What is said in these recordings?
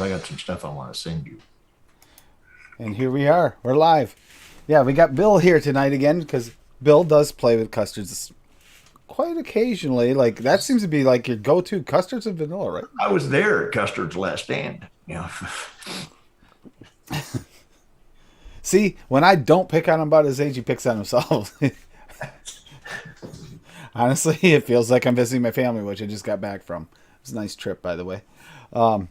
I got some stuff I want to send you. And here we are. We're live. Yeah, we got Bill here tonight again because Bill does play with custards quite occasionally. Like that seems to be like your go-to custards and vanilla, right? I was there at Custard's last stand. See, when I don't pick on him about his age, he picks on himself. Honestly, it feels like I'm visiting my family, which I just got back from. It was a nice trip, by the way. Um,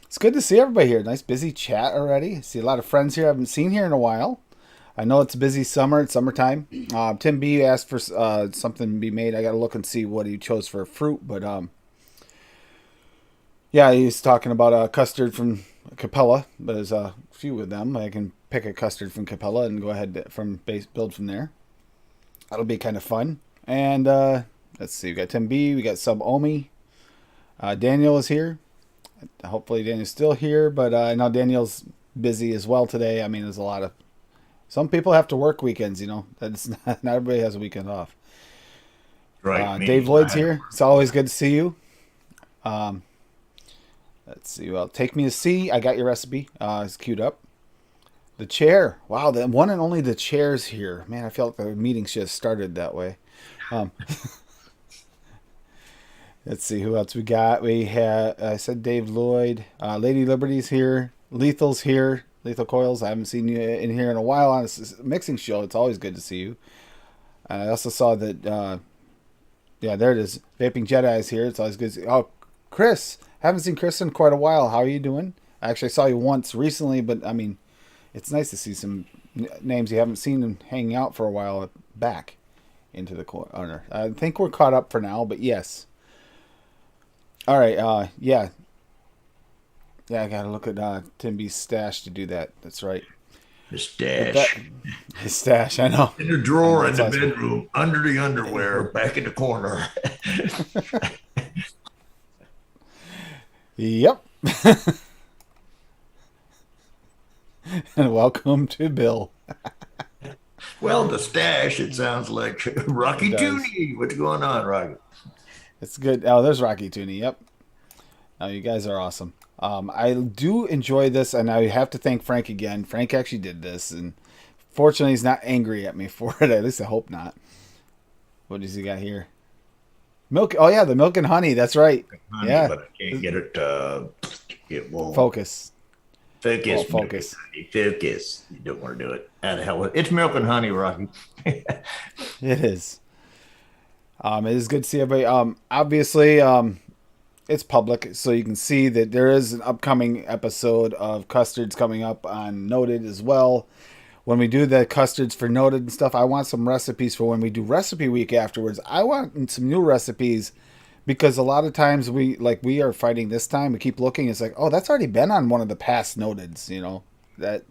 it's good to see everybody here. Nice busy chat already. See a lot of friends here I haven't seen here in a while. I know it's busy summer. It's summertime. Tim B asked for something to be made. I got to look and see what he chose for fruit. But yeah, he's talking about a custard from Capella. There's a few of them. I can pick a custard from Capella and go ahead from base build from there. That'll be kind of fun. And let's see. We got Tim B. We got Sub Omi. Daniel is here. Hopefully Daniel's still here. But I know Daniel's busy as well today. I mean, there's a lot of some people have to work weekends, you know. That's not everybody has a weekend off. Right. Dave Lloyd's here. It's always good to see you. Um, let's see. Well, take me to see. I got your recipe. It's queued up. The chair. Wow, the one and only the chair's here. Man, I felt like the meeting should have started that way. Um, let's see who else we got. We had I said Dave Lloyd. Lady Liberty's here. Lethal's here. Lethal Coils. I haven't seen you in here in a while on a mixing show. It's always good to see you. I also saw that. Yeah, there it is. Vaping Jedi is here. It's always good to see. Oh, Chris. Haven't seen Chris in quite a while. How are you doing? I actually saw you once recently, but I mean, it's nice to see some names you haven't seen and hanging out for a while back into the corner. I think we're caught up for now, but yes. All right. Yeah. Yeah, I gotta look at Tim B's stash to do that. That's right. The stash. His stash, I know. In the drawer in the awesome. bedroom, under the underwear, back in the corner. Yep. And welcome to Bill. Well, the stash, it sounds like Rocky It does. Tooney. What's going on, Rocky? It's good. Oh, there's Rocky Tooney. Yep. Oh, you guys are awesome. I do enjoy this, and I have to thank Frank again. Frank actually did this, and fortunately, he's not angry at me for it. At least I hope not. What does he got here? Milk. Oh yeah, the milk and honey. That's right. Honey, Yeah. but I can't get it. It won't Focus. focus. Well, Milk and focus. honey, focus. You don't want to do it. How the hell? It's milk and honey, Rocky. It is. It is good to see everybody. Obviously, it's public, so you can see that there is an upcoming episode of Custards coming up on Noted as well. When we do the custards for Noted and stuff, I want some recipes for when we do recipe week afterwards. I want some new recipes because a lot of times we are fighting this time. We keep looking. It's like, oh, that's already been on one of the past Noteds. You know, that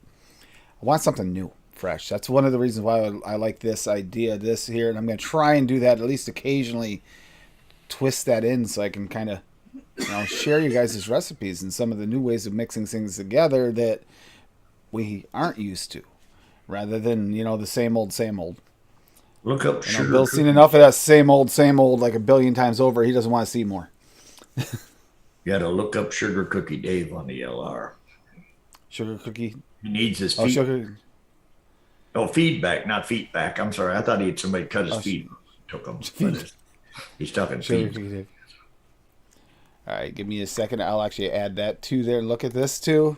I want something new, fresh. That's one of the reasons why I like this idea, this here, and I'm going to try and do that at least occasionally. Twist that in so I can kind of share you guys' recipes and some of the new ways of mixing things together that we aren't used to, rather than the same old, same old. Look up sugar Bill's seen cookie. enough of that same old like a billion times over. He doesn't want to see more. You got to look up Sugar Cookie Dave on the LR. Sugar cookie. He needs his Oh, feet. sugar. Oh, feedback, not feedback. I'm sorry. I thought he had somebody cut his Oh, feet. Took them. feed. He's talking Sugar feet. cookie. Dave. All right, give me a second. I'll actually add that to there. Look at this too.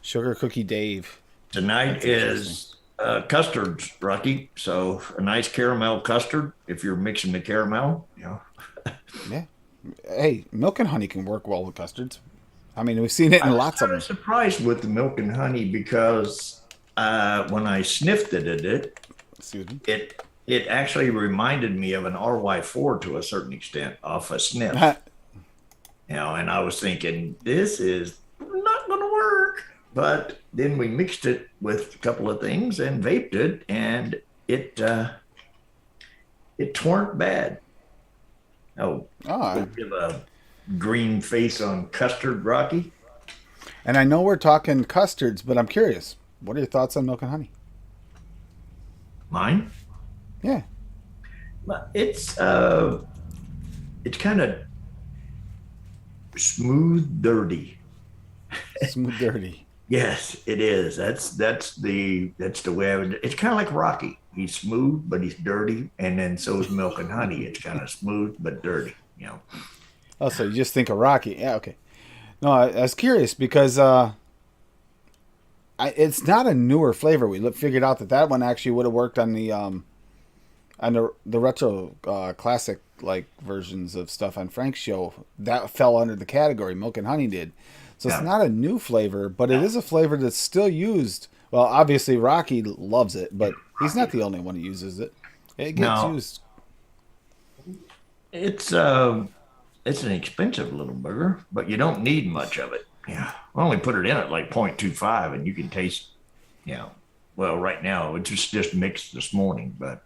Sugar cookie Dave. Tonight That's interesting. is custards, Rocky. So a nice caramel custard. If you're mixing the caramel, Yeah. Hey, milk and honey can work well with custards. I mean, we've seen it I in was lots of kind them. of surprised with the milk and honey because when I sniffed it, Excuse me. it actually reminded me of an RY4 to a certain extent off a sniff. And I was thinking this is not going to work. But then we mixed it with a couple of things and vaped it, and it weren't bad. Oh, Oh, give a green face on custard, Rocky. and I know we're talking custards, but I'm curious. What are your thoughts on milk and honey? Mine. Yeah. But it's kind of smooth, dirty. Smooth dirty. Yes, it is. That's the way I would. It's kind of like Rocky. He's smooth, but he's dirty, and then so is Milk and Honey. It's kind of smooth but dirty. Oh, so you just think of Rocky? Yeah, okay. No, I was curious because it's not a newer flavor. We figured out that one actually would have worked on the retro classic like versions of stuff on Frank's show. That fell under the category. Milk and Honey did. So it's Yeah. not a new flavor, but it is a flavor that's still used. Well, obviously Rocky loves it, but he's not the only one who uses it. It gets Now used. it's an expensive little burger, but you don't need much of it. Yeah, I only put it in at like 0.25, and you can taste. You know, well, right now it's just mixed this morning, but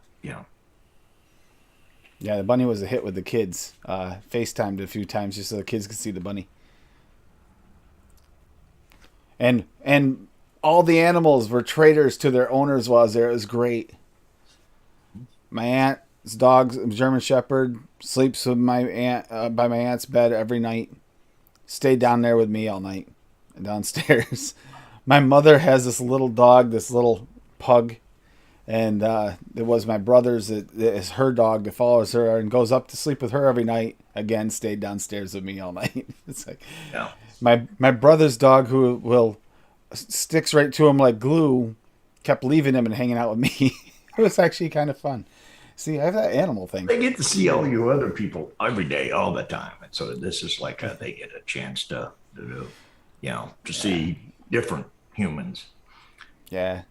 Yeah, the bunny was a hit with the kids. FaceTimed a few times just so the kids could see the bunny. And all the animals were traitors to their owners while I was there. It was great. My aunt's dog, German Shepherd, sleeps with my aunt by my aunt's bed every night. Stayed down there with me all night downstairs. My mother has this little dog, this little pug, and it was my brother's. It is her dog that follows her and goes up to sleep with her every night. Again, stayed downstairs with me all night. It's like yeah. my brother's dog, who will sticks right to him like glue, kept leaving him and hanging out with me. It was actually kind of fun. See, I have that animal thing. They get to see all you other people every day, all the time, and so this is like they get a chance to see different humans. Yeah,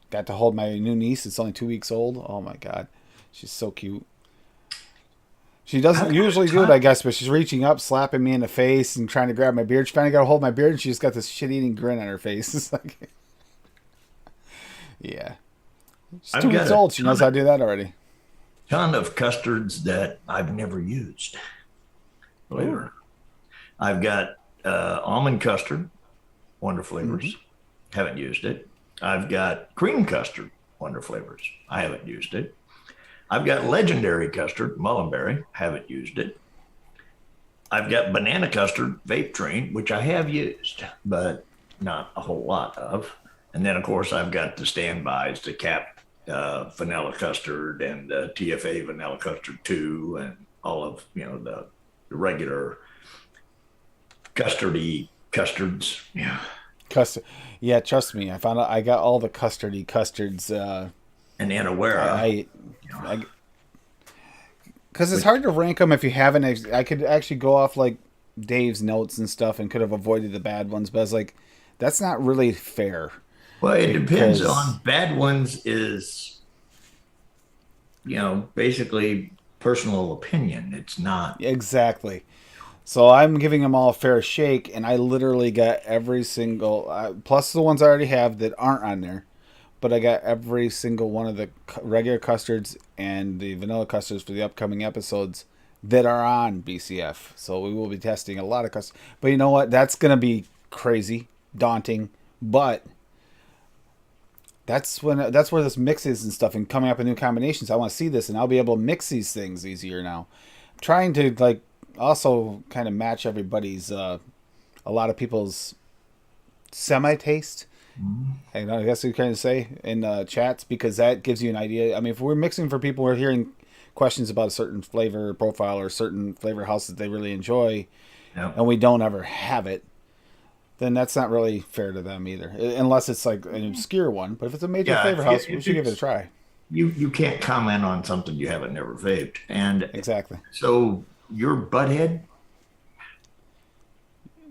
got to hold my new niece. It's only 2 weeks old. Oh my god, she's so cute. She doesn't usually do it, I guess, but she's reaching up, slapping me in the face, and trying to grab my beard. She's trying to get a hold of my beard, and she just got this shit-eating grin on her face. It's like, yeah, she's 2 weeks old. She knows how to do that already. Ton of custards that I've never used. Believe it or not. I've got almond custard, Wonder Flavors. Mm-hmm. Haven't used it. I've got cream custard, Wonder Flavors. I haven't used it. I've got legendary custard, Mullenberry. Haven't used it. I've got banana custard, Vape Train, which I have used, but not a whole lot of. And then, of course, I've got the standbys, the Cap vanilla custard and the TFA vanilla custard 2, and all of the regular custardy custards. Yeah. Custard. Yeah, trust me. I found out I got all the custardy custards. And Anawera. Because it's hard to rank them if you haven't. I could actually go off like Dave's notes and stuff and could have avoided the bad ones, but I was like, that's not really fair. Well, it depends on bad ones is, basically personal opinion. It's not. Exactly. So I'm giving them all a fair shake, and I literally got every single, plus the ones I already have that aren't on there, but I got every single one of the regular custards and the vanilla custards for the upcoming episodes that are on BCF. So we will be testing a lot of custards. But you know what? That's going to be crazy, daunting, but that's where this mixes and stuff and coming up with new combinations. I want to see this, and I'll be able to mix these things easier now. I'm trying to also kind of match everybody's, a lot of people's semi-taste. Mm-hmm. I guess you kind of say in chats, because that gives you an idea. I mean, if we're mixing for people, we're hearing questions about a certain flavor profile or certain flavor house that they really enjoy, and we don't ever have it, then that's not really fair to them either, unless it's like an obscure one. But if it's a major flavor house, we should give it a try. You can't comment on something you haven't never vaped. And exactly. So you're butthead?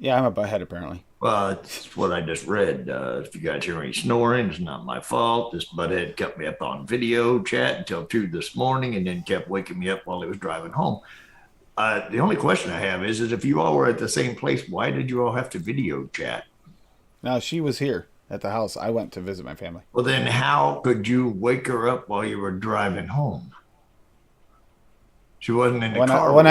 Yeah, I'm a butthead apparently. Well, it's what I just read. If you guys hear me snoring, it's not my fault. This butthead kept me up on video chat until 2 this morning, and then kept waking me up while he was driving home. The only question I have is if you all were at the same place, why did you all have to video chat? No, she was here at the house. I went to visit my family. Well, then how could you wake her up while you were driving home? She wasn't in the car. When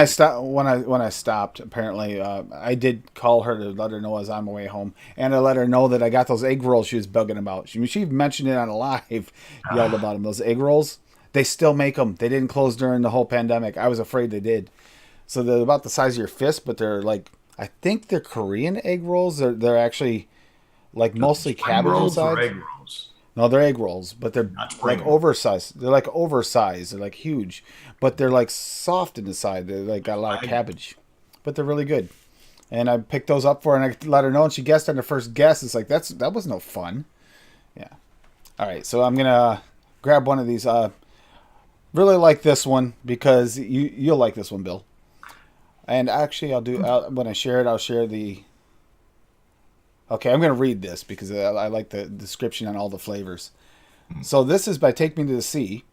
I stopped, apparently, I did call her to let her know as I'm away home, and I let her know that I got those egg rolls she was bugging about. She mentioned it on a live, yelled about them. Those egg rolls, they still make them. They didn't close during the whole pandemic. I was afraid they did. So they're about the size of your fist, but they're like, I think they're Korean egg rolls. They're actually like So mostly spring cabbage rolls or inside. egg rolls? No, they're egg rolls, but they're Not spring like rolls. oversized. They're like oversized. They're like huge, but they're like soft in the side. They like got a lot of I cabbage, but they're really good. And I picked those up for her, and I let her know, and she guessed on her first guess. It's like that was no fun. Yeah. All right, so I'm gonna grab one of these. Really like this one because you'll like this one, Bill. And actually, when I share it, I'll share the. Okay, I'm gonna read this because I like the description on all the flavors. So this is by Take Me to the Sea.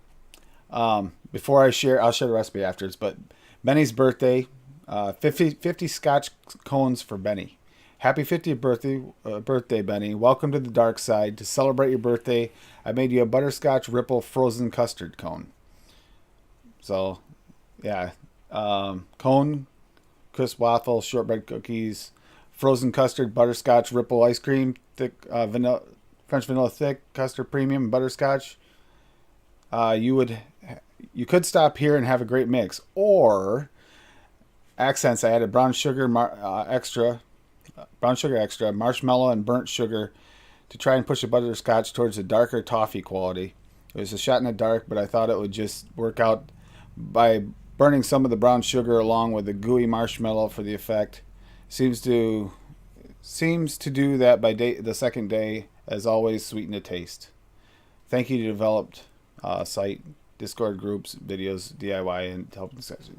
Before I share, I'll share the recipe afterwards. But Benny's birthday, 50 Scotch cones for Benny. Happy 50th birthday, Benny. Welcome to the dark side. To celebrate your birthday, I made you a butterscotch ripple frozen custard cone. So, yeah. Cone, crisp waffle, shortbread cookies, frozen custard, butterscotch, ripple ice cream, thick vanilla, French vanilla thick, custard premium, butterscotch. You could stop here and have a great mix. Or, accents, I added brown sugar extra, marshmallow, and burnt sugar to try and push the butterscotch towards a darker toffee quality. It was a shot in the dark, but I thought it would just work out by burning some of the brown sugar along with the gooey marshmallow for the effect. Seems to do that by the second day. As always, sweeten the taste. Thank you to developed site, Discord groups, videos, DIY, and help discussion.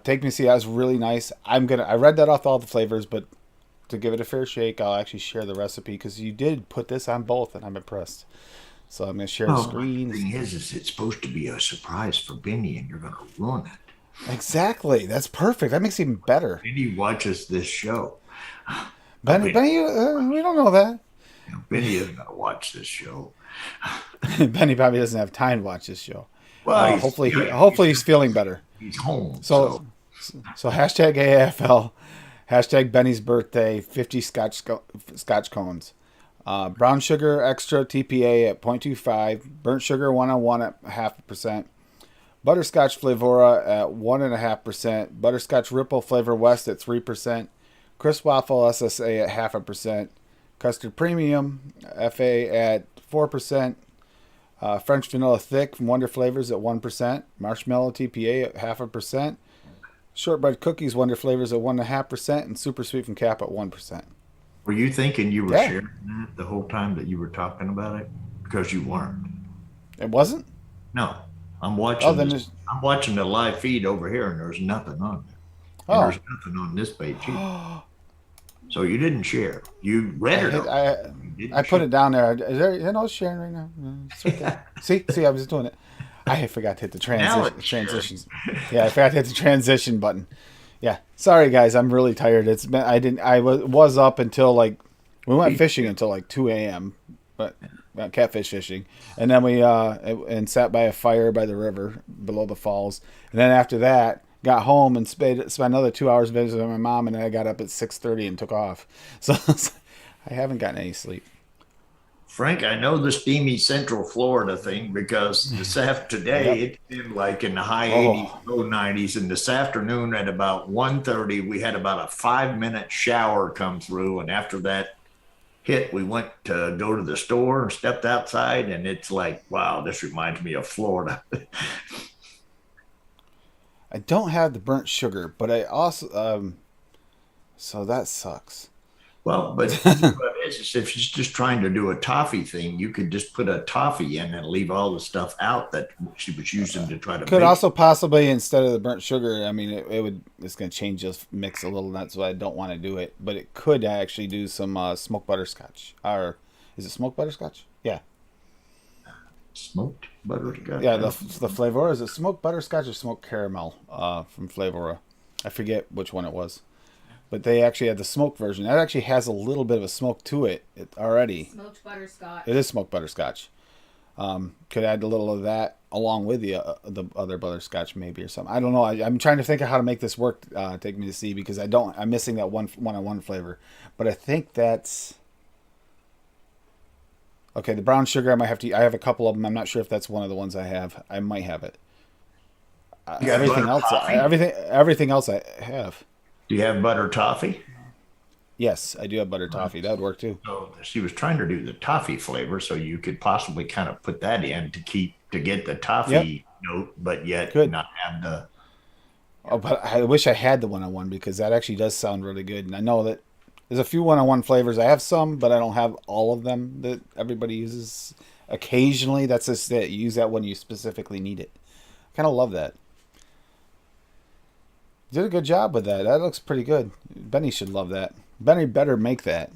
Take Me to See, that was really nice. I read that off all the flavors, but to give it a fair shake, I'll actually share the recipe because you did put this on both, and I'm impressed. So I'm going to share the screen. The thing is it's supposed to be a surprise for Benny, and you're going to ruin it. Exactly. That's perfect. That makes it even better. Benny watches this show. Benny, we don't know that. Benny is going to watch this show. Benny probably doesn't have time to watch this show. Well, hopefully he's feeling better. He's home. So hashtag AFL, hashtag Benny's birthday, 50 Scotch cones. Brown sugar extra TPA at 0.25, burnt sugar 101 at 0.5%, butterscotch flavora at 1.5%, butterscotch ripple flavor west at 3%, crisp waffle SSA at 0.5%, custard premium FA at 4%, French vanilla thick from Wonder Flavors at 1%, marshmallow TPA at 0.5%, shortbread cookies Wonder Flavors at 1.5%, and super sweet from Cap at 1%. Were you thinking you were sharing that the whole time that you were talking about it? Because you weren't. It wasn't? No. I'm watching I'm watching the live feed over here, and there's nothing on there. And there's nothing on this page either. So you didn't share. You read it. I put it down there. Is there no sharing right now? No, it's right there. See, I was doing it. I forgot to hit the transitions. Yeah, I forgot to hit the transition button. Yeah, sorry guys, I'm really tired. I was up until we went fishing until 2 a.m. but catfish fishing, and then we and sat by a fire by the river below the falls, and then after that got home and spent another 2 hours visiting my mom, and then I got up at 6:30 and took off. So I haven't gotten any sleep. Frank, I know the steamy Central Florida thing because today it's been in the high 80s, low 90s, and this afternoon at about 1:30 we had about a 5-minute shower come through, and after that hit, we went to go to the store and stepped outside, and it's wow, this reminds me of Florida. I don't have the burnt sugar, but I also so that sucks. Well, but if she's just trying to do a toffee thing, you could just put a toffee in and leave all the stuff out that she was using to try to could also possibly, instead of the burnt sugar, I mean, it's going to change this mix a little. That's why I don't want to do it. But it could actually do some smoked butterscotch. Or is it smoked butterscotch? Yeah. Smoked butterscotch? Yeah, the Flavora. Is it smoked butterscotch or smoked caramel from Flavora? I forget which one it was. But they actually had the smoked version. That actually has a little bit of a smoke to it already. Smoked butterscotch. It is smoked butterscotch. Could add a little of that along with the other butterscotch maybe or something. I don't know. I'm trying to think of how to make this work. Take Me to See, because I'm missing that one-on-one flavor. But I think that's okay. The brown sugar I might have to. I have a couple of them. I'm not sure if that's one of the ones I have. I might have it. Everything else I have. Do you have butter toffee? Yes, I do have butter Right. toffee. That would work too. So she was trying to do the toffee flavor, so you could possibly kind of put that in to get the Yep, toffee note, but yet good. not have the. Oh, but I wish I had the one-on-one because that actually does sound really good. And I know that there's a few one-on-one flavors. I have some, but I don't have all of them that everybody uses. Occasionally, that's just it. You use that when you specifically need it. Kind of love that. Did a good job with that. That looks pretty good. Benny should love that. Benny better make that.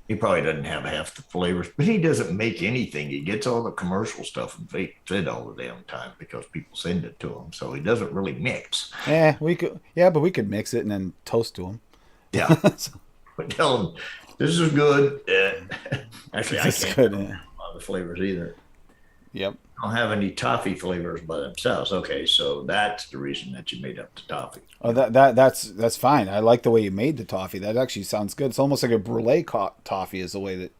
He probably doesn't have half the flavors, but he doesn't make anything. He gets all the commercial stuff and fakes it all the damn time because people send it to him. So he doesn't really mix. We could. Yeah, but we could mix it and then toast to them. Yeah. So, But tell him this is good. Actually, I it's can't good. tell Yeah. a lot of the flavors either. Yep. Don't have any toffee flavors by themselves. Okay, so that's the reason that you made up the toffee. Oh, that's fine. I like the way you made the toffee. That actually sounds good. It's almost like a brulee toffee is the way that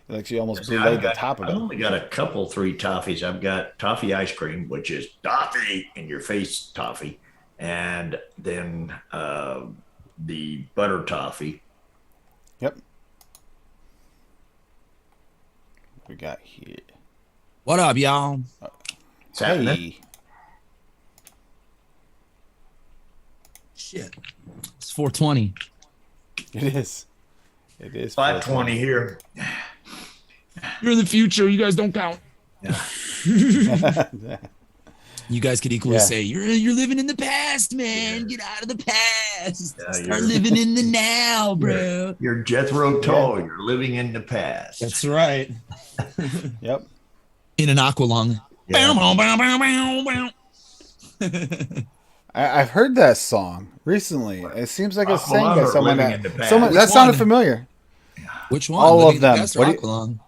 it actually almost See, brulee the top of I've it. only got a couple, three toffees. I've got toffee ice cream, which is toffee in your face toffee, and then the butter toffee. Yep. What we got here? What up, y'all? It's happening. Hey. Shit. It's 420. It is. It is 520 here. You're in the future. You guys don't count. Yeah. You guys could equally Yeah. say, you're living in the past, man. Get out of the past. Yeah, Start living in the now, bro. You're Jethro Tull. You're living in the past. That's right. Yep. In an aqualung. Yeah. I've heard that song recently. It seems like it's sang by Aqualung or someone Living in the that Past? someone Which that sounded one? familiar. Which one? All Living of in the them. Past or What do aqualung?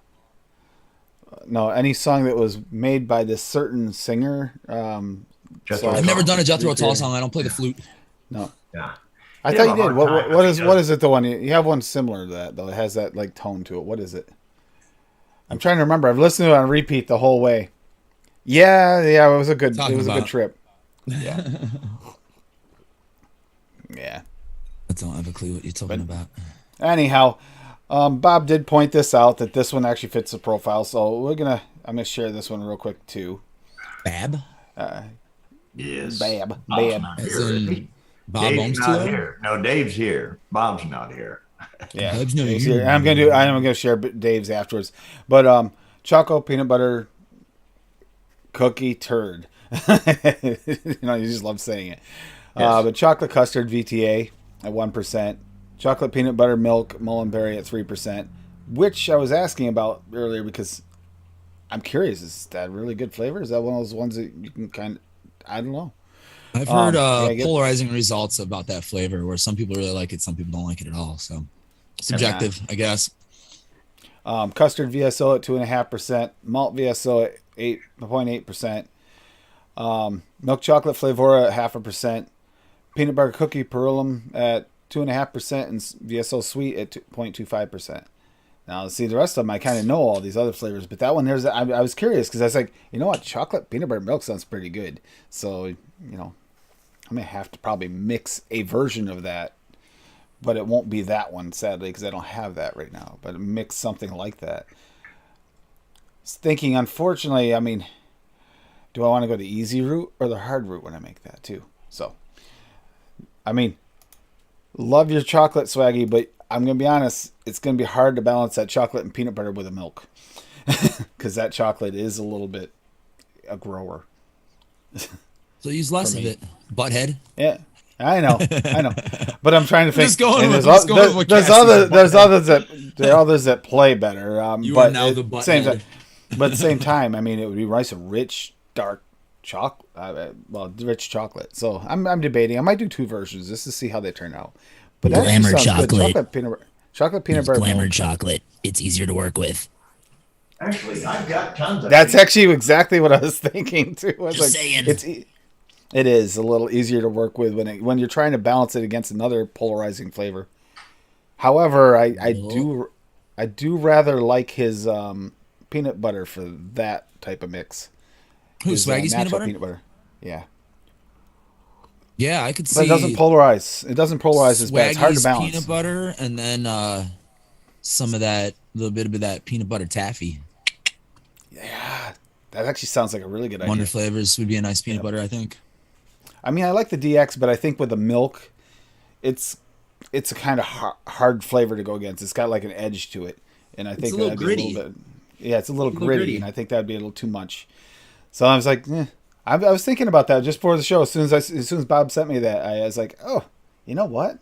No, any song that was made by this certain singer. Jethro I've never Tull. done a Jethro Tull song. I don't play the flute. No, Yeah. I You thought have you a did. hard time What if is he what does. is it? The one you have one similar to that though. It has that like tone to it. What is it? I'm trying to remember. I've listened to it on repeat the whole way. Yeah. It was a good. Talking It was a good about- trip. Yeah. Yeah. I don't have a clue what you're talking about. Anyhow, Bob did point this out that this one actually fits the profile. So I'm gonna share this one real quick too. Bab? Yes. Bab. Bob's Bab. not As here, is in he? Bob Dave's owns not to here. No, Dave's here. Bob's not here. Yeah. Babs know Dave's you. here. I'm gonna share Dave's afterwards. But choco peanut butter cookie turd. You just love saying it. Yes. But chocolate custard VTA at 1%, chocolate peanut butter milk mullenberry at 3%, which I was asking about earlier because I'm curious. Is that really good flavor? Is that one of those ones that you can kind of? I don't know. I've heard yeah, polarizing results about that flavor where some people really like it, some people don't like it at all. So subjective, I guess. Custard VSO at 2.5%, malt VSO at 8.8%, milk chocolate flavora at 0.5%, peanut butter cookie perulum at 2.5%, and VSO sweet at 0.25%. Now, see, the rest of them, I kind of know all these other flavors, but that one, I was curious because I was like, you know what, chocolate peanut butter milk sounds pretty good. So, I'm going to have to probably mix a version of that, but it won't be that one, sadly, because I don't have that right now, but mix something like that. Thinking, unfortunately, I mean, do I want to go the easy route or the hard route when I make that too? So, I mean, love your chocolate, Swaggy, but I'm going to be honest, it's going to be hard to balance that chocolate and peanut butter with the milk. Because that chocolate is a little bit a grower. So use less of it, butthead. Yeah, I know. But I'm trying to think. Just going and with- there's just going with what there's Cassie other, said. there are others that play better. You but are now at the same butthead. time, but at the same time, I mean, it would be nice, rich, dark chocolate. Rich chocolate. So I'm debating. I might do two versions just to see how they turn out. But that Glamour actually sounds good. chocolate. Chocolate peanut butter. Glamour milk. chocolate. It's easier to work with. Actually, I've got tons of That's these. actually exactly what I was thinking too. I was Just saying. It is a little easier to work with when you're trying to balance it against another polarizing flavor. However, I do rather like his peanut butter for that type of mix. Who's His, Swaggy's natural peanut butter? Yeah. Yeah, I could But see. it doesn't polarize. It doesn't polarize as bad. It's hard to Swaggy's balance. peanut butter, and then some of that, little bit of that peanut butter taffy. Yeah, that actually sounds like a really good Wonder idea. flavors would be a nice peanut Yep. butter, I think. I mean, I like the DX, but I think with the milk, it's a kind of hard flavor to go against. It's got like an edge to it, and I think a little that'd be gritty. a little bit. Yeah, it's a little little gritty, gritty. and I think that'd be a little too much. So I was like, I was thinking about that just for the show. As soon as Bob sent me that, I was like, oh, you know what?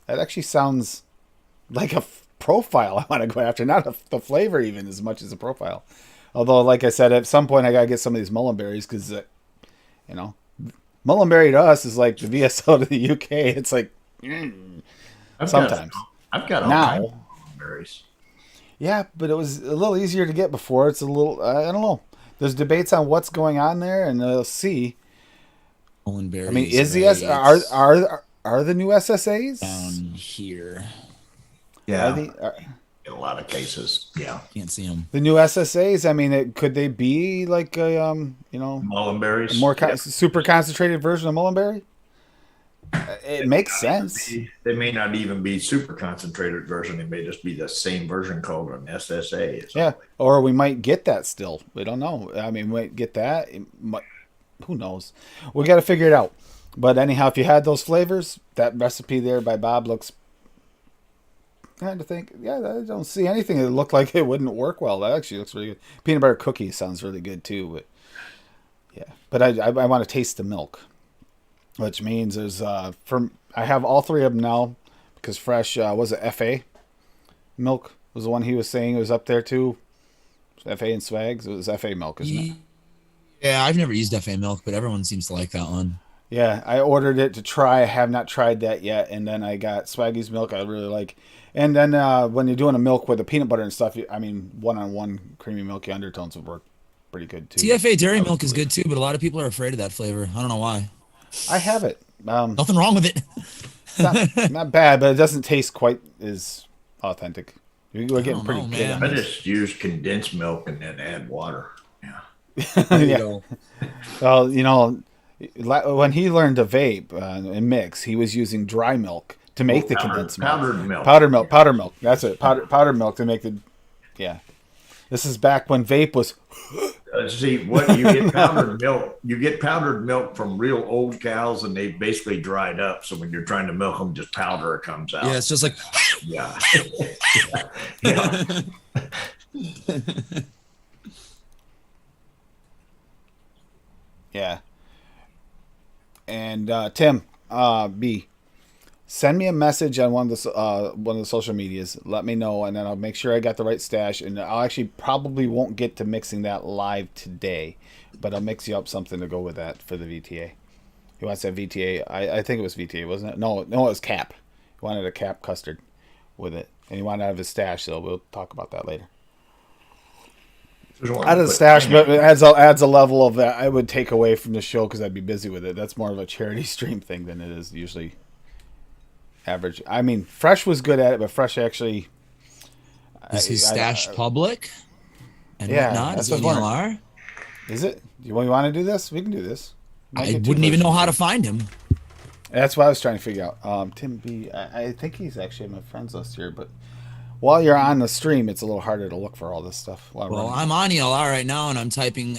That actually sounds like a profile I want to go after, not the flavor even as much as a profile. Although, like I said, at some point I gotta get some of these mullenberries because, you know, mullenberry to us is like the VSO to the UK. It's like sometimes. I've got all Now- kinds of berries. Yeah, but it was a little easier to get before. It's a little, I don't know. There's debates on what's going on there, and we'll see. Mullenberries. I mean, is the rates are the new SSAs? down here? Yeah, Are in a lot of cases. Yeah, Can't see them. the new SSAs? I mean, could they be like a mullenberries. a more Yeah. super concentrated version of mullenberry? It makes sense. They may not even be super concentrated version. They may just be the same version called an SSA. Yeah, or we might get that still. We don't know. I mean, we might get that. Who knows? We got to figure it out. But anyhow, if you had those flavors, that recipe there by Bob looks. I had to think. Yeah, I don't see anything that looked like it wouldn't work well. That actually looks really good. Peanut butter cookie sounds really good too. But yeah, but I want to taste the milk, which means there's I have all three of them now because Fresh was it FA milk was the one he was saying it was up there too. FA and Swags. It was FA milk, isn't it? Yeah, I've never used FA milk, but everyone seems to like that one. Yeah, I ordered it to try. I have not tried that yet. And then I got Swaggy's milk. I really like. And then when you're doing a milk with the peanut butter and stuff, I mean, one-on-one creamy milky undertones would work pretty good too. TFA dairy milk is good too, but a lot of people are afraid of that flavor. I don't know why. I have it. Nothing wrong with it. It's not bad, but it doesn't taste quite as authentic. We're getting don't pretty know, good. man. I just use condensed milk and then add water. Yeah. There you Yeah. go. Well, you know, when he learned to vape and mix, he was using dry milk to make the condensed milk. Powdered milk. Powder milk. That's it. Powder milk to make the. Yeah. This is back when vape was. See what you get powdered milk. You get powdered milk from real old cows, and they basically dried up. So when you're trying to milk them, just powder comes out. Yeah, it's just like Yeah. Yeah. Yeah. And Tim, B, send me a message on one of the social medias. Let me know, and then I'll make sure I got the right stash. And I'll actually probably won't get to mixing that live today, but I'll mix you up something to go with that for the VTA. He wants that VTA. I think it was VTA, wasn't it? No, it was Cap. He wanted a Cap custard with it, and he wanted out of his stash. So we'll talk about that later. Out of the stash, but it adds a level of that I would take away from the show because I'd be busy with it. That's more of a charity stream thing than it is usually average. I mean, Fresh was good at it, but Fresh actually is his stash public and yeah, whatnot? that's Is it what I'm NLR? Is it? You want to do this? We can do this. I wouldn't even know how to find him. That's what I was trying to figure out. Tim B, I think he's actually on my friends list here, but while you're on the stream, it's a little harder to look for all this stuff. Well, I'm on ELR right now, and I'm typing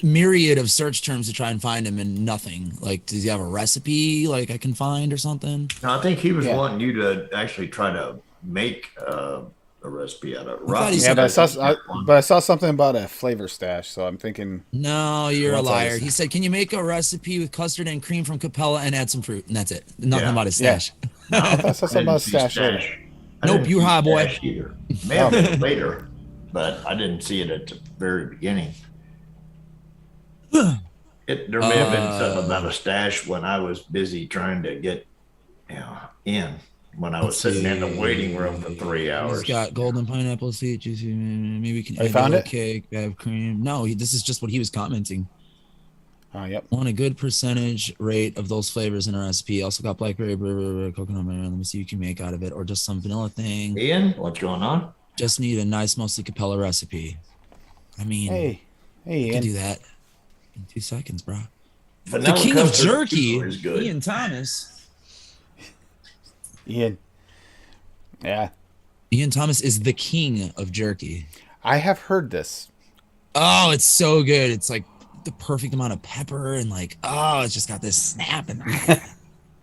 myriad of search terms to try and find him, and nothing. Like, does he have a recipe like I can find or something? No, I think he was Yeah. wanting you to actually try to make a recipe out of it. thought he Yeah, said but I saw something about a flavor stash, so I'm thinking. No, you're a What's all liar. this? He said, "Can you make a recipe with custard and cream from Capella and add some fruit?" And that's it. Nothing Yeah. about his Yeah. stash. I saw something about a didn't see stash later. I Nope, didn't you see high, boy. stash either. May have been later, but I didn't see it at the very beginning. There may have been something about a stash when I was busy trying to get, in when I was sitting in the waiting room for 3 hours. He's got golden pineapple seed juicy. Maybe we can Oh, you add found yellow it? cake, have cream. No, this is just what he was commenting. Oh, yep. Want a good percentage rate of those flavors in a recipe. Also got blackberry, coconut, let me see what you can make out of it, or just some vanilla thing. Ian, what's going on? Just need a nice, mostly Capella recipe. I mean, Hey, you can Ian. do that in 2 seconds, bro. vanilla king of custard jerky, is good. Ian Thomas. Ian. Yeah. Ian Thomas is the king of jerky. I have heard this. Oh, it's so good. It's like the perfect amount of pepper and like, oh, it's just got this snap and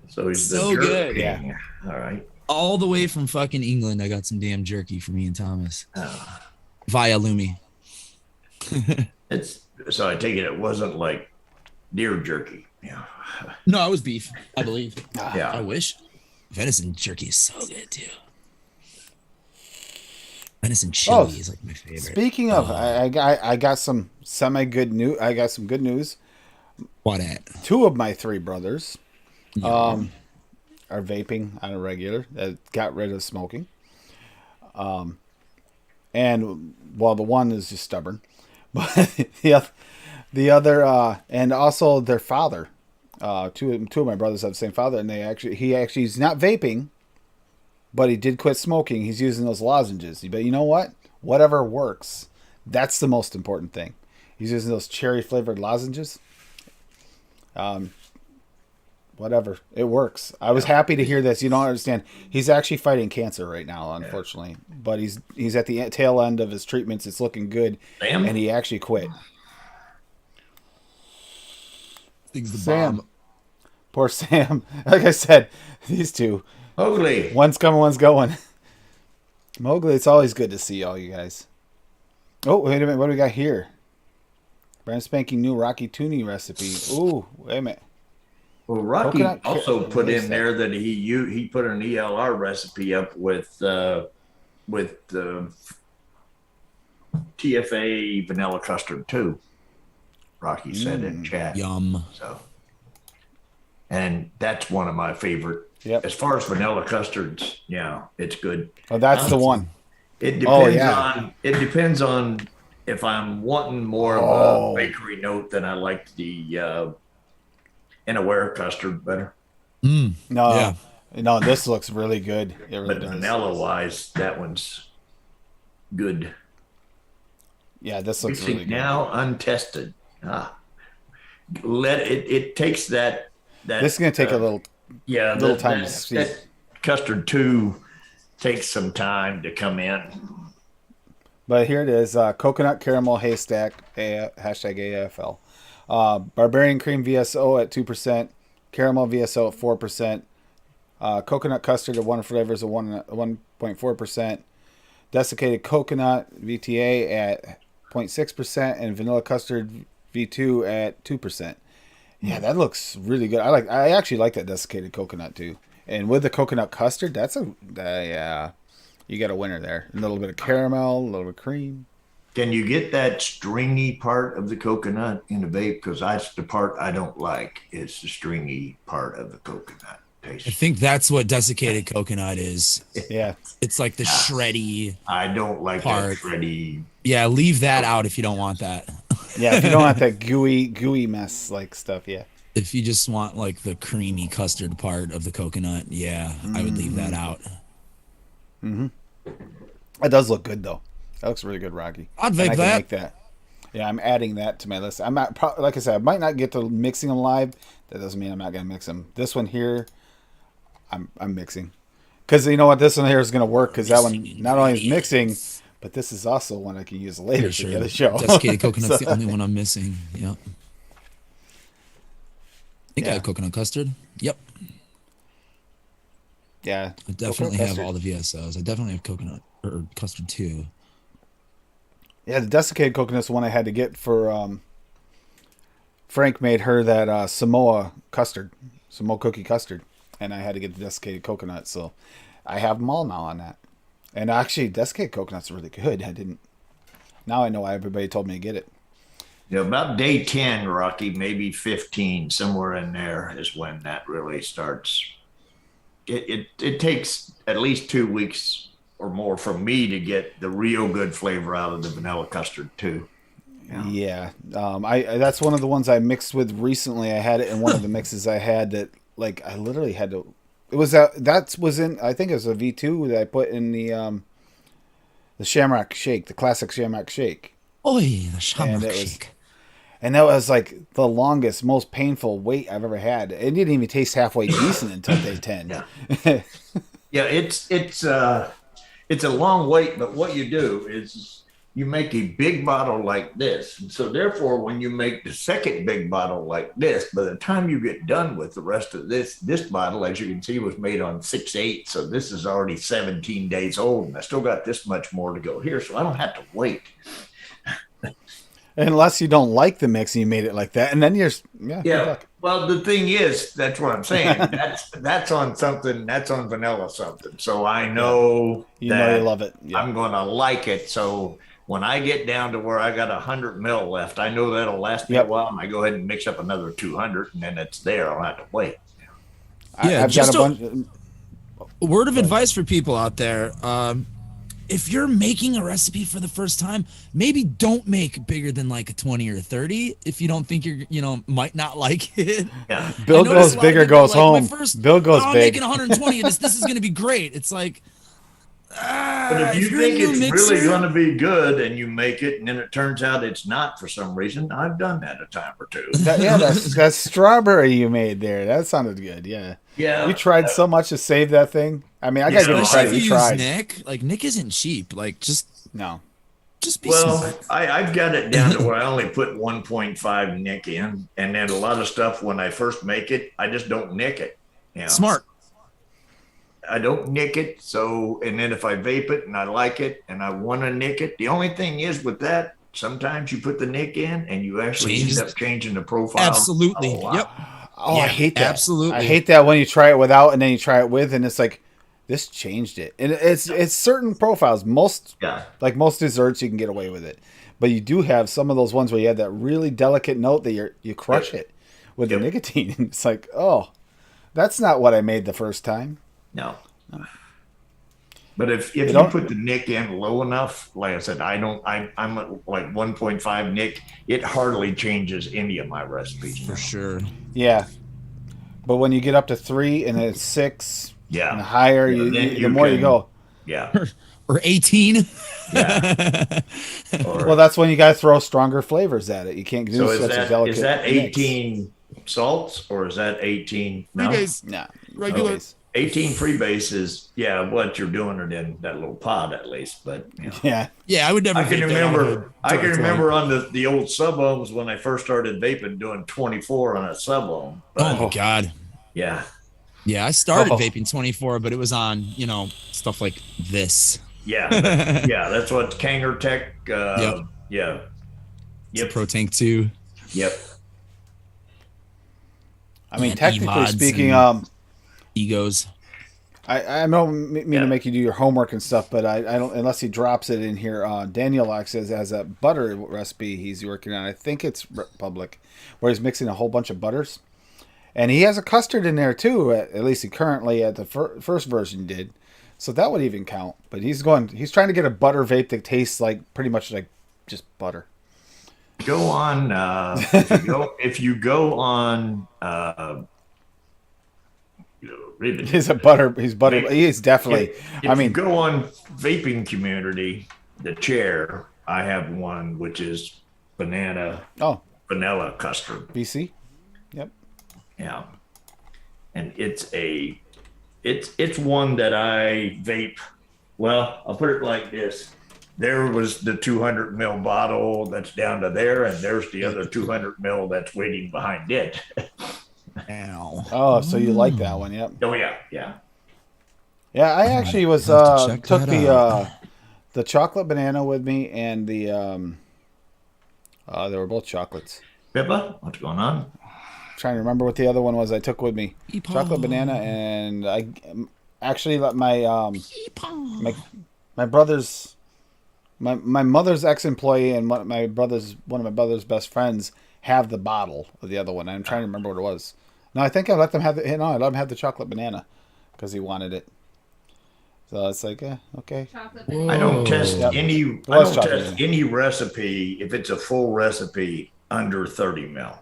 So he's So the jerk good. king. Yeah. All right. all the way from fucking England. I got some damn jerky from Ian Thomas Oh. via Lumi. It's so I take it wasn't like deer jerky. Yeah. No, it was beef, I believe. Yeah. I wish. Venison jerky is so good too. Venison chili is like my favorite. Speaking of, I got some good news. I got some good news. What at? 2 of my 3 brothers are vaping on a regular. That got rid of smoking. And well, the one is just stubborn, but the other, and also their father. Two of my brothers have the same father, and he's not vaping, but he did quit smoking. He's using those lozenges. But you know what? Whatever works. That's the most important thing. He's using those cherry flavored lozenges. Whatever. It works. I was happy to hear this. You don't understand. He's actually fighting cancer right now, unfortunately. Yeah. But he's at the tail end of his treatments. It's looking good. Sam? And he actually quit. Thing's the Sam. bomb. Poor Sam. Like I said, these 2. Mowgli. One's coming, one's going. Mowgli, it's always good to see all you guys. Oh, wait a minute. What do we got here? Brand spanking new Rocky Toonie recipe. Ooh, wait a minute. Well, Rocky Coconut also put what is in that? there that he put an ELR recipe up with TFA vanilla custard too. Rocky said in chat. Yum. So, and that's one of my favorite. Yep. As far as vanilla custards, yeah, it's good. Oh, that's the one. It depends Oh, yeah. on if I'm wanting more of a bakery note, then I like the Inaware custard better. Mm. No, Yeah. no, this looks really good. It really But does. vanilla wise, that one's good. Yeah, this You looks see, really good. now untested. Let it takes that This is gonna take a little time to see. That custard 2 takes some time to come in. But here it is: coconut caramel haystack hashtag AFL, barbarian cream VSO at 2%, caramel VSO at 4%, coconut custard at 1 flavors at 1.4%, desiccated coconut VTA at 0.6%, and vanilla custard V2 at 2%. Yeah, that looks really good. I actually like that desiccated coconut too. And with the coconut custard, that's yeah, you got a winner there. A little bit of caramel, a little bit of cream. Can you get that stringy part of the coconut in the vape? Because that's the part I don't like. It's the stringy part of the coconut taste. I think that's what desiccated coconut is. Yeah. It's like the shreddy. I don't like Part. that shreddy. Yeah, leave that out if you don't want that. Yeah, if you don't want that gooey mess like stuff, yeah. If you just want like the creamy custard part of the coconut, yeah, I would leave that out. That does look good though. That looks really good, Rocky. I'd And I vape can that. make that. Yeah, I'm adding that to my list. I'm not like I said, I might not get to mixing them live. That doesn't mean I'm not gonna mix them. This one here, I'm mixing, because you know what, this one here is gonna work because that one not only is mixing, but this is also one I can use later Pretty for the other sure show. desiccated coconut's So- the only one I'm missing. Yep. I think I Yeah. have coconut custard. Yep. Yeah, I definitely coconut have all the VSOs. I definitely have coconut or custard too. Yeah, the desiccated coconut's the one I had to get for Frank made her that Samoa cookie custard, and I had to get the desiccated coconut, so I have them all now on that. And actually, desiccated coconut's really good. Now I know why everybody told me to get it. About day 10, Rocky, maybe 15, somewhere in there is when that really starts. It takes at least 2 weeks or more for me to get the real good flavor out of the vanilla custard too. Yeah, I that's one of the ones I mixed with recently. I had it in one of the mixes I had that like I literally had to. It was that was in, I think it was a V2 that I put in the Shamrock Shake, the classic Shamrock Shake. Oi, the shamrock And it was- shake. And that was like the longest, most painful wait I've ever had. It didn't even taste halfway decent until day 10. Yeah. Yeah, it's a long wait, but what you do is you make a big bottle like this. And so therefore, when you make the second big bottle like this, by the time you get done with the rest of this bottle, as you can see, was made on 6/8. So this is already 17 days old. And I still got this much more to go here. So I don't have to wait. Unless you don't like the mix and you made it like that. And then you're, good Yeah. luck. Well, the thing is, that's what I'm saying. That's on something. That's on vanilla something. So I know You know you love it. Yeah. I'm going to like it. So when I get down to where I got 100 mil left, I know that'll last me a while. And I go ahead and mix up another 200, and then it's there. I'll have to wait. Yeah, I've got a bunch. Word of advice for people out there. If you're making a recipe for the first time, maybe don't make bigger than like a 20 or 30 if you don't think might not like it. Yeah. Bill goes big or goes home. Bill goes I'm big. making 120 and this is going to be great. It's like, But if you think it's really going to be good and you make it and then it turns out it's not for some reason, I've done that a time or two. That strawberry you made there, that sounded good. Yeah. Yeah. You tried so much to save that thing. I mean, I got to give you credit. You tried. Nick. Like, Nick isn't cheap. Like, just be smart. I've got it down to where I only put 1.5 nick in. And then a lot of stuff, when I first make it, I just don't nick it. Smart. I don't nick it. So, and then if I vape it and I like it and I want to nick it, the only thing is with that, sometimes you put the nick in and you actually end up changing the profile. Absolutely. Yep. Oh, yeah, I hate that. Absolutely. I hate that when you try it without and then you try it with, and it's like, this changed it. And it's certain profiles. Like most desserts, you can get away with it. But you do have some of those ones where you have that really delicate note that you crush it with the nicotine. It's like, oh, that's not what I made the first time. No. But if you put the nick in low enough, like I said, I'm at like 1.5 nick, it hardly changes any of my recipes. For sure. Yeah. But when you get up to 3 and then 6 and higher, the more you go. Yeah. Or 18. Yeah. Well, that's when you got to throw stronger flavors at it. You can't do such a delicate Is that 18 salts or is that 18? No. No. Regular. Okay. 18 freebase is what you're doing it in that little pod at least, but yeah, I would never. I can remember on the old sub ohms when I first started vaping doing 24 on a sub ohm. Oh God, yeah, I started vaping 24, but it was on stuff like this. Yeah, that's what Kanger Tech. Yep. Pro Tank 2. Yep. I mean, technically speaking, egos. I don't mean to make you do your homework and stuff, but I don't, unless he drops it in here. Daniel says has a butter recipe he's working on. I think it's public, where he's mixing a whole bunch of butters, and he has a custard in there too. At least he currently at the first version did, so that would even count. But he's trying to get a butter vape that tastes like pretty much like just butter. Go on. If you go on. He's butter. He is definitely. If you go on vaping community, the chair, I have one which is vanilla custard. BC. Yep. Yeah, and it's one that I vape. Well, I'll put it like this. There was the 200 ml bottle that's down to there, and there's the other 200 ml that's waiting behind it. Ow. Oh, so you like that one? Yep. Oh yeah. Yeah, I actually took the chocolate banana with me, and the they were both chocolates. Pippa, what's going on? I'm trying to remember what the other one was I took with me. Chocolate banana, and I actually let my brother's my mother's ex-employee and one of my brother's best friends have the bottle of the other one. I'm trying to remember what it was. No, I think I let them have I let him have the chocolate banana because he wanted it. So it's like, okay. I don't test any recipe if it's a full recipe under 30 ml,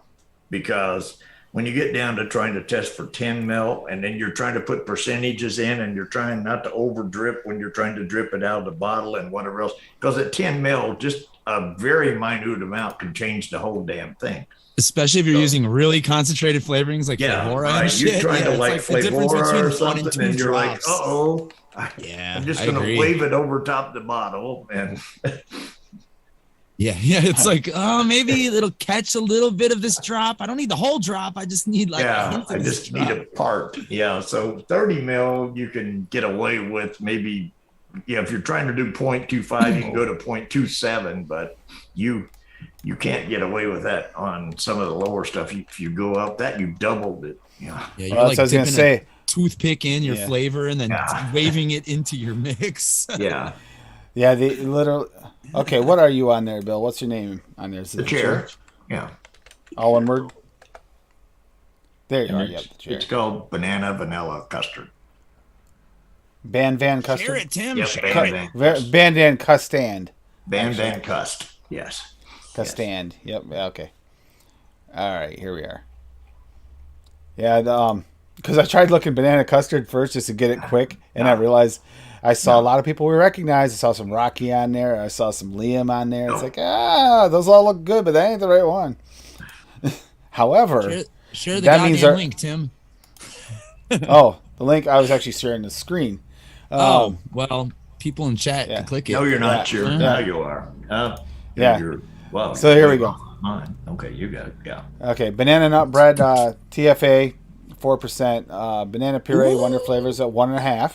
because when you get down to trying to test for 10 mil, and then you're trying to put percentages in, and you're trying not to over drip when you're trying to drip it out of the bottle and whatever else, because at 10 mil, just a very minute amount can change the whole damn thing. Especially if you're using really concentrated flavorings like Flavora right. and shit. You're trying to like Flavora or something, and you're like, uh-oh. I'm just going to wave it over top the bottle. And yeah, it's like, oh, maybe it'll catch a little bit of this drop. I don't need the whole drop. I just need like I just need a part. Yeah, so 30 mil you can get away with maybe. Yeah, if you're trying to do 0.25, you can go to 0.27, but you can't get away with that on some of the lower stuff. If you go up that, you doubled it. Yeah, you're like dipping a toothpick in your flavor and then waving it into your mix. Yeah. The literal. Okay, what are you on there, Bill? What's your name on there? Is it the chair? Yeah. All one word? There you are. Yep, the chair. It's called Banana Vanilla Custard. Van Custard? Share it, Tim. Yep, Van Custand. Van Cust. Yes. Custand. Yep. Okay. All right. Here we are. Yeah. Because I tried looking banana custard first just to get it quick, and I realized I saw a lot of people we recognize. I saw some Rocky on there. I saw some Liam on there. It's like, those all look good, but that ain't the right one. However, share the goddamn link, Tim. The link. I was actually sharing the screen. Well, people in chat can click it. No, you're not sure. Now you are. Well, so here we go. Okay, you got it. Yeah. Okay, banana nut bread, TFA, 4%. Banana puree, Wonder Flavors at 1.5.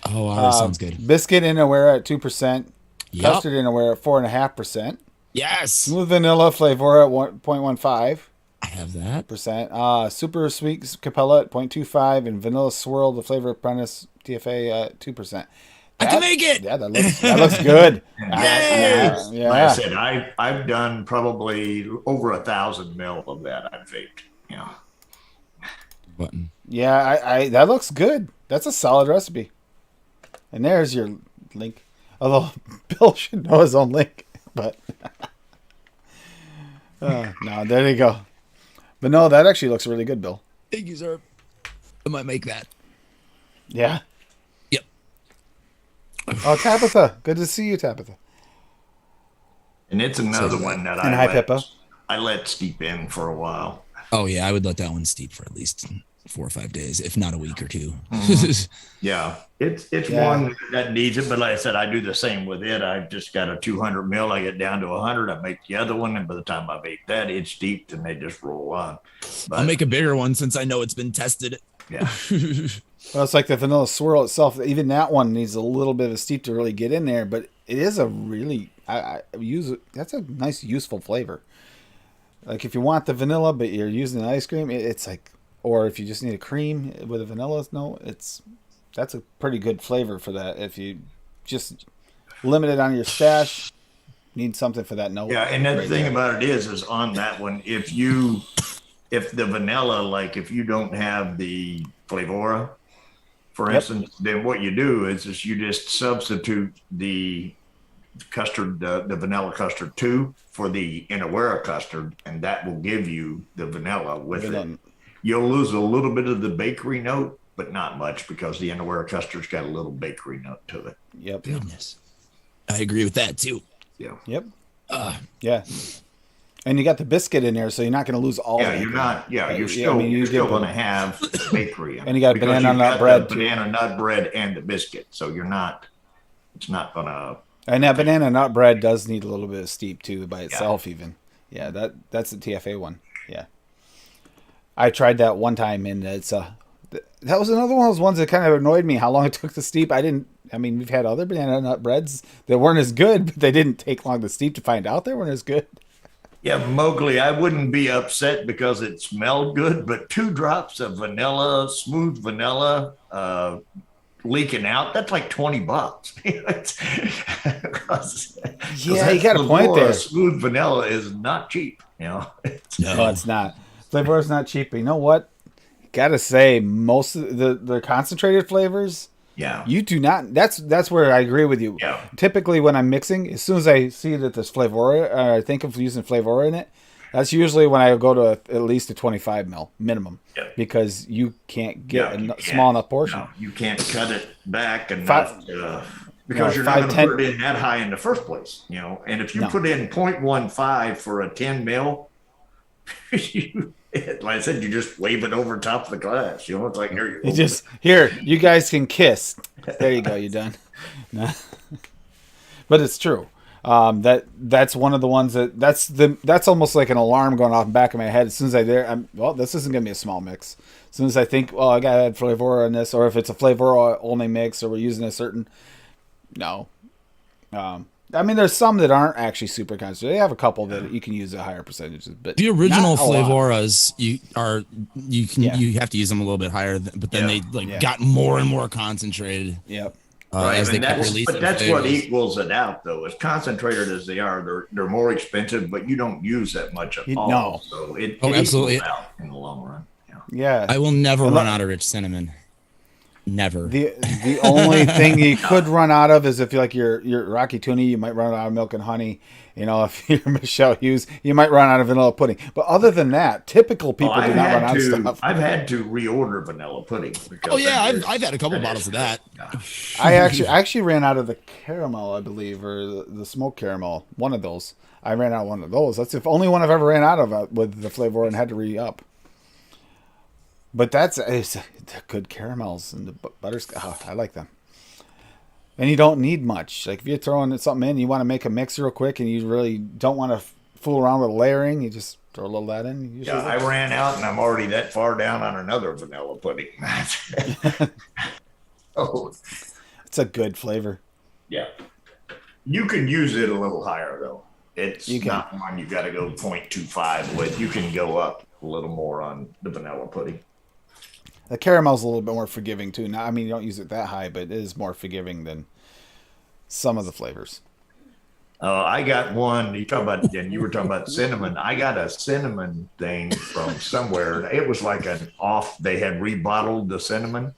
Oh, wow, that sounds good. Biscuit Innerware at 2%. Yep. Custard Innerware at 4.5%. Yes. Smooth Vanilla Flavor at 1.15. I have that. Super Sweet Capella at 0.25, and Vanilla Swirl, the Flavor Apprentice TFA at 2%. I can make it. Yeah, that looks good. Like I said, I've done probably over 1,000 mil of that. I've vaped. Yeah. Button. Yeah, I that looks good. That's a solid recipe. And there's your link. Although Bill should know his own link, but no, there you go. But no, that actually looks really good, Bill. Thank you, sir. I might make that. Yeah. Yep. Oh, Tabitha. Good to see you, Tabitha. And it's another one that I let steep in for a while. Oh, yeah. I would let that one steep for at least 4 or 5 days, if not a week or two. Yeah. It's one that needs it. But like I said, I do the same with it. I've just got a 200 mil. I get down to 100. I make the other one. And by the time I make that, it's steeped and they just roll on. But I'll make a bigger one since I know it's been tested. Yeah. Well, it's like the Vanilla Swirl itself. Even that one needs a little bit of a steep to really get in there. But it is a really, I use it. That's a nice, useful flavor. Like if you want the vanilla, but you're using the ice cream, it's like, or if you just need a cream with a vanilla note, that's a pretty good flavor for that. If you just limit it on your stash, need something for that note. Yeah, and the thing about it is on that one, if the vanilla, like if you don't have the Flavora, for instance, then what you do is you just substitute the custard, the vanilla custard 2 for the Inawera custard, and that will give you the vanilla with it. You'll lose a little bit of the bakery note, but not much because the Inawera custard's got a little bakery note to it. Yep. Goodness. I agree with that too. Yeah. Yep. Yeah. And you got the biscuit in there, so you're not going to lose all. Yeah, you're not. Yeah, you're still going to have bakery. And you got banana nut bread. Banana nut bread and the biscuit, so you're not. It's not going to. And that banana nut bread does need a little bit of steep too by itself, even. Yeah, that's the TFA one. Yeah. I tried that one time, and that was another one of those ones that kind of annoyed me. How long it took to steep. I mean, we've had other banana nut breads that weren't as good, but they didn't take long to steep to find out they weren't as good. Yeah, Mowgli, I wouldn't be upset because it smelled good, but 2 drops of vanilla, smooth vanilla, leaking out, that's like $20. Yeah, you got a point there. Smooth vanilla is not cheap, No, it's not. Flavor is not cheap. But you know what? Gotta say, most of the concentrated flavors, you do not. That's where I agree with you. Yeah. Typically, when I'm mixing, as soon as I see that there's Flavora, or I think of using Flavora in it, That's usually when I go to at least a 25 mil minimum, because you can't get small enough portion. No, you can't cut it back Five- enough because you're not going to 5, put it in that high in the first place, you know. And if you No. put in 0.15 for a 10 mil, like I said, you just wave it over top of the glass. You know, it's like here you go. You guys can kiss. There you go. You're done. No. But it's true. That's one of the ones that's almost like an alarm going off in the back of my head. As soon as this isn't gonna be a small mix. As soon as I think, I gotta add flavor on this, or if it's a flavor only mix, or we're using a certain, no. I mean, there's some that aren't actually super concentrated. They have a couple that you can use at higher percentages, but the original flavoras you have to use them a little bit higher, but then they got more and more concentrated. Yep. Right, as they kept releasing but that's flavors. what equals it out, though. As concentrated as they are, they're more expensive, but you don't use that much at all. No. So it absolutely equals out in the long run. Yeah. I will never run out of rich cinnamon. Never. The only thing you could run out of is if you're Rocky Toonie, you might run out of milk and honey. You know, if you're Michelle Hughes, you might run out of vanilla pudding. But other than that, typical people do not run out of stuff. I've had to reorder vanilla pudding. I've had a couple bottles of that. I actually ran out of the caramel, I believe, or the smoked caramel. One of those. I ran out of one of those. That's the only one I've ever ran out of with the flavor and had to re-up. But it's good caramels and the butterscotch. Oh, I like them. And you don't need much. Like if you're throwing something in, you want to make a mix real quick, and you really don't want to fool around with layering. You just throw a little of that in. I ran out, and I'm already that far down on another vanilla pudding. Oh, it's a good flavor. Yeah, you can use it a little higher though. It's not one you got to go 0.25 with. You can go up a little more on the vanilla pudding. The caramel's a little bit more forgiving too. Now, I mean, you don't use it that high, but it is more forgiving than some of the flavors. I got one. You were talking about cinnamon. I got a cinnamon thing from somewhere. It was like they had rebottled the cinnamon.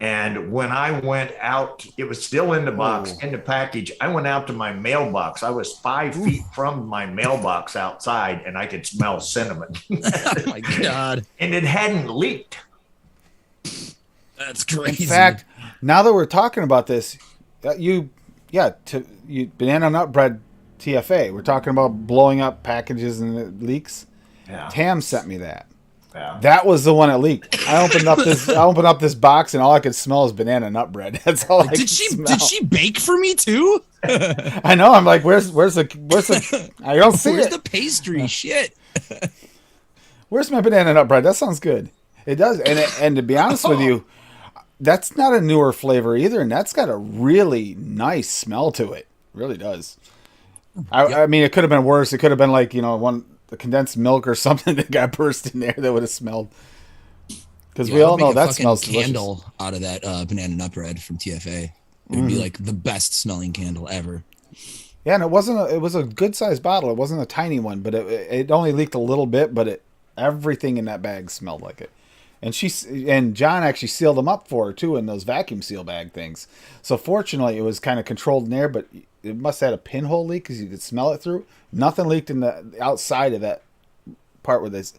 And when I went out, it was still in the box, in the package. I went out to my mailbox. I was 5 feet from my mailbox outside, and I could smell cinnamon. Oh my God. And it hadn't leaked. That's crazy. In fact, now that we're talking about this, banana nut bread TFA. We're talking about blowing up packages and it leaks. Yeah. Tam sent me that. Yeah. That was the one that leaked. I opened up this box, and all I could smell is banana nut bread. That's all I could smell. Did she bake for me too? I know. I'm like, where's the I don't see Where's it. the pastry? Shit. Where's my banana nut bread? That sounds good. It does. And to be honest with you, that's not a newer flavor either, and that's got a really nice smell to it. It really does. I mean, it could have been worse. It could have been like, the condensed milk or something that got burst in there that would have smelled. Because we all know that smells delicious. Candle out of that banana nut bread from TFA. It would be like the best smelling candle ever. Yeah, and it was a good sized bottle. It wasn't a tiny one, but it only leaked a little bit, but everything in that bag smelled like it. And John actually sealed them up for her too in those vacuum seal bag things. So fortunately, it was kind of controlled in there, but it must have had a pinhole leak because you could smell it through. Nothing leaked in the outside of that part with this.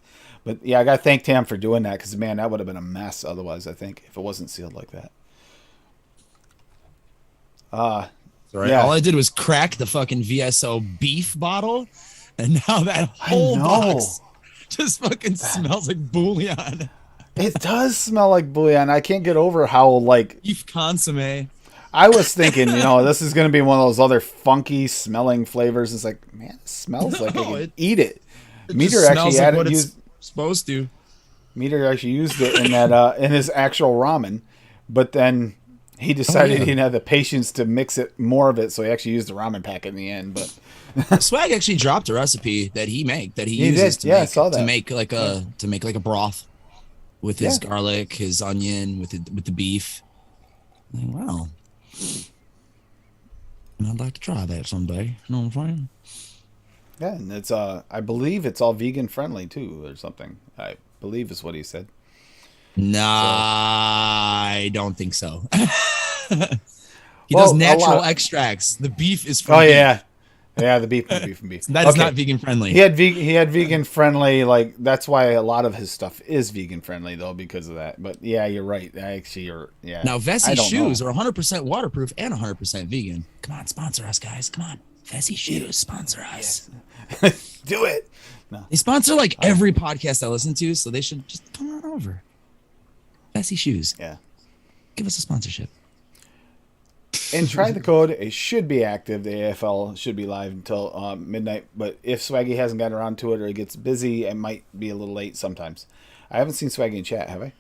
But yeah, I got to thank Tam for doing that because, man, that would have been a mess otherwise, I think, if it wasn't sealed like that. Right. Yeah. All I did was crack the fucking VSO beef bottle, and now that whole box just fucking smells like bouillon. It does smell like bouillon. I can't get over how, beef consomme. I was thinking, this is going to be one of those other funky smelling flavors. It's like, man, it smells like I can eat it. Meter actually supposed to. Meter actually used it in that in his actual ramen, but then he decided he didn't have the patience to mix it more of it, so he actually used the ramen pack in the end. But Swag actually dropped a recipe that he uses to make like a broth with his garlic, his onion, with the beef. Wow. And I'd like to try that someday. You know what I'm saying? Yeah, and it's I believe it's all vegan friendly too, or something. I believe is what he said. Nah, I don't think so. He does natural extracts. The beef is from beef. Yeah, the beef and beef. That is not vegan friendly. He had vegan friendly, like that's why a lot of his stuff is vegan friendly though, because of that. But yeah, you're right. Yeah. Now Vessi shoes are 100% waterproof and 100% vegan. Come on, sponsor us, guys. Come on, Vessi shoes, sponsor us. Yes. Do it. No. They sponsor like every podcast I listen to, so they should just come on over. Vessi shoes. Yeah. Give us a sponsorship. And try the code. It should be active. The AFL should be live until midnight. But if Swaggy hasn't gotten around to it or he gets busy, it might be a little late sometimes. I haven't seen Swaggy in chat, have I?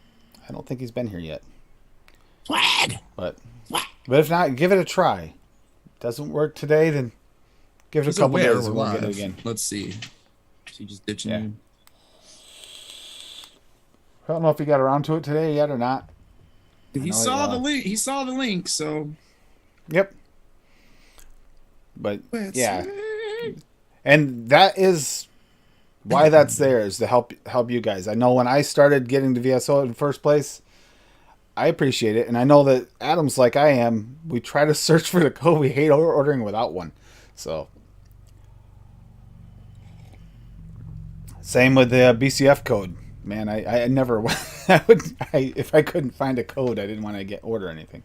I don't think he's been here yet. Swag! But if not, give it a try. Doesn't work today, then give it a couple days and we'll get it again. Let's see. She just ditching you. I don't know if he got around to it today yet or not. He saw the link. He saw the link, so. Yep. But yeah, and that is why that's there, is to help you guys. I know when I started getting to VSO in the first place, I appreciate it, and I know that Adam's like I am. We try to search for the code. We hate ordering without one. So same with the BCF code. Man, I never if I couldn't find a code, I didn't want to order anything.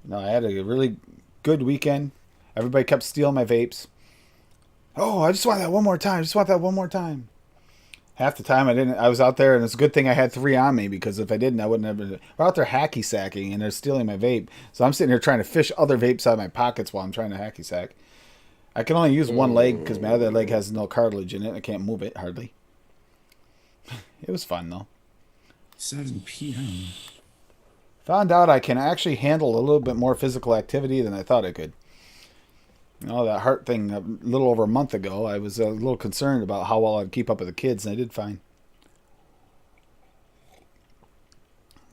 No, I had a really good weekend. Everybody kept stealing my vapes. Oh, I just want that one more time. Half the time I didn't. I was out there, and it's a good thing I had 3 on me, because if I didn't, I wouldn't have been. We're out there hacky sacking, and they're stealing my vape. So I'm sitting here trying to fish other vapes out of my pockets while I'm trying to hacky sack. I can only use one leg because my other leg has no cartilage in it. I can't move it hardly. It was fun though. 7 p.m. Found out I can actually handle a little bit more physical activity than I thought I could. You know, that heart thing a little over a month ago, I was a little concerned about how well I'd keep up with the kids, and I did fine.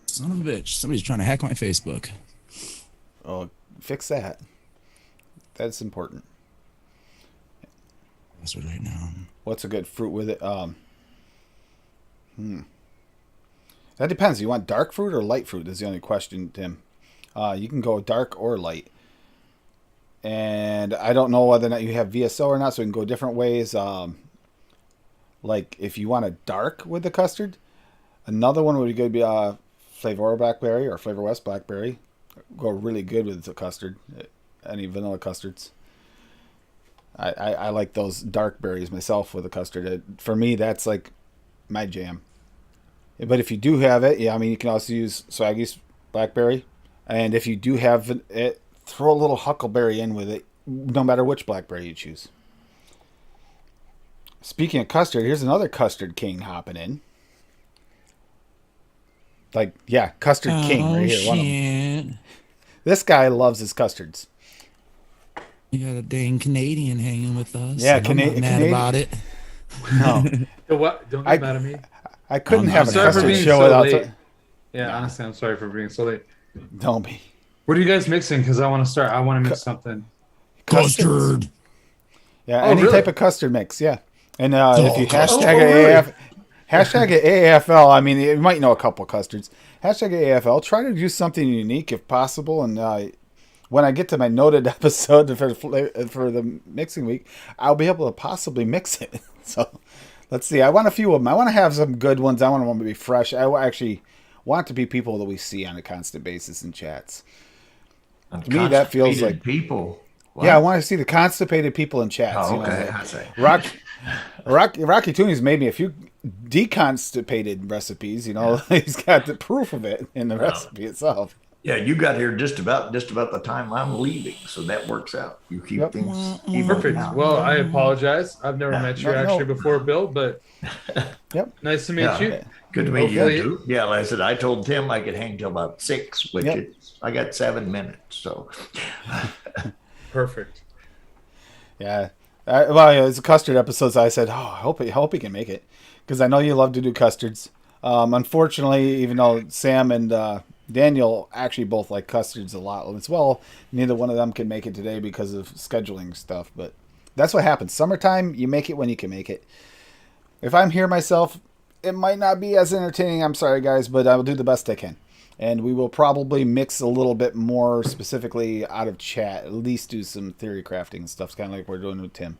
Son of a bitch. Somebody's trying to hack my Facebook. Oh, fix that. That's important. That's right now. What's a good fruit with it? That depends. You want dark fruit or light fruit is the only question, Tim. You can go dark or light. And I don't know whether or not you have VSO or not, so we can go different ways. Like if you want a dark with the custard, another one would be Flavor Blackberry or Flavor West Blackberry. Go really good with the custard. Any vanilla custards. I like those dark berries myself with the custard. For me, that's like my jam. But if you do have it, yeah, I mean, you can also use Swaggy's blackberry. And if you do have it, throw a little huckleberry in with it, no matter which blackberry you choose. Speaking of custard, here's another custard king hopping in. Like, yeah, custard king right here. One of them. This guy loves his custards. You got a dang Canadian hanging with us. Yeah, I'm not mad about it. No. What? Don't get mad at me. I couldn't have a sorry for custard being show so without late. Yeah, honestly, I'm sorry for being so late. Don't be. What are you guys mixing? Because I want to start. I want to mix something. Custard. Yeah, Oh, any really? type of custard mix, yeah. And if you hashtag it AFL, I mean, you might know a couple custards. Hashtag AFL, try to do something unique if possible. And when I get to my noted episode for the mixing week, I'll be able to possibly mix it. So let's see. I want a few of them. I want to have some good ones. I want them to be fresh. I actually want to be people that we see on a constant basis in chats. To me, that feels like people. What? Yeah, I want to see the constipated people in chats. Oh, okay. You know, I say. Rocky Tooney's made me a few deconstipated recipes. You know, he's got the proof of it in the recipe itself. Yeah, you got here just about the time I'm leaving, so that works out. You keep things Perfect. Well, I apologize. I've never met you actually before, Bill, but Yep. nice to meet you. Good to meet you Hopefully- too. Yeah, like I said, I told Tim I could hang till about 6, which I got 7 minutes. So Perfect. Yeah. It's a custard episode, so I said, I hope he can make it, because I know you love to do custards. Unfortunately, even though Sam and Daniel actually both like custards a lot as well, neither one of them can make it today because of scheduling stuff. But that's what happens. Summertime, you make it when you can make it. If I'm here myself, it might not be as entertaining. I'm sorry, guys, but I will do the best I can. And we will probably mix a little bit more specifically out of chat. At least do some theory crafting stuff. It's kind of like we're doing with Tim.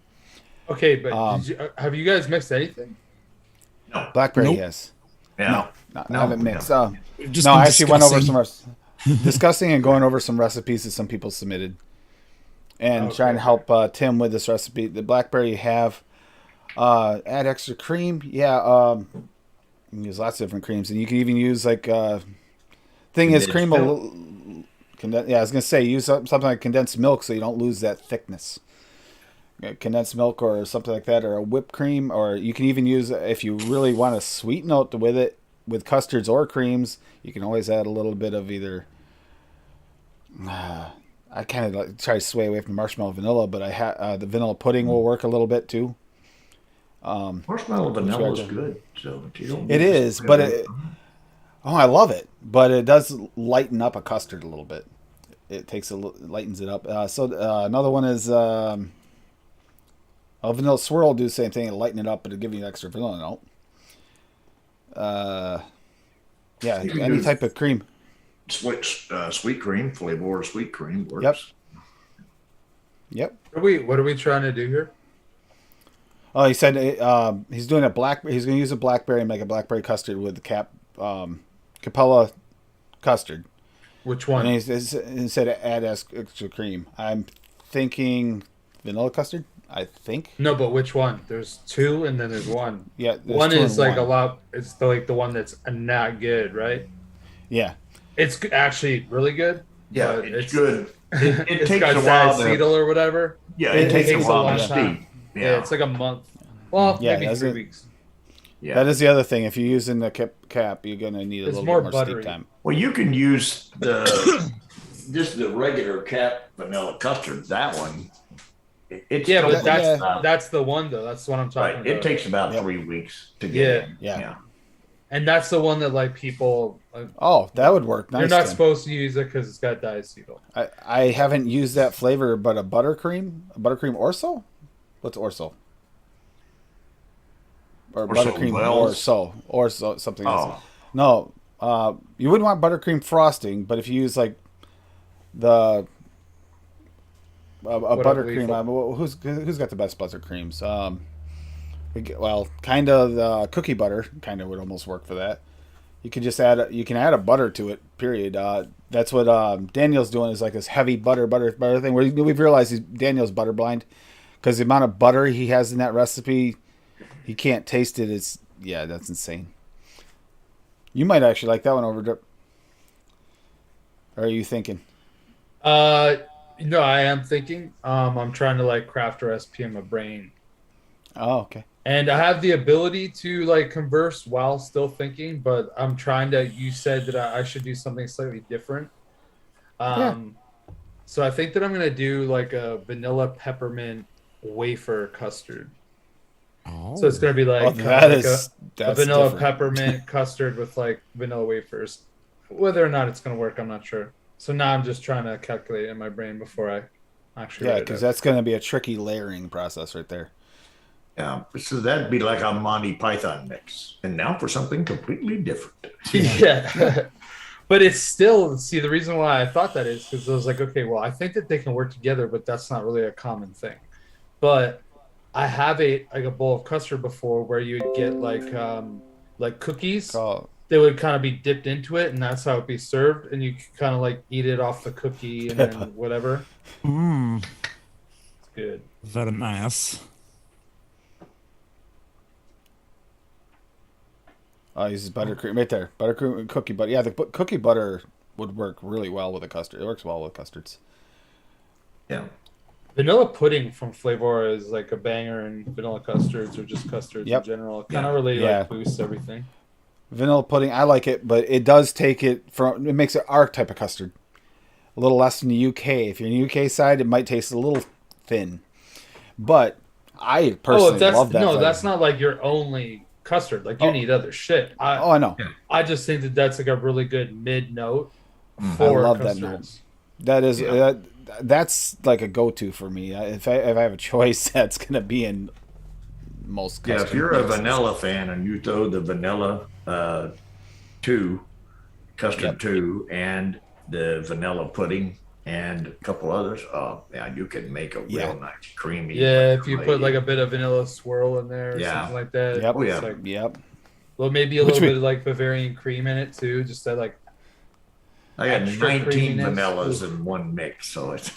Okay, but have you guys mixed anything? No. Blackberry Nope. has. Yeah. No, I haven't mixed. Just No, been I actually went over discussing. some discussing and going over some recipes that some people submitted, and Okay. trying to help Tim with this recipe. The blackberry have add extra cream. Yeah, you can use lots of different creams, and you can even use like thing is Condensed cream. milk. Yeah, I was gonna say use something like condensed milk so you don't lose that thickness. Condensed milk or something like that, or a whipped cream, or you can even use if you really want a sweet note with it with custards or creams. You can always add a little bit of either. I kind of like try to sway away from marshmallow vanilla, but the vanilla pudding will work a little bit too. Marshmallow vanilla is good. So if you don't It is, but I love it, but it does lighten up a custard a little bit. It lightens it up. Another one is. Vanilla swirl will do the same thing and lighten it up, but it'll give you an extra vanilla note. Yeah, any type of cream. Sweet cream, flavor or sweet cream works. Yep. What are we trying to do here? Oh, he said he's doing he's going to use a blackberry and make a blackberry custard with the Capella custard. Which one? And he said add extra cream. I'm thinking vanilla custard. I think. No, but which one? There's two, and then there's one. Yeah, one is like a lot. It's the one that's not good, right? Yeah, it's actually really good. Yeah, it's good. It takes got a while to acetyl or whatever. Yeah, it takes a while to steep. Yeah. Yeah, it's like a month. Well, maybe 3 weeks. Yeah, that is the other thing. If you're using the cap, you're gonna need a little more bit more buttery. steep time. Well, you can use just the regular cap vanilla custard. That one. But that's the one though. That's what I'm talking about. It takes about 3 weeks to get in. Yeah. And that's the one that like people. That would work. Nice. You're not supposed to use it because it's got diacetyl. I haven't used that flavor, but a buttercream orso. What's orso? Or buttercream orso something else. No, you wouldn't want buttercream frosting, but if you use like the buttercream, who's got the best buttercreams? Kind of the cookie butter kind of would almost work for that. You can just add a butter to it. Period. That's what Daniel's doing is like this heavy butter thing. We've realized Daniel's butter blind because the amount of butter he has in that recipe, he can't taste it. That's insane. You might actually like that one over Drip. Or are you thinking? No, I am thinking. I'm trying to like craft a recipe in my brain. Oh, okay. And I have the ability to like converse while still thinking, but I'm trying to. You said that I should do something slightly different. So I think that I'm gonna do like a vanilla peppermint wafer custard. Oh. So it's gonna be like that's a vanilla different. peppermint custard with like vanilla wafers. Whether or not it's gonna work, I'm not sure. So now I'm just trying to calculate in my brain before I actually. Yeah, because that's going to be a tricky layering process right there. Yeah, so that'd be like a Monty Python mix. And now for something completely different. Yeah. But it's still, the reason why I thought that is because I was like, okay, well, I think that they can work together, but that's not really a common thing. But I have a bowl of custard before where you would get like cookies. They would kind of be dipped into it, and that's how it'd be served. And you could kind of like eat it off the cookie and then whatever. It's good. Very nice. Oh, he uses buttercream right there. Buttercream cookie butter. Yeah, the cookie butter would work really well with a custard. It works well with custards. Yeah. Vanilla pudding from Flavor is like a banger, and vanilla custards or just custards in general. It kind of really like boosts everything. Vanilla pudding, I like it, but it does take it from. It makes it our type of custard. A little less in the UK. If you're in the UK side, it might taste a little thin. But I personally love that. No, flavor. that's not like your only custard. Like you need other shit. I know. I just think that that's like a really good mid note I for love custards. that note. That is that's like a go-to for me. If I have a choice, that's gonna be in most. Yeah, if you're a vanilla fan and you throw the vanilla 2 custard too, and the vanilla pudding and a couple others. Oh, yeah, you can make a real nice creamy. Yeah, if you put like a bit of vanilla swirl in there or something like that. Yep. Oh, yeah. Like, Yep. well, maybe a little bit of like Bavarian cream in it too, just that like. I got extra 19 creaminess. vanillas in one mix, so it's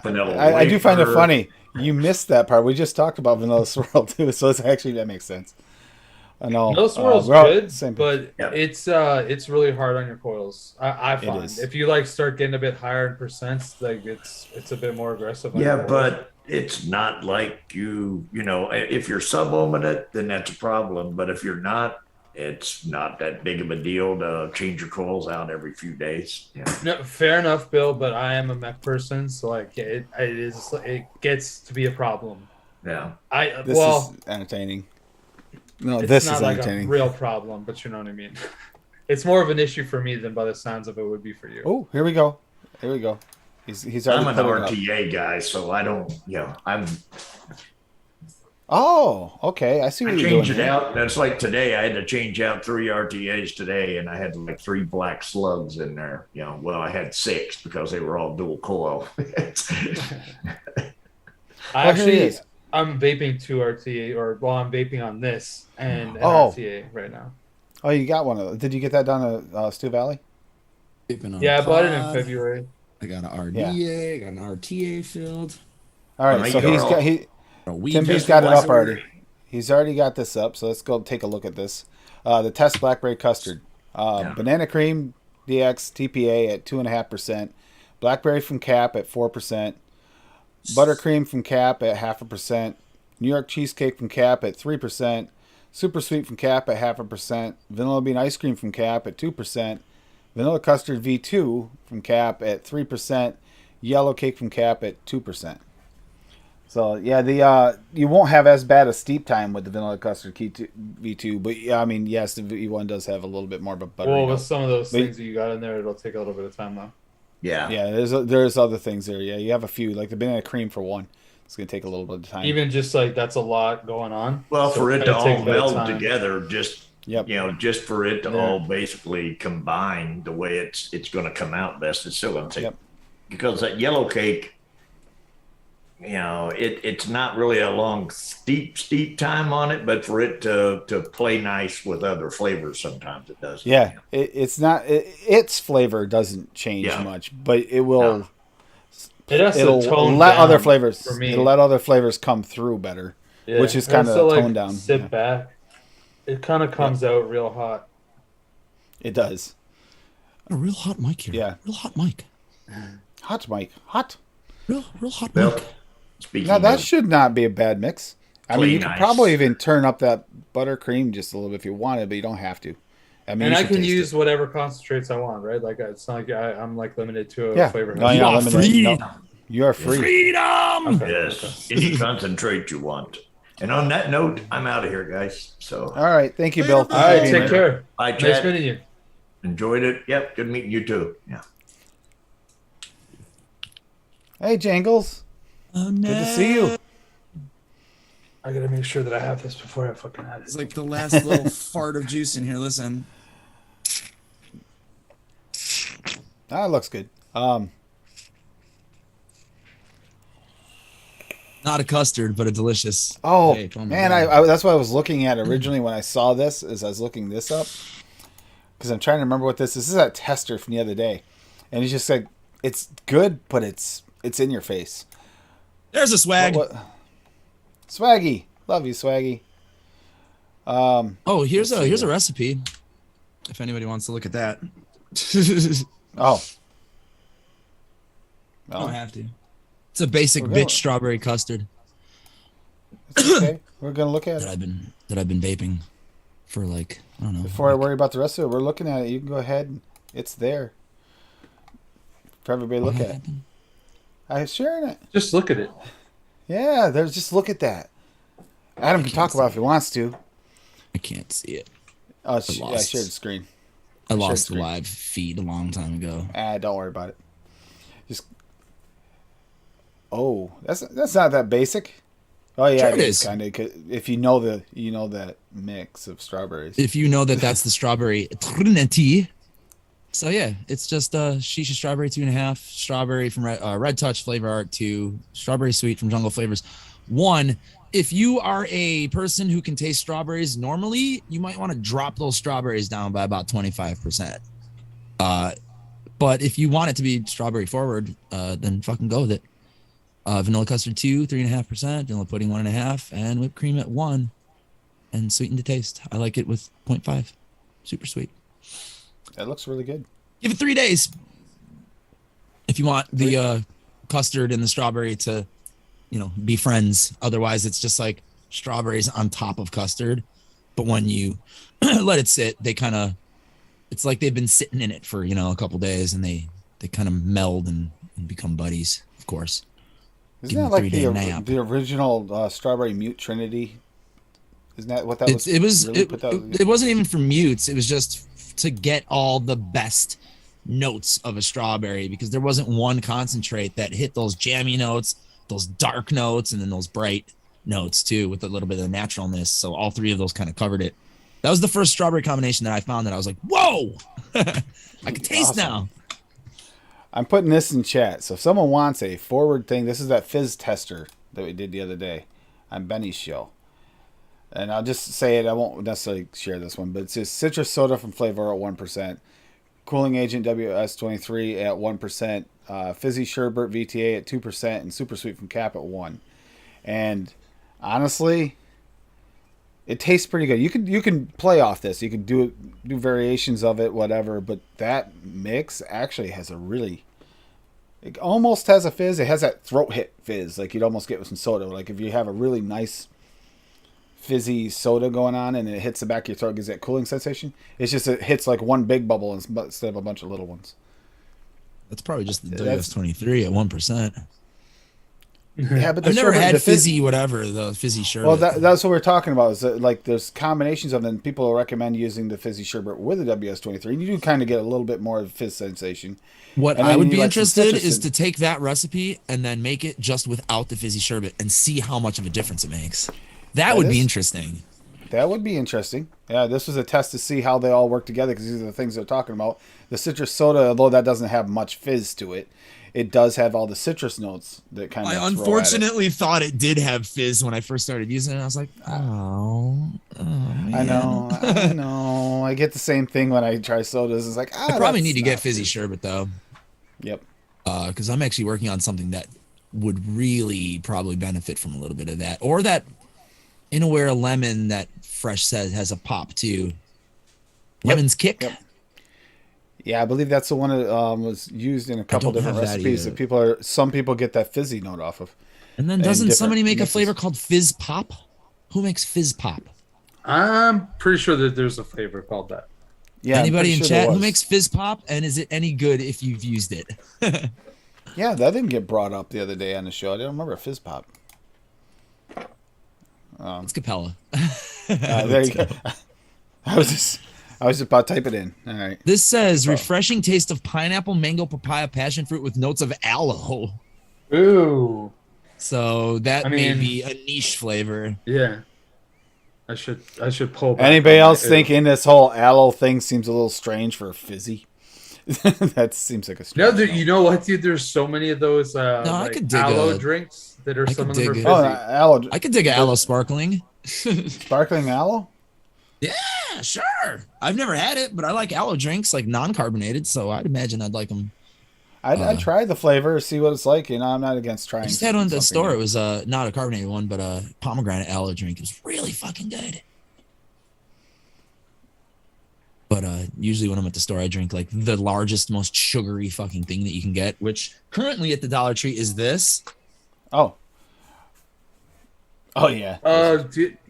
vanilla. I do find it wafer. funny. You missed that part. We just talked about vanilla swirl too, so it's actually that makes sense. I know. Vanilla swirl's we're all good, same. but it's really hard on your coils. I find is. if you like start getting a bit higher in percents, like it's a bit more aggressive. On Yeah, your coils. but it's not like you know, if you're sub-ohming it, then that's a problem. But if you're not, it's not that big of a deal to change your coils out every few days. Yeah. No, fair enough, Bill. But I am a mech person, so like it gets to be a problem. Yeah. This is entertaining. No, this not is like entertaining. a real problem, but you know what I mean. It's more of an issue for me than by the sounds of it would be for you. Oh, here we go. Here we go. He's already I'm an put it up. RTA guy, so I don't, I'm Oh, okay. I see what I you're change doing it here. out. That's like today. I had to change out 3 RTAs today, and I had like 3 black slugs in there. You know, well, I had 6 because they were all dual coil. I'm vaping 2 RTA, I'm vaping on this and an Oh. RTA right now. Oh, you got one of those. Did you get that down at Stu Valley? Yeah, I bought it in February. I got an RDA, I got an RTA filled. All right, so he's got Tim B's got it up already. He's already got this up, so let's go take a look at this. The test blackberry custard, banana cream DX TPA at 2.5%, blackberry from Cap at 4%, buttercream from Cap at 0.5%, New York cheesecake from Cap at 3%, super sweet from Cap at 0.5%, vanilla bean ice cream from Cap at 2%, vanilla custard V2 from Cap at 3%, yellow cake from Cap at 2%. So yeah, the you won't have as bad a steep time with the vanilla custard V2, but yeah, I mean yes, the V1 does have a little bit more of a buttery. Well, with some of those things that you got in there, it'll take a little bit of time though. Yeah, yeah. There's other things there. Yeah, you have a few like the banana cream for one. It's gonna take a little bit of time. Even just like that's a lot going on. Well, so for it to all meld time. together, just you know, just for it to all basically combine the way it's going to come out best, it's still going to take because that yellow cake. You know, it's not really a long, steep time on it, but for it to play nice with other flavors, sometimes it does. Yeah, it's not. Its flavor doesn't change much, but it will. No. It has it'll to tone let down other flavors. for me. It'll let other flavors come through better, which is kind of toned down. Sit back. It kind of comes out real hot. It does. A real hot mic here. Yeah, real hot mic. Hot mic, hot. Real hot mic. Now that should not be a bad mix. I mean, you could probably even turn up that buttercream just a little bit if you wanted, but you don't have to. I mean, and I can use whatever concentrates I want, right? Like it's not like I'm like limited to a flavor. No, you're not limited. No, you are free. Freedom. Okay. Yes, any concentrate you want. And on that note, I'm out of here, guys. So all right, thank you, Bill. All right, take care. Bye, Nice Chad. meeting you. Enjoyed it. Yep, good meeting you too. Yeah. Hey, Jangles. Oh, no. Good to see you. I gotta make sure that I have this before I fucking have it. It's like the last little fart of juice in here. Listen. That looks good. Not a custard, but a delicious. Oh cake. Oh man, God. I that's what I was looking at originally when I saw this. As I was looking this up, because I'm trying to remember what this is. This is that tester from the other day, and he's just like, it's good, but it's in your face. There's a swag. Swaggy, love you, Swaggy. Oh, here's a recipe. If anybody wants to look at that. Oh. I don't have to. It's a basic bitch strawberry custard. It's okay. We're gonna look at that it. I've been vaping for like I don't know. Before I worry about the rest of it, we're looking at it. You can go ahead. And it's there for everybody to look at. I'm sharing it. Just look at it. Yeah, there's just look at that. Adam can talk about it if he wants to. I can't see it. Oh, I shared the screen. I lost the live feed a long time ago. Don't worry about it. Just that's not that basic. Oh yeah, sure it is kind of. If you know that mix of strawberries. If you know that's the strawberry Trinity. So yeah, it's just Shisha Strawberry 2.5, Strawberry from Red Touch Flavor Art 2, Strawberry Sweet from Jungle Flavors 1. If you are a person who can taste strawberries normally, you might want to drop those strawberries down by about 25%. But if you want it to be strawberry forward, then fucking go with it. Vanilla custard 2, 3.5%, vanilla pudding 1.5, and whipped cream at 1, and sweeten to taste. I like it with 0.5. Super sweet. That looks really good. Give it 3 days. If you want the custard and the strawberry to, be friends. Otherwise, it's just like strawberries on top of custard. But when you let it sit, they kind of, it's like they've been sitting in it for, a couple days, and they kind of meld and become buddies, of course. Isn't that like the original Strawberry Mute Trinity? Isn't that what that was? It wasn't even for mutes. It was just to get all the best notes of a strawberry, because there wasn't one concentrate that hit those jammy notes, those dark notes, and then those bright notes too, with a little bit of naturalness. So all three of those kind of covered it. That was the first strawberry combination that I found that I was like, whoa, I can taste now. I'm putting this in chat. So if someone wants a forward thing, this is that fizz tester that we did the other day on Benny's show. And I'll just say it. I won't necessarily share this one, but it's just citrus soda from Flavor at 1%, cooling agent WS23 at 1%, fizzy sherbet VTA at 2%, and super sweet from Cap at 1. And honestly, it tastes pretty good. You can play off this. You can do variations of it, whatever. But that mix actually has it almost has a fizz. It has that throat hit fizz, like you'd almost get with some soda. Like if you have a really nice fizzy soda going on and it hits the back of your throat, gives that cooling sensation. It's just it hits like one big bubble instead of a bunch of little ones. That's probably just the WS23 at 1%. Yeah, but I've never had fizzy whatever, the fizzy sherbet. Well, that's what we're talking about. Is that, like, there's combinations of them. People recommend using the fizzy sherbet with the WS23, and you do kind of get a little bit more of fizz sensation. What I would be interested is to take that recipe and then make it just without the fizzy sherbet and see how much of a difference it makes. That would be interesting. That would be interesting. Yeah, this was a test to see how they all work together, because these are the things they're talking about. The citrus soda, although that doesn't have much fizz to it, it does have all the citrus notes that kind of. I unfortunately thought it did have fizz when I first started using it. I was like, oh man. I know. I get the same thing when I try sodas. It's like, I probably need to get fizzy sherbet though. Yep. Because I'm actually working on something that would really probably benefit from a little bit of that, or that Inaware lemon that Fresh says has a pop too. Lemon's Kick. Yep. Yeah, I believe that's the one that was used in a couple different recipes that some people get that fizzy note off of. And then doesn't somebody make a flavor called Fizz Pop? Who makes Fizz Pop? I'm pretty sure that there's a flavor called that. Yeah. Anybody in chat who makes Fizz Pop, and is it any good if you've used it? Yeah, that didn't get brought up the other day on the show. I don't remember a Fizz Pop. It's Capella. There you go. I was just about to type it in. All right. This says refreshing taste of pineapple, mango, papaya, passion fruit with notes of aloe. Ooh. So that may be a niche flavor. Yeah. I should pull back. Anybody else thinking this whole aloe thing seems a little strange for fizzy? That seems like a strange. No, you know what, dude? There's so many of those I could dig aloe drinks that are some of them are fizzy. Aloe. I could dig an aloe sparkling. Sparkling aloe? Yeah, sure. I've never had it, but I like aloe drinks, like non-carbonated, so I'd imagine I'd like them. I'd try the flavor, see what it's like. I'm not against trying. I just had one at the store. New. It was not a carbonated one, but a pomegranate aloe drink. It was really fucking good. But usually when I'm at the store, I drink like the largest, most sugary fucking thing that you can get, which currently at the Dollar Tree is this. Oh yeah.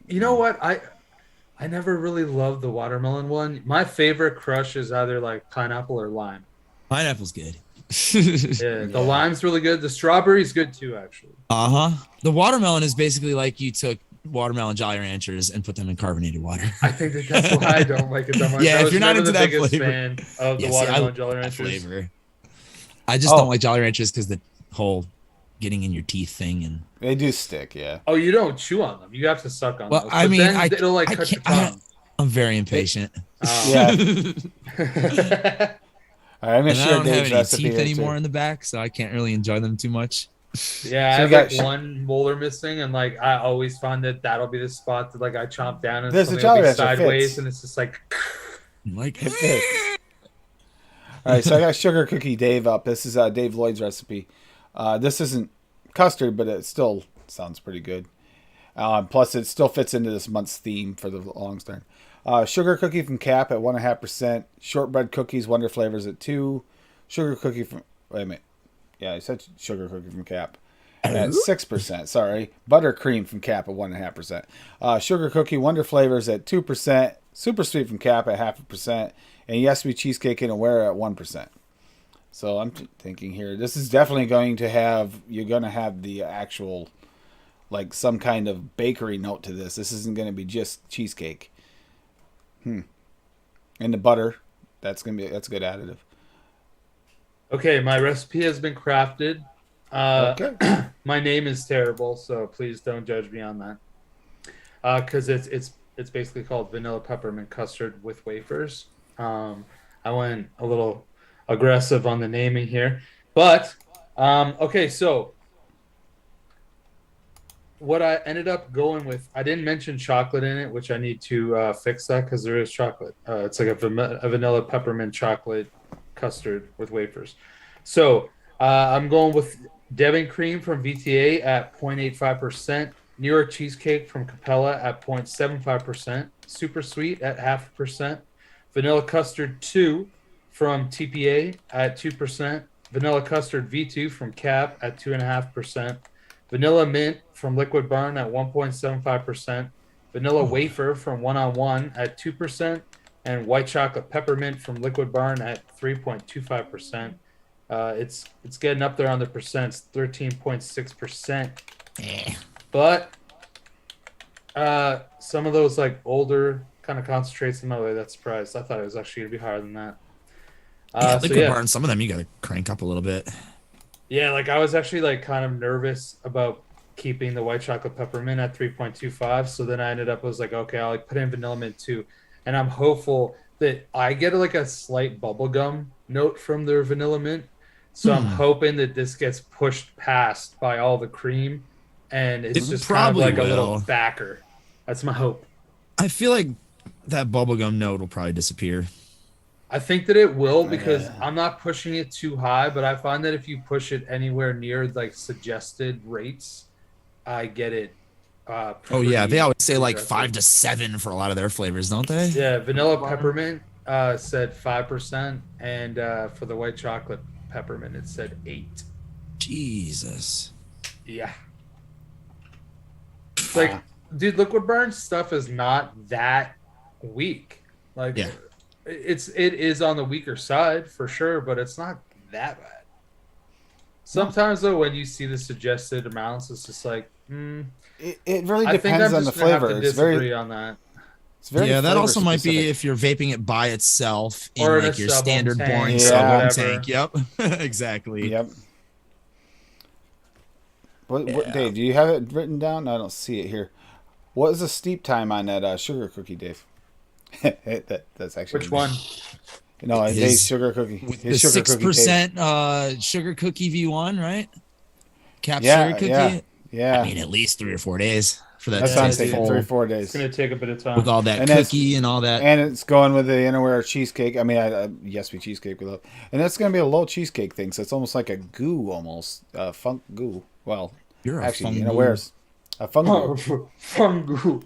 You know what? I never really loved the watermelon one. My favorite crush is either like pineapple or lime. Pineapple's good. Yeah, the lime's really good. The strawberry's good too, actually. The watermelon is basically like you took watermelon Jolly Ranchers and put them in carbonated water. I think that's why I don't like it that much. Yeah, if you're not into that flavor, fan of the watermelon Jolly Ranchers flavor. I just don't like Jolly Ranchers because the whole getting in your teeth thing, and they do stick. Yeah. Oh, you don't chew on them. You have to suck on them. Well, I mean, it'll like cut your tongue. I'm very impatient. Yeah. All right, I'm And gonna I share don't have Dave's any recipe teeth here anymore too. in the back, so I can't really enjoy them too much. Yeah, So I we have got like one molar missing, and like I always find that that'll be the spot that like I chomp down and There's a something will Jolly be Rancher sideways, fits. and it's just like Like, It fits. All right, so I got sugar cookie Dave up. This is Dave Lloyd's recipe. This isn't custard, but it still sounds pretty good. Plus, it still fits into this month's theme for the long start. Sugar cookie from Cap at 1.5%. Shortbread cookies, Wonder Flavors at 2. Sugar cookie from wait a minute. Yeah, I said sugar cookie from Cap at 6%. Sorry, buttercream from Cap at 1.5%. Sugar cookie Wonder Flavors at 2%. Super sweet from Cap at 0.5%, and Yes Me Cheesecake and Aware at 1%. So I'm thinking here, this is definitely going to have you're going to have the actual like some kind of bakery note to this. This isn't going to be just cheesecake. And the butter, that's a good additive. okay, my recipe has been crafted. Okay. My name is terrible, so please don't judge me on that. Because it's basically called vanilla peppermint custard with wafers. I went a little aggressive on the naming here, but okay. So what I ended up going with, I didn't mention chocolate in it, which I need to fix that because there is chocolate. It's like a vanilla peppermint chocolate custard with wafers. So I'm going with Devon cream from VTA at 0.85%, New York cheesecake from Capella at 0.75%, super sweet at 0.5%, vanilla custard 2 from TPA at 2%, vanilla custard V2 from Cap at 2.5%, vanilla mint from Liquid Barn at 1.75%, vanilla wafer from One on One at 2%, and white chocolate peppermint from Liquid Barn at 3.25%. It's getting up there on the percents, 13.6%. But some of those like older kind of concentrates in my way, that surprised. I thought it was actually gonna be higher than that. yeah, So Liquid yeah, Barn, some of them you gotta crank up a little bit. yeah, like I was actually like kind of nervous about keeping the white chocolate peppermint at 3.25. So then I ended up was like, okay, I'll like put in vanilla mint too, and I'm hopeful that I get like a slight bubblegum note from their vanilla mint. So I'm hoping that this gets pushed past by all the cream, and it's It just kind of probably like a little will. backer. That's my hope. I feel like that bubblegum note will probably disappear. I think that it will because I'm not pushing it too high, but I find that if you push it anywhere near like suggested rates, I get it. Oh yeah, they always say pretty like aggressive. 5 to 7 for a lot of their flavors, don't they? Yeah, vanilla peppermint said 5%, and for the white chocolate peppermint it said 8. Jesus. Yeah, it's like, dude, Liquid Burn stuff is not that weak. Like, Yeah. it is on the weaker side for sure, but it's not that bad. Sometimes though, when you see the suggested amounts, it's just like, It really I think depends I'm on the just gonna have flavor. to It's disagree very on that. Yeah, that flavor also might be specific. if you're vaping it by itself in Or in a like your sub-ohm standard tank boring or sub-ohm whatever. tank. Yep, exactly. Yep. What, Yeah. Dave? Do you have it written down? I don't see it here. What is the steep time on that sugar cookie, Dave? That's actually Which one? No, His- Dave's sugar cookie. With His the sugar cookie taste. 6% sugar cookie V1, right? Cap Yeah, sugar cookie. yeah, yeah. I mean, at least 3 or 4 days for that That's to what I'm taste saying. dude. 3 or full 4 It's days. gonna take a bit of time. with all that And that's- cookie and all that. And it's going with the Innerwear cheesecake. I mean, yes, we cheesecake we love, and that's going to be a low cheesecake thing. So it's almost like a goo, almost funk goo. Well, You're a actually, fungu. Innerwear's a fungu. Fungu.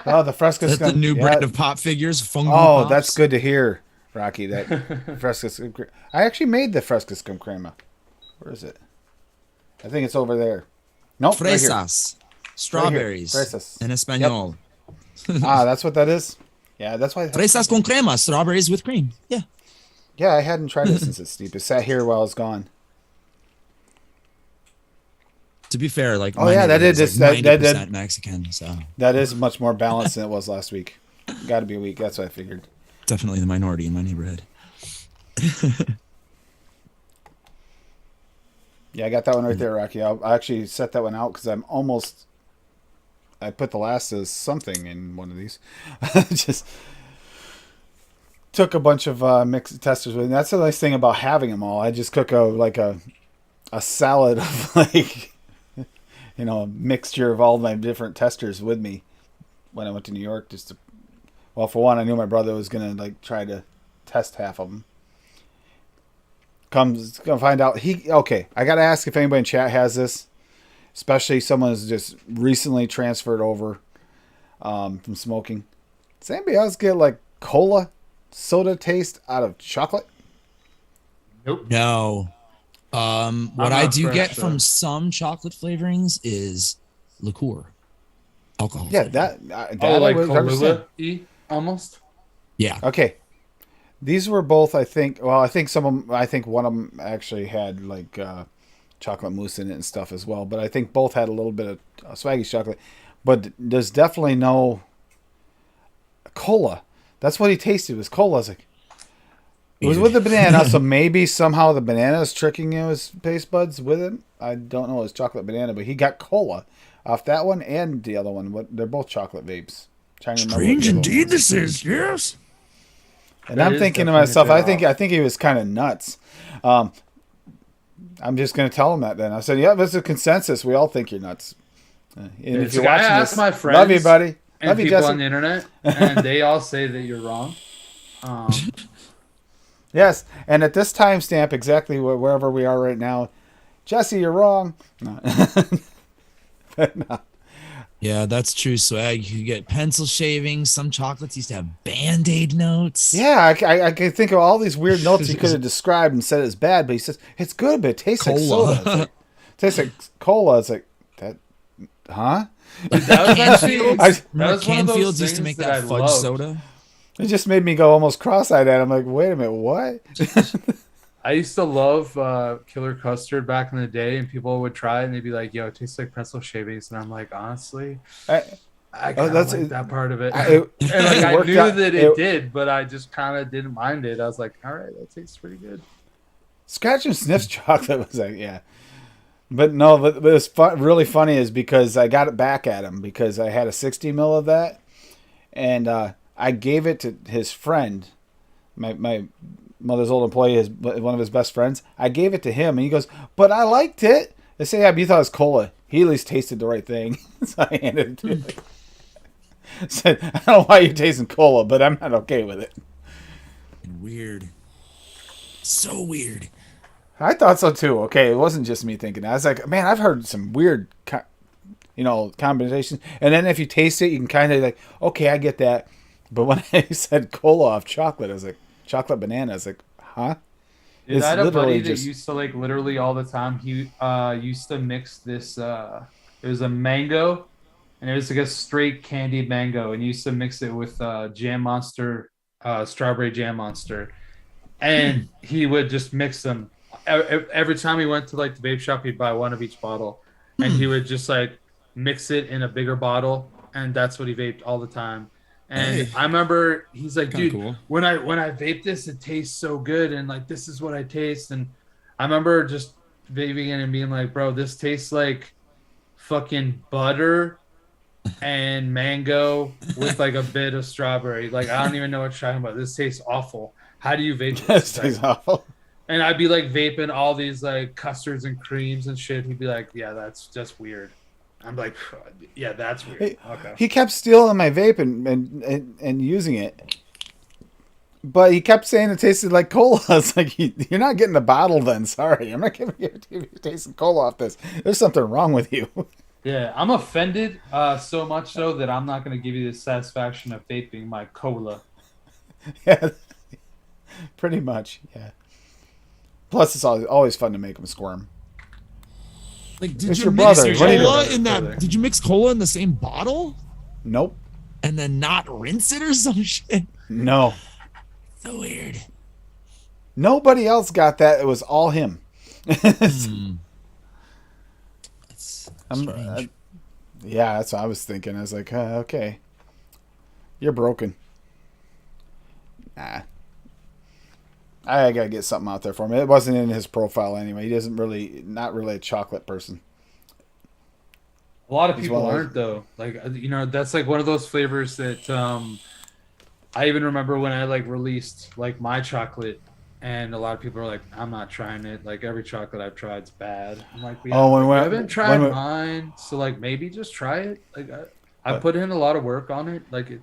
Oh, the Fresca's That's the new brand of pop figures. Fungu Oh, Pops. that's good to hear, Rocky. That Fresca's. I actually made the Fresca scum crema. Where is it? I think it's over there. Nope. right here. Fresas. Strawberries. Fresas. In Espanol. Ah, that's what that is. Yeah, that's why. Fresas con crema. Strawberries with cream. Yeah. Yeah, I hadn't tried it since it's steep. It sat here while I was gone. To be fair, like Oh, my yeah, that neighborhood is- like that- 90% Mexican, so That is much more balanced than it was last week. Got to be a week. That's what I figured. definitely the minority in my neighborhood. Yeah, I got that one right there, Rocky. I actually set that one out because I put the last as something in one of these. Just took a bunch of mixed testers with me. That's the nice thing about having them all. I just cook a salad of like, a mixture of all my different testers with me when I went to New York. Well, for one, I knew my brother was gonna like try to test half of them. Gonna find out okay. I gotta ask if anybody in chat has this, especially someone who's just recently transferred over from smoking. Does anybody else get like cola soda taste out of chocolate? Nope. No. What I not do fresh, get though. from some chocolate flavorings is liqueur, alcohol. Yeah, flavor. that like I would understand. Kahlua-y almost. Yeah. Okay, these were both. I think. Well, I think one of them actually had like chocolate mousse in it and stuff as well. But I think both had a little bit of Swaggy's chocolate. But there's definitely no cola. That's what he tasted was cola. I was like, it was with the banana, so maybe somehow the banana is tricking his taste buds with it. I don't know. It was chocolate banana, but he got cola off that one and the other one. They're both chocolate vapes. Trying to remember what the other one was. this is. Yes. And That I'm is thinking to definitely a myself, bit I think he was kind of nuts. I'm just going to tell him that then. I said, yeah, there's a consensus. We all think you're nuts. And if you're watching I asked this, my friends love you, buddy. and Love you, people Jesse. on the internet, and they all say that you're wrong. Yes, and at this timestamp, exactly wherever we are right now, Jesse, you're wrong. No. But no. Yeah, that's true. Swag. You get pencil shavings. Some chocolates used to have Band-Aid notes. Yeah, I can think of all these weird notes he could have described and said it's bad, but he says it's good, but it tastes like Cola. soda. It's like, tastes like cola. It's like that, huh? That was actually that Remember was one of those Canfields used to things make that I fudge loved. soda? It just made me go almost cross-eyed at him. Like, wait a minute, what? I used to love killer custard back in the day, and people would try it and they'd be like, "Yo, it tastes like pencil shavings," and I'm like, honestly, I kind of that's- like that part of it. it And like I worked knew out- that it- it did, but I just kind of didn't mind it. I was like, all right, that tastes pretty good. Scratch and Sniff's chocolate was like, yeah. But no, but it was really funny is because I got it back at him because I had a 60 mil of that, and I gave it to his friend, my mother's old employee, one of his best friends. I gave it to him, and he goes, "But I liked it." I say, "Yeah, but you thought it was cola." He at least tasted the right thing, so I handed it to him. Said, "I don't know why you're tasting cola, but I'm not okay with it." Weird. So weird. I thought so too. Okay, it wasn't just me thinking that. I was like, man, I've heard some weird, combinations. And then if you taste it, you can kind of like, okay, I get that. But when I said cola off chocolate, I was like, chocolate banana. I was like, huh? Dude, I had a buddy literally that just- used to like literally all the time. He used to mix this. It was a mango, and it was like a straight candied mango, and he used to mix it with Jam Monster, strawberry Jam Monster, and he would just mix them. Every time he went to like the vape shop, he'd buy one of each bottle, and he would just like mix it in a bigger bottle, and that's what he vaped all the time. And Hey. I remember he's like, Kinda dude, cool. when I vape this, it tastes so good, and like this is what I taste. And I remember just vaping it and being like, bro, this tastes like fucking butter and mango with like a bit of strawberry. Like I don't even know what you're talking about. This tastes awful. How do you vape This this? tastes awful. And I'd be like vaping all these like custards and creams and shit. He'd be like, yeah, that's just weird. I'm like, yeah, that's weird. Okay. He kept stealing my vape and using it. But he kept saying it tasted like cola. It's like, you're not getting the bottle then. Sorry. I'm not giving you tasting cola off this. There's something wrong with you. Yeah, I'm offended so much so that I'm not going to give you the satisfaction of vaping my cola. Yeah. Pretty much, yeah. Plus, it's always fun to make them squirm. Like, did It's you your mix brother. What do you cola do? in that? Did you mix cola in the same bottle Nope. and then not rinse it or some shit? No. So weird. Nobody else got that. It was all him. That's I'm- strange. Yeah, that's what I was thinking. I was like, okay. You're broken. Nah. I gotta get something out there for him. It wasn't in his profile anyway. He doesn't not really a chocolate person. A lot of He's people one of those- aren't though. Like that's like one of those flavors that I even remember when I like released like my chocolate, and a lot of people are like, "I'm not trying it. Like every chocolate I've tried is bad." I'm like, "Yeah, Oh, you haven't tried mine, so like maybe just try it." Like I put in a lot of work on it. Like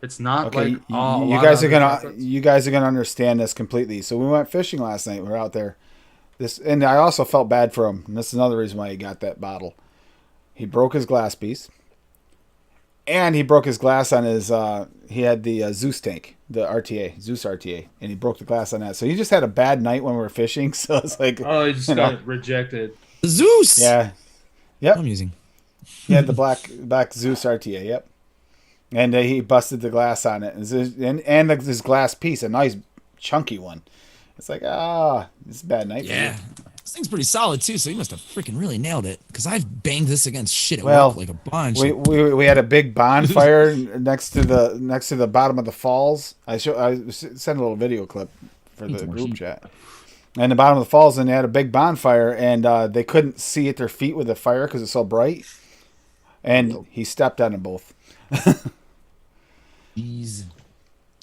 it's not okay. like a You lot of guys are other gonna chocolates. understand this completely. So we went fishing last night. We were out there. And I also felt bad for him. And this is another reason why he got that bottle. He broke his glass piece. And he broke his glass on his, he had the Zeus tank, the RTA, Zeus RTA, and he broke the glass on that. So he just had a bad night when we were fishing. So it's like, Oh, he just got rejected. Zeus. Yeah. Yep. I'm using. He had the black Zeus RTA. Yep. And he busted the glass on it. And this glass piece, a nice chunky one. It's like, it's a bad night for Yeah. you. This thing's pretty solid too, so he must have freaking really nailed it. Because I've banged this against shit at Well, work like a bunch. We had a big bonfire next to the bottom of the falls. I sent a little video clip for the group chat. And the bottom of the falls, and they had a big bonfire, and they couldn't see at their feet with the fire because it's so bright. And he stepped on them both. Jeez.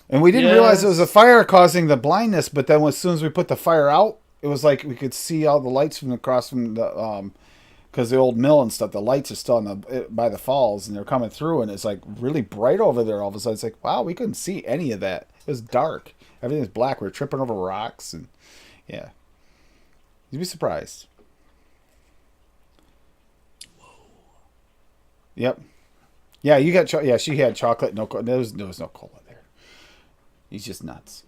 And we didn't realize it was a fire causing the blindness, but then as soon as we put the fire out, it was like we could see all the lights from across from the because the old mill and stuff. The lights are still by the falls, and they're coming through, and it's like really bright over there. All of a sudden, it's like, wow, we couldn't see any of that. It was dark. Everything was black. We were tripping over rocks, and yeah, you'd be surprised. Whoa. Yep. Yeah, you got. Yeah, she had chocolate. No, there was no cola there. He's just nuts.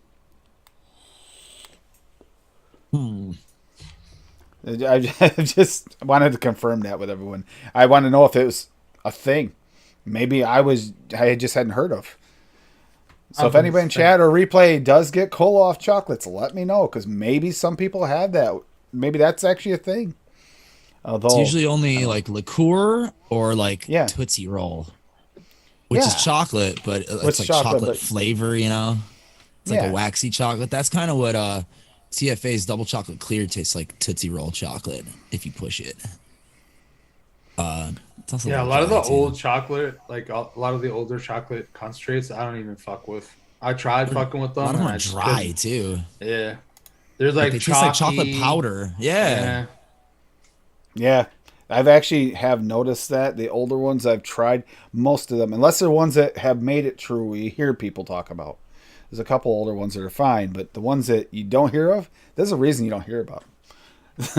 I just wanted to confirm that with everyone. I want to know if it was a thing. Maybe I just hadn't heard of. So if anybody in chat or replay does get cola off chocolates, let me know, because maybe some people have that. Maybe that's actually a thing. Although it's usually only like liqueur or like Tootsie Roll, which is chocolate, but it's like chocolate flavor, you know? It's like a waxy chocolate. That's kind of what TFA's double chocolate clear tastes like, Tootsie Roll chocolate if you push it. A lot of the old chocolate, like a lot of the older chocolate concentrates, I don't even fuck with. I tried fucking with them. A lot of them are dry too. Yeah, there's like they taste like chocolate powder. Yeah. I've actually have noticed that the older ones I've tried, most of them, unless they're ones that have made it true, we hear people talk about. There's a couple older ones that are fine, but the ones that you don't hear of, there's a reason you don't hear about them.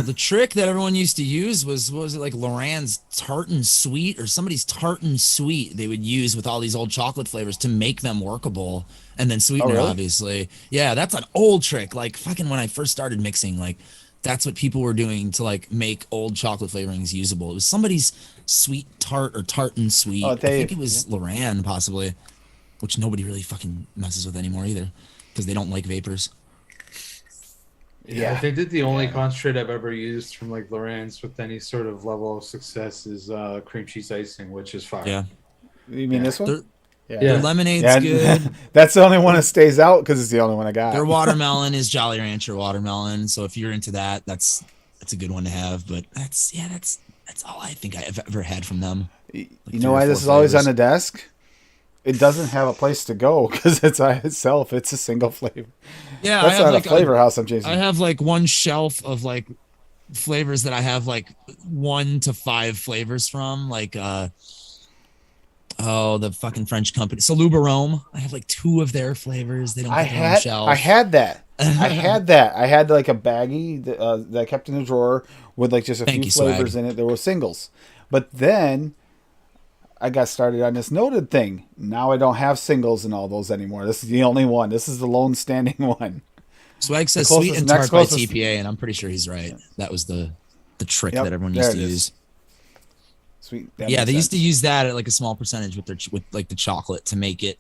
The trick that everyone used to use was it like Loran's Tartan Sweet or somebody's Tartan Sweet they would use with all these old chocolate flavors to make them workable, and then sweeten it, obviously. Yeah, that's an old trick. Like fucking when I first started mixing, like that's what people were doing to like make old chocolate flavorings usable. It was somebody's Sweet Tart or Tartan Sweet. I think it was Loran possibly, which nobody really fucking messes with anymore either because they don't like vapors. Yeah, I think that the only concentrate I've ever used from like Lorenz with any sort of level of success is cream cheese icing, which is fire. Yeah. You mean this one? Their lemonade's good. That's the only one that stays out because it's the only one I got. Their watermelon is Jolly Rancher watermelon. So if you're into that, that's a good one to have. But that's all I think I've ever had from them. Like you know why this is always on the desk? It doesn't have a place to go because it's by itself. It's a single flavor. Yeah, that's not like a flavor house I'm chasing. I have like one shelf of like flavors that I have like 1 to 5 flavors from. Like the fucking French company, Salubarome. I have like 2 of their flavors. They don't put their own shelf. I had that. I had like a baggie that I kept in the drawer with like just a few flavors in it. There were singles, but then I got started on this noted thing. Now I don't have singles and all those anymore. This is the only one. This is the lone standing one. Swag says sweet and tart by TPA, and I'm pretty sure he's right. That was the trick that everyone used to use. Sweet. Yeah, they used to use that at like a small percentage with like the chocolate to make it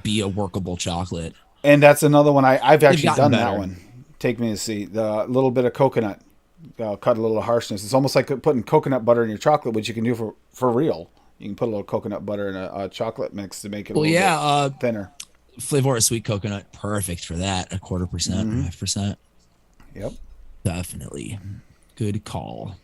be a workable chocolate. And that's another one I've actually done that one. Take me to see the little bit of coconut. Cut a little harshness. It's almost like putting coconut butter in your chocolate, which you can do for real. You can put a little coconut butter in a chocolate mix to make it a little bit thinner. Flavor of sweet coconut, perfect for that. 1/4%, 5%. Yep. Definitely. Good call.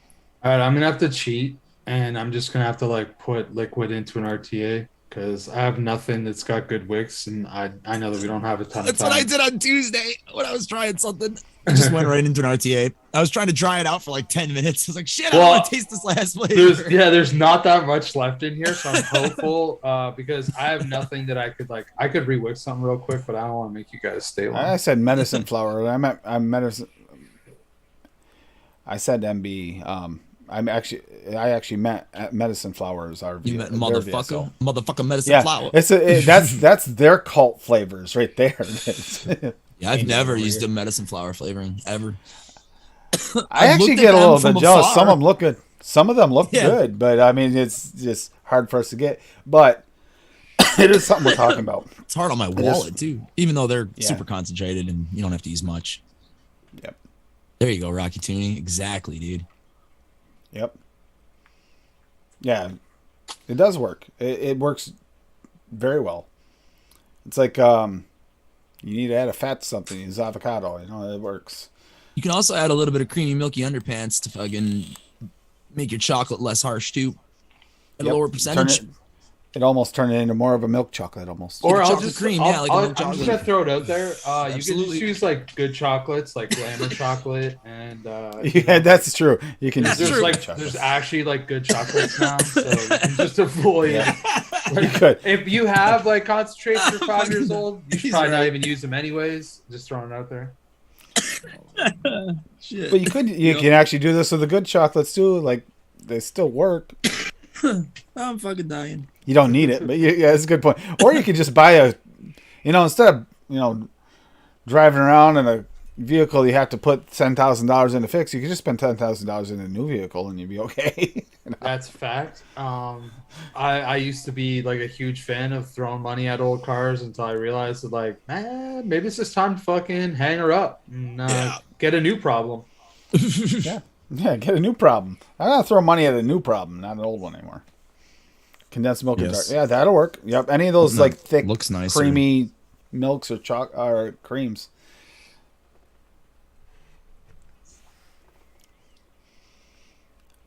All right, I'm going to have to cheat, and I'm just going to have to like put liquid into an RTA. because I have nothing that's got good wicks, and I know that we don't have a ton of That's time. what I did on Tuesday when I was trying something. I just went right into an RTA. I was trying to dry it out for like 10 minutes. I was like, shit, I don't want to taste this last flavor. There's not that much left in here, so I'm hopeful because I have nothing that I could I could re-wick something real quick, but I don't want to make you guys stay long. I said medicine flower. I'm medicine. I said MB. I actually meant medicine flowers. You meant motherfucker medicine yeah, flower. That's their cult flavors right there. Yeah, I've never used a medicine flower flavoring ever. I actually get a little bit jealous. Afar. Some of them look good. Some of them look good, but I mean, it's just hard for us to get. But it is something we're talking about. It's hard on my wallet too, even though they're super concentrated and you don't have to use much. Yep. There you go, Rocky Tooney. Exactly, dude. Yep. Yeah, it does work. It works very well. It's like you need to add a fat to something. Use avocado. It works. You can also add a little bit of creamy, milky underpants to fucking make your chocolate less harsh too, at a lower percentage. It almost turned it into more of a milk chocolate almost. Or I'll just cream, I'm just gonna throw it out there. You can just use like good chocolates, like Glamour chocolate, and yeah, that's true. You can. There's actually like good chocolates now, so you can just avoid. Yeah. If you have like concentrates you're 5 years old, you should probably not even use them anyways. Just throwing it out there. Shit. But you can actually do this with the good chocolates too. Like they still work. I'm fucking dying. You don't need it, but yeah, it's a good point. Or you could just buy instead of driving around in a vehicle you have to put $10,000 in to fix. You could just spend $10,000 in a new vehicle and you'd be okay. That's fact. I used to be like a huge fan of throwing money at old cars until I realized that like, man, maybe it's just time to fucking hang her up and get a new problem. Yeah, get a new problem. I gotta throw money at a new problem, not an old one anymore. Condensed milk and dark. Yeah, that'll work. Yep, any of those like thick, creamy milks or creams.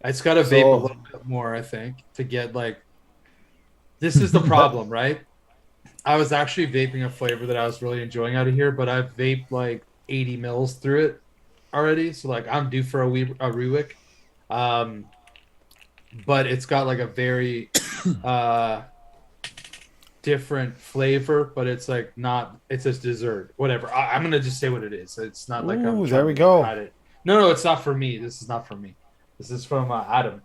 It's got to vape a little bit more, I think, to get like. This is the problem, right? I was actually vaping a flavor that I was really enjoying out of here, but I've vaped like 80 mils through it already, so like I'm due for a rewick. But it's got like a very different flavor, but it's like not. It's a dessert, whatever. I'm gonna just say what it is. It's not like I'm. There we go. No, it's not for me. This is not for me. This is from Adam.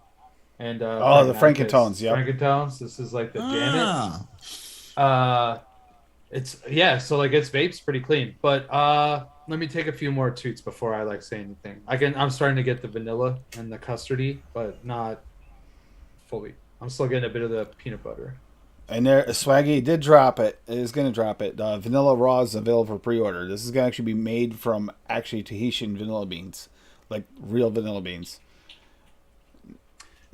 And the Frankentones, yeah. Frankentones. This is like the Janet. It's so like its vape's pretty clean. But let me take a few more toots before I like say anything. I'm starting to get the vanilla and the custardy, but not fully. I'm still getting a bit of the peanut butter. And there, Swaggy did drop it. It is going to drop it. Vanilla Raw is available for pre-order. This is going to actually be made from actually Tahitian vanilla beans, like real vanilla beans.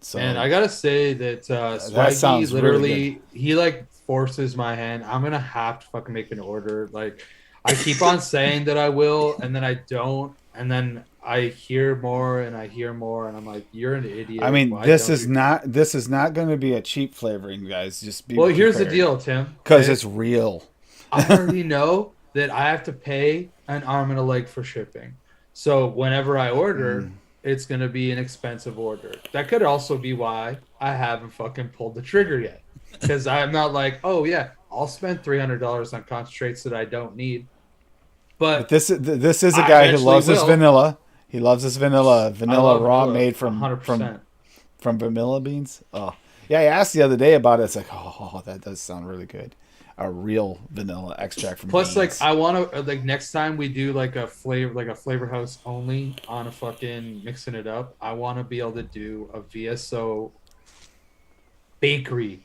So, and I gotta say that Swaggy literally he like forces my hand. I'm gonna have to fucking make an order. Like I keep on saying that I will, and then I don't, and then I hear more and I hear more, and I'm like, "You're an idiot." I mean, this is not going to be a cheap flavoring, guys. Just be prepared. Here's the deal, Tim. Because it's real. I already know that I have to pay an arm and a leg for shipping. So whenever I order, it's going to be an expensive order. That could also be why I haven't fucking pulled the trigger yet. Because I'm not like, oh yeah, I'll spend $300 on concentrates that I don't need. But this is a guy who loves his vanilla. He loves his vanilla raw made from 100%. from vanilla beans. Oh yeah, I asked the other day about it. It's like, oh, that does sound really good. A real vanilla extract from Plus, beans. like, I want to like next time we do like a flavor house only on a fucking mixing it up. I want to be able to do a VSO bakery.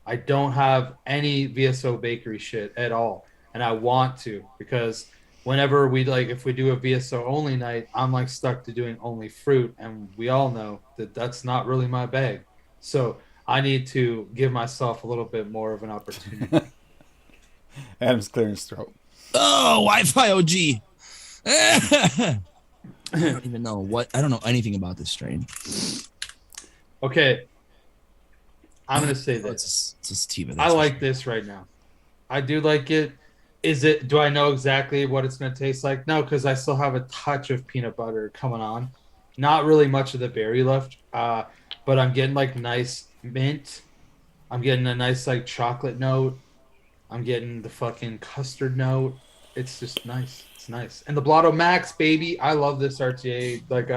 I don't have any VSO bakery shit at all, and I want to because whenever we if we do a VSO only night, I'm like stuck to doing only fruit, and we all know that that's not really my bag. So I need to give myself a little bit more of an opportunity. Adam's clearing his throat. Oh, Wi-Fi OG. I don't even know I don't know anything about this strain. Okay. I'm gonna say Oh, this. it's a sativa. I like this right now. I do like it. Do I know exactly what it's gonna taste like? No, because I still have a touch of peanut butter coming on. Not really much of the berry left. But I'm getting like nice mint. I'm getting a nice like chocolate note. I'm getting the fucking custard note. It's just nice. It's nice. And the Blotto Max, baby. I love this RTA. Like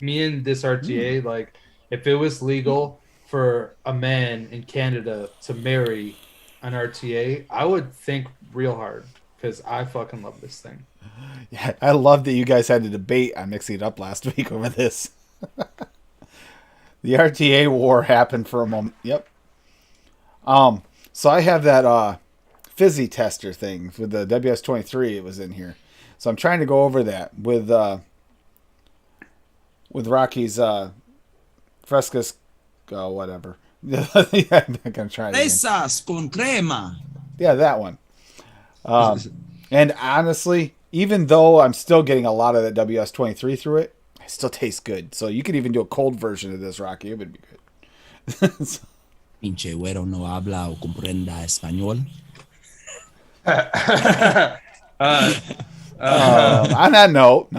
me and this RTA, like if it was legal for a man in Canada to marry an RTA, I would think real hard because I fucking love this thing. Yeah, I love that you guys had a debate on mixing it up last week over this. The RTA war happened for a moment. Yep. So I have that fizzy tester thing with the WS23. It was in here, so I'm trying to go over that with Rocky's Frescas, whatever. Yeah, I'm gonna try it again. Fresas con crema. Yeah, that one. And honestly, even though I'm still getting a lot of that WS23 through it, it still tastes good. So you could even do a cold version of this, Rocky. It would be good. So, Pinche güero no habla o comprenda español. on that note,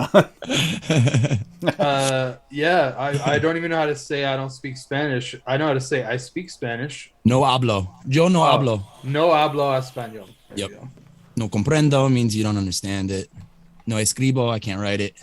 yeah, I don't even know how to say I don't speak Spanish. I know how to say I speak Spanish. No hablo. Yo no hablo. No hablo español. There Yep. you go. No comprendo means you don't understand it. No escribo, I can't write it.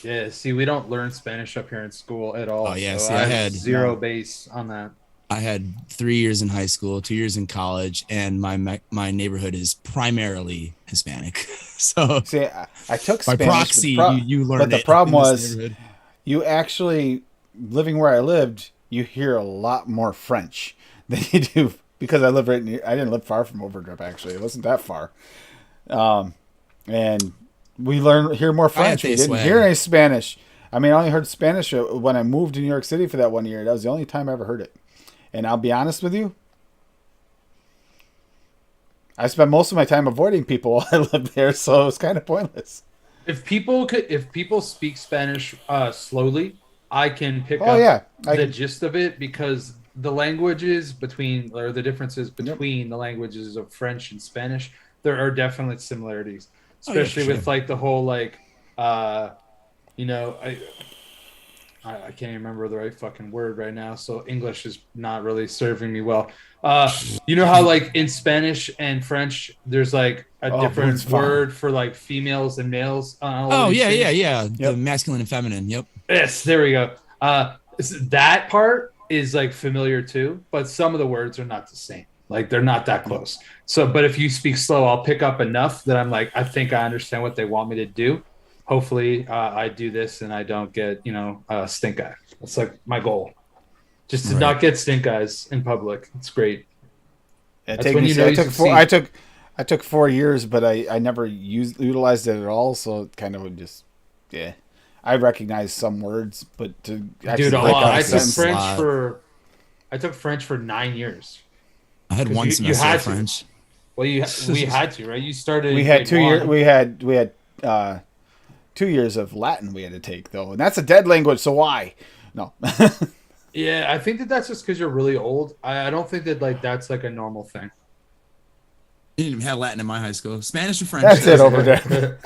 Yeah, see, we don't learn Spanish up here in school at all. Oh, yeah, so see, I I have had- zero base on that. I had 3 years in high school, 2 years in college, and my neighborhood is primarily Hispanic. So see, I took by Spanish. proxy, you learn. but the it problem in this was, neighborhood. you actually, living where I lived, you hear a lot more French than you do, because I live right near. I didn't live far from Overdrive, actually. It wasn't that far. And we hear more French. We didn't hear any Spanish. I mean, I only heard Spanish when I moved to New York City for that 1 year. That was the only time I ever heard it. And I'll be honest with you, I spent most of my time avoiding people while I lived there, so it was kind of pointless. If people speak Spanish slowly, I can pick Oh up yeah, the gist of it, because the languages the differences between the languages of French and Spanish, there are definitely similarities, especially with like the whole like I can't even remember the right fucking word right now, so English is not really serving me well. You know how like in Spanish and French there's like a different word for like females and males? Oh yeah. Yep. The masculine and feminine. Yep. Yes, there we go. That part is like familiar too, but some of the words are not the same. Like they're not that close. So, but if you speak slow, I'll pick up enough that I'm like, I think I understand what they want me to do. Hopefully, I do this and I don't get stink eye. That's like my goal, just to not get stink eyes in public. It's great. That's when you know I took 4 years, but I never utilized it at all. So it kind of would just I recognize some words, but to dude, I took French for 9 years. I had one semester of French. Well, we had to, right? You started. We had 2 years. We had 2 years of Latin we had to take though, and that's a dead language. So why? No. Yeah, I think that's just because you're really old. I don't think that like that's like a normal thing. You didn't even have Latin in my high school. Spanish or French? That's it over there.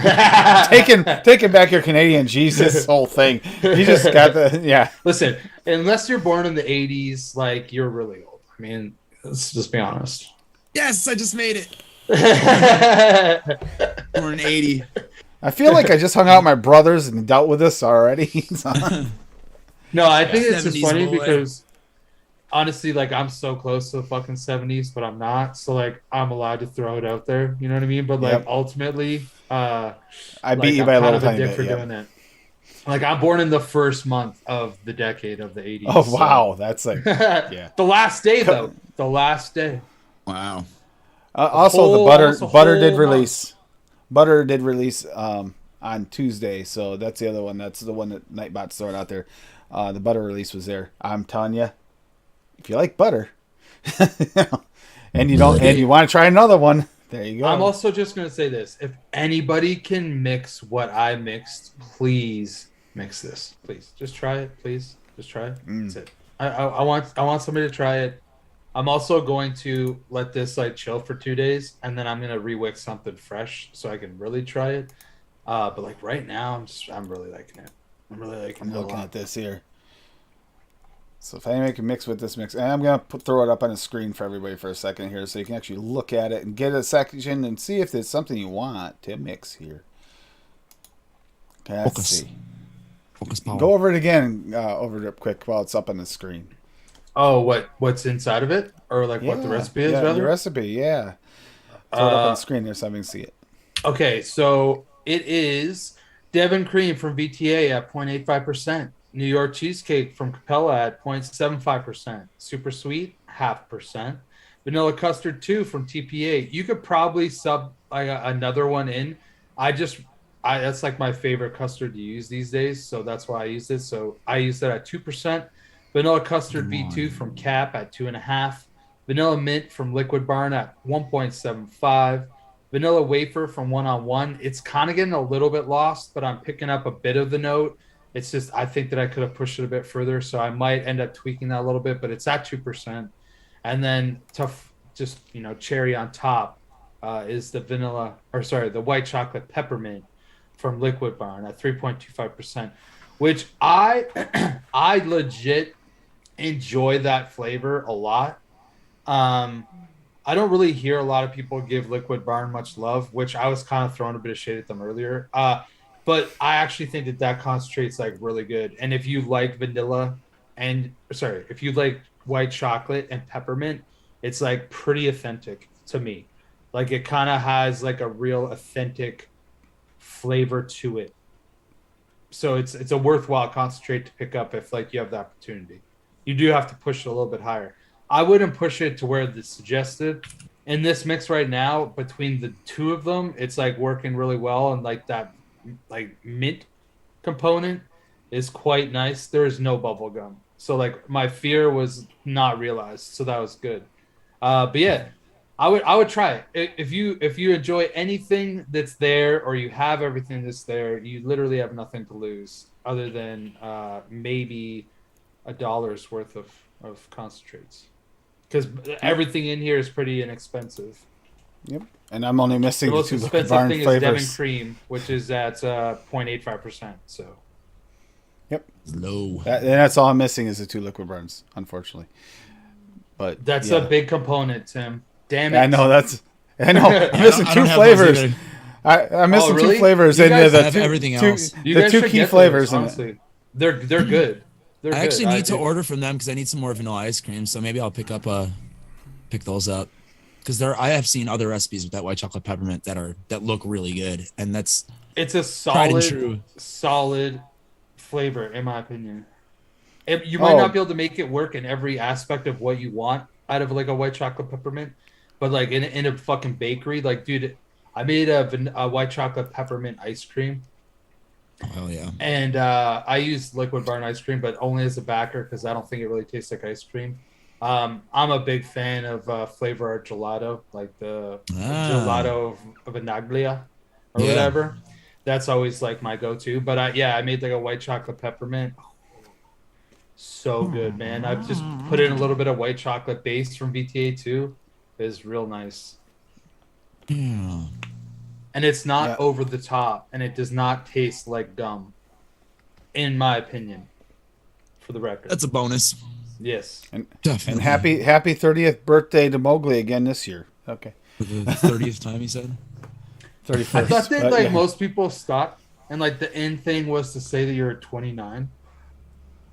taking back your Canadian Jesus whole thing. You just got the Listen, unless you're born in the 80s, like you're really old. I mean, let's just be honest. Yes, I just made it. Born in 80. I feel like I just hung out with my brothers and dealt with this already. No, I think it's just 70s funny boy. because honestly, like I'm so close to the fucking 70s, but I'm not. So like I'm allowed to throw it out there. You know what I mean? But like ultimately, I beat you by a little tiny bit. Doing that. Like I'm born in the first month of the decade of the 80s. Oh wow, that's like the last day though. The last day. Wow. Also, the butter did release. Butter did release on Tuesday, so that's the other one. That's the one that Nightbot's throwing out there. The butter release was there. I'm telling you, if you like butter, and you don't, and you want to try another one, there you go. I'm also just gonna say this: if anybody can mix what I mixed, please mix this. Please, just try it. Please, just try it. That's it. I want somebody to try it. I'm also going to let this like chill for 2 days, and then I'm gonna rewick something fresh so I can really try it. But like right now, I'm really liking it. I'm really liking I'm it a looking lot. at this here. So if I make a mix with this mix, and I'm gonna throw it up on the screen for everybody for a second here, so you can actually look at it and get a section and see if there's something you want to mix here. Okay, let's Focus. see. Focus power. Go over it again, over it quick while it's up on the screen. Oh, what's inside of it, or like what the recipe is, yeah, rather? the recipe, yeah. Throw it up on the screen there so I can see it. Okay, so it is Devon cream from VTA at 0.85%, New York cheesecake from Capella at 0.75%, super sweet 0.5%, vanilla custard 2 from TPA. You could probably sub like another one in. I that's like my favorite custard to use these days, so that's why I use this. So I use that at 2%. Vanilla custard V2 from Cap at 2.5. Vanilla mint from Liquid Barn at 1.75. Vanilla wafer from One on One. It's kind of getting a little bit lost, but I'm picking up a bit of the note. It's just I think that I could have pushed it a bit further, so I might end up tweaking that a little bit. But it's at 2%, and then just cherry on top is the white chocolate peppermint from Liquid Barn at 3.25%, which I legit enjoy that flavor a lot. I don't really hear a lot of people give Liquid Barn much love, which I was kind of throwing a bit of shade at them earlier. But I actually think that concentrate's like really good. And if you like if you like white chocolate and peppermint, it's like pretty authentic to me. Like it kind of has like a real authentic flavor to it. So it's a worthwhile concentrate to pick up if like you have the opportunity. You do have to push it a little bit higher. I wouldn't push it to where it's suggested. In this mix right now, between the two of them, it's like working really well, and like that like mint component is quite nice. There is no bubble gum. So like my fear was not realized. So that was good. But yeah, I would try it. If you enjoy anything that's there, or you have everything that's there, you literally have nothing to lose other than maybe $1 worth of concentrates, because everything in here is pretty inexpensive. Yep. And I'm only missing The the most two expensive Barn thing is Devon flavors. cream, which is at 0.85%. So Yep. Low. And that's all I'm missing is the two Liquid Barns, unfortunately. But that's yeah. a big component, Tim. Damn it! I know I know. I'm missing I two don't have flavors. those I'm missing really? two flavors You and guys the have two, everything two- else. You the guys two should key get flavors those, in it. honestly. They're good. They're I good. actually need to do. order from them because I need some more vanilla ice cream. So maybe I'll pick those up, because I have seen other recipes with that white chocolate peppermint that look really good, and that's It's a tried and true. solid flavor, in my opinion. You might not be able to make it work in every aspect of what you want out of like a white chocolate peppermint, but like in a fucking bakery, like dude, I made a white chocolate peppermint ice cream, Oh yeah. and I used Liquid Barn ice cream, but only as a backer because I don't think it really tastes like ice cream. I'm a big fan of flavor art gelato, like the gelato of Anaglia or whatever. That's always like my go-to. But I made like a white chocolate peppermint. So good, man. I've just put in a little bit of white chocolate base from VTA too. It's real nice. Yeah. And it's not over the top, and it does not taste like gum, in my opinion, for the record. That's a bonus. Yes. And Definitely. happy 30th birthday to Mowgli again this year. Okay. For the 30th time, he said. 31st. I thought that but most people stopped, and like the end thing was to say that you're 29,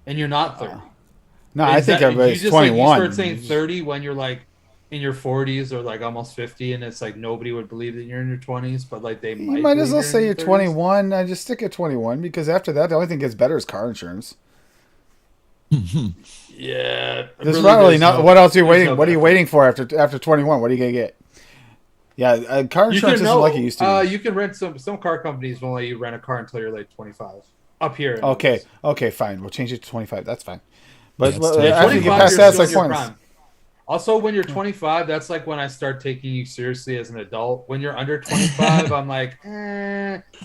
and you're not 30. No, I think everybody's 21. Like, you start saying 30 when you're like in your 40s or like almost 50, and it's like nobody would believe that you're in your 20s, but like they You might as well say you're 30s. 21. I just stick at 21 because after that, the only thing gets better is car insurance. Yeah, There's probably not. What else are you waiting? no What are you benefit. waiting for after 21? What are you gonna get? Yeah, car insurance isn't like it used to. You can rent some car companies won't let you rent a car until you're like 25 up here. Okay, fine. We'll change it to 25. That's fine. But Yeah, after you get 25, past you're that, it's still like in your points. prime. Also, when you're 25, that's like when I start taking you seriously as an adult. When you're under 25, I'm like,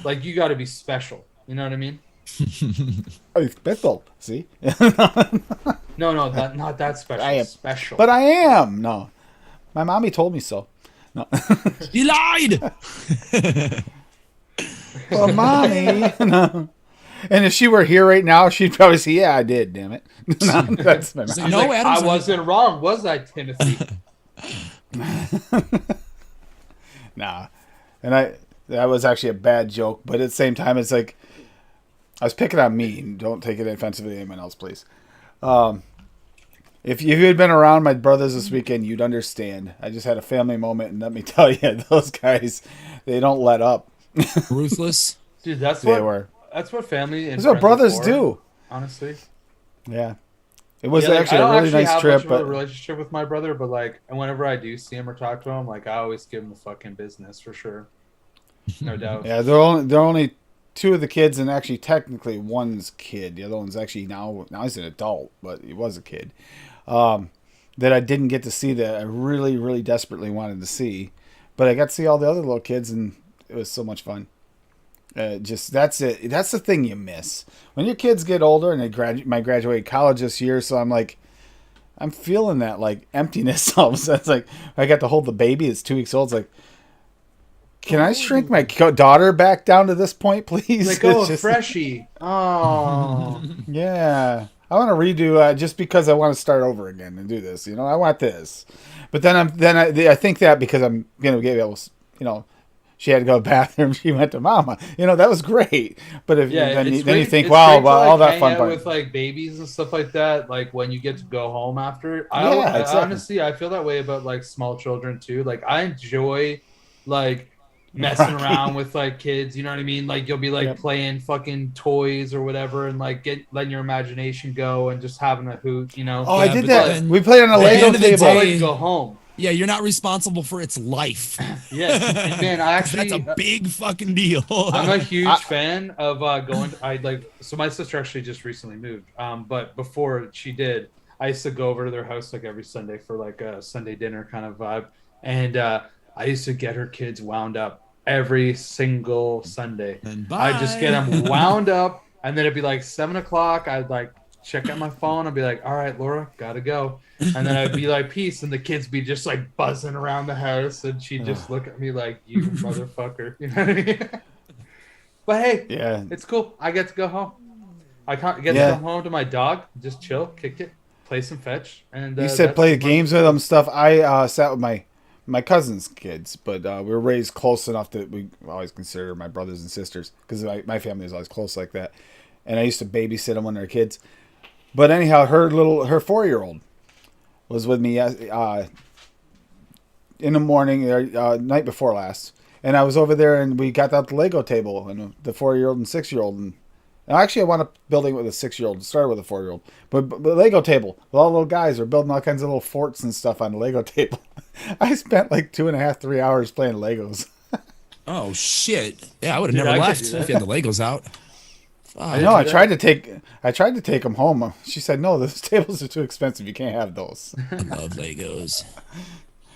like you got to be special. You know what I mean? Oh, special. See? No, not that special. I am Special. But I am. No. My mommy told me so. No. He lied. Well, mommy. No. And if she were here right now, she'd probably say, "Yeah, I did. Damn it." No, that's my mom. No, Adam's I wasn't wrong, was I, Timothy? Nah. And that was actually a bad joke, but at the same time, it's like I was picking on me. Don't take it offensively to anyone else, please. If you had been around my brothers this weekend, you'd understand. I just had a family moment, and let me tell you, those guys, they don't let up. ruthless. Dude, that's They what were. that's what family and That's what friends brothers are for, do. honestly. Yeah. It was Yeah, like, actually I don't a really actually nice have trip, much of a but relationship with my brother, but like, and whenever I do see him or talk to him, like, I always give him the fucking business for sure, no doubt. yeah, they're only two of the kids, and actually technically one's kid. The other one's actually now he's an adult, but he was a kid. That I didn't get to see that I really, really desperately wanted to see, but I got to see all the other little kids, and it was so much fun. Just that's it. That's the thing you miss when your kids get older, and they graduated college this year. So I'm feeling that like emptiness. All of a sudden, it's like I got to hold the baby. It's 2 weeks old. It's like, can I shrink my daughter back down to this point, please? Like, oh, It's just- freshie. Oh, Yeah, I want to redo just because I want to start over again and do this. I want this, but then I think that because I'm gonna be able, she had to go to the bathroom. She went to mama. That was great. But if yeah. then it's you great- think, it's wow, great to, like, all that hang fun out part. with like babies and stuff like that. Like when you get to go home after. Yeah, exactly. Honestly, I feel that way about like small children too. Like I enjoy like messing Rocky. around with like kids. You know what I mean? Like you'll be like Yep. playing fucking toys or whatever, and like letting your imagination go and just having a hoot. Oh, Yeah, I did but that. then We played on a at the Lego end of the table. I day- like to go home. Yeah, you're not responsible for its life. Yes, and man, I actually That's a big fucking deal. I'm a huge fan of going. So my sister actually just recently moved. But before she did, I used to go over to their house like every Sunday for like a Sunday dinner kind of vibe, and I used to get her kids wound up every single Sunday. And I just get them wound up, and then it'd be like 7 o'clock. I'd like check out my phone. I'd be like, "All right, Laura, gotta go," and then I'd be like, "Peace," and the kids be just like buzzing around the house, and she'd just look at me like, "You motherfucker," you know what I mean? But hey, Yeah. it's cool. I get to go home. I can't get Yeah. to go home to my dog, just chill, kick it, play some fetch, and You said that's play the games with them stuff. I sat with my cousin's kids, but we were raised close enough that we always consider my brothers and sisters because my family is always close like that. And I used to babysit them when they were kids. But anyhow, her 4-year-old was with me in the morning, night before last, and I was over there, and we got out the Lego table, and the 4-year-old and 6-year-old, and actually I wound up building it with a 6-year-old. Started with a 4-year-old, but the Lego table, with all the little guys are building all kinds of little forts and stuff on the Lego table. I spent like 2.5, 3 hours playing Legos. Oh shit! Yeah, I would have Dude, never I could left do that. if you had the Legos out. I know. I tried to take them home. She said, "No, those tables are too expensive. You can't have those." I love Legos.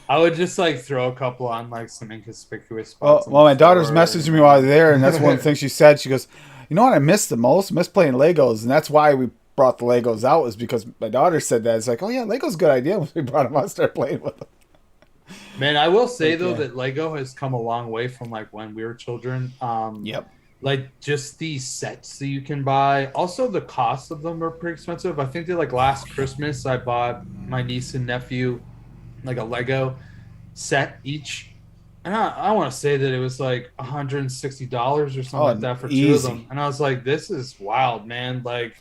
I would just like throw a couple on like some inconspicuous Well, spots. on well, the my daughter's floor. messaging me while I was there, and that's one of the things she said. She goes, "You know what I miss the most? I miss playing Legos, and that's why we brought the Legos out. Was because my daughter said that. It's like, oh yeah, Legos a good idea. When we brought them out, and started playing with them. Man, I will say though yeah. that Lego has come a long way from like when we were children. Yep. Like just the sets that you can buy. Also, the cost of them are pretty expensive. I think that like last Christmas, I bought my niece and nephew like a Lego set each, and I want to say that it was like $160 or something like that for two of easy. them. And I was like, this is wild, man. Like,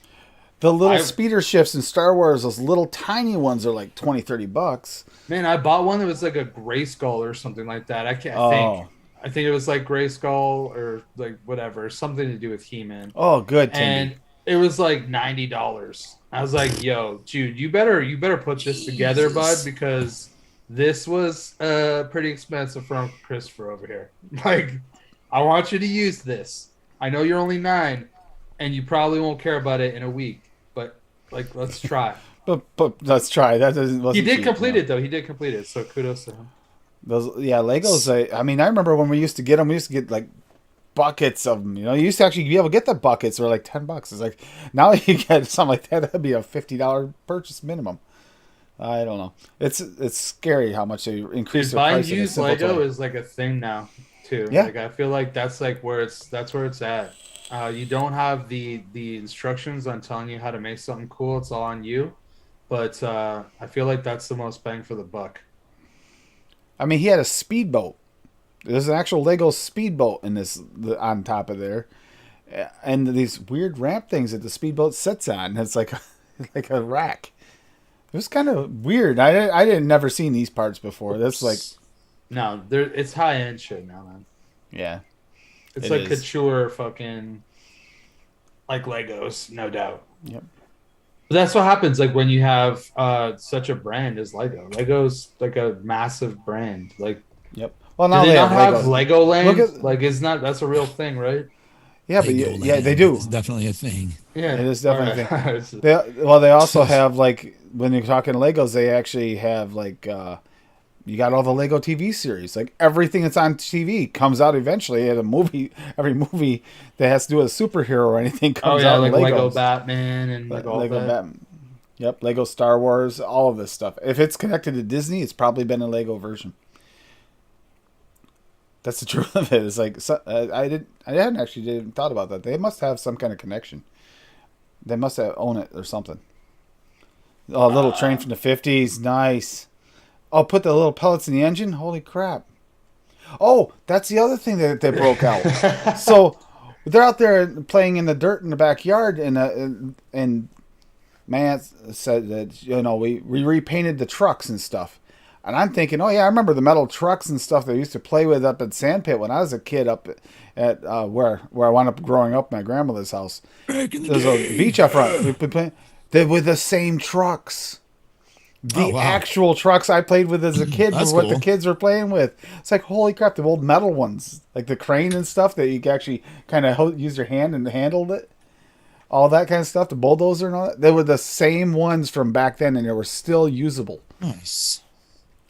The little I've- speeder shifts in Star Wars, those little tiny ones are like $20-$30. man, I bought one that was like a gray skull or something like that. I can't Oh. I think it was like gray skull or like whatever, something to do with He-Man. Oh, good, Timmy. And it was like $90. I was like, "Yo, Jude, you better put this together, bud, because this was pretty expensive from Christopher over here. Like, I want you to use this. I know you're only 9, and you probably won't care about it in a week, but like, let's try." But let's try. That doesn't. He did complete it though. He did complete it, so kudos to him. Those Legos. I mean, I remember when we used to get them. We used to get like buckets of them. You know, you used to actually be able to get the buckets for like $10. It's like now you get something like that. That'd be a $50 purchase minimum. I don't know. It's scary how much they increase their Buying price. used Lego is like a thing now too. Yeah. Like I feel like that's where it's at. You don't have the instructions on telling you how to make something cool. It's all on you. But I feel like that's the most bang for the buck. I mean, he had a speedboat. There's an actual Lego speedboat in on top of there, and these weird ramp things that the speedboat sits on. It's like like a rack. It was kind of weird. I didn't never seen these parts before. That's like no, it's high end shit now, man. Yeah, it's like couture fucking like Legos, no doubt. Yep. But that's what happens like when you have such a brand as Lego. Lego's like a massive brand. Like yep. Well, now they not have Legoland. Like it's not. That's a real thing, right? Yeah, but yeah, they do. It's definitely a thing. Yeah, it is definitely a thing. They also have like when you're talking Legos, they actually have like you got all the Lego TV series. Like everything that's on TV comes out eventually at a movie. Every movie that has to do with a superhero or anything comes out. Like Legos. Lego Batman and like all Lego that. Batman. Yep, Lego Star Wars, all of this stuff. If it's connected to Disney, it's probably been a Lego version. That's the truth of it. It's like I hadn't actually thought about that. They must have some kind of connection. They must have own it or something. Oh, a little train from the 50s, nice. Oh, put the little pellets in the engine. Holy crap! Oh, that's the other thing that they broke out. So they're out there playing in the dirt in the backyard, and man said that we repainted the trucks and stuff. And I'm thinking, oh yeah, I remember the metal trucks and stuff they used to play with up at Sandpit when I was a kid up at where I wound up growing up, my grandmother's house. There's a beach up front. They were the same trucks. The actual trucks I played with as a kid were what the kids were playing with. It's like, holy crap, the old metal ones. Like the crane and stuff that you could actually kind of use your hand and handled it. All that kind of stuff, the bulldozer and all that. They were the same ones from back then and they were still usable. Nice.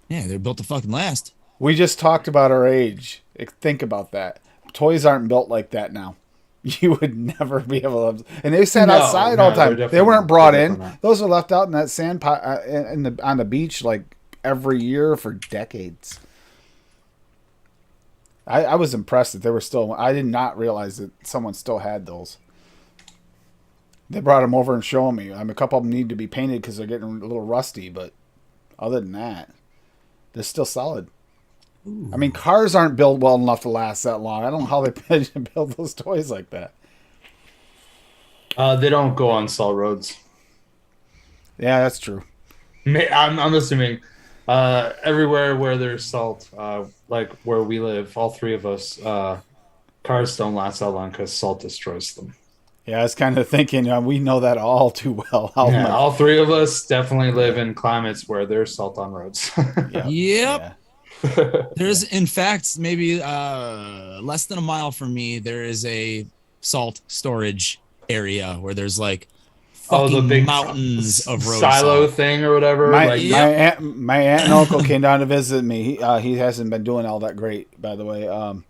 Yeah, they're built to fucking last. We just talked about our age. Think about that. Toys aren't built like that now. You would never be able to. And they sat outside all the time. They weren't brought in. Those were left out in that sand pot on the beach like every year for decades. I was impressed that they were still. I did not realize that someone still had those. They brought them over and showed me. A couple of them need to be painted because they're getting a little rusty, but other than that, they're still solid. Ooh. I mean, cars aren't built well enough to last that long. I don't know how they build those toys like that. They don't go on salt roads. Yeah, that's true. I'm assuming everywhere where there's salt, like where we live, all three of us, cars don't last that long because salt destroys them. Yeah, I was kind of thinking, we know that all too well. All three of us definitely live in climates where there's salt on roads. Yep. Yeah. There's, in fact, maybe less than a mile from me, there is a salt storage area where there's like the big mountains of road silo salt thing or whatever. My aunt and uncle came down to visit me. He hasn't been doing all that great, by the way.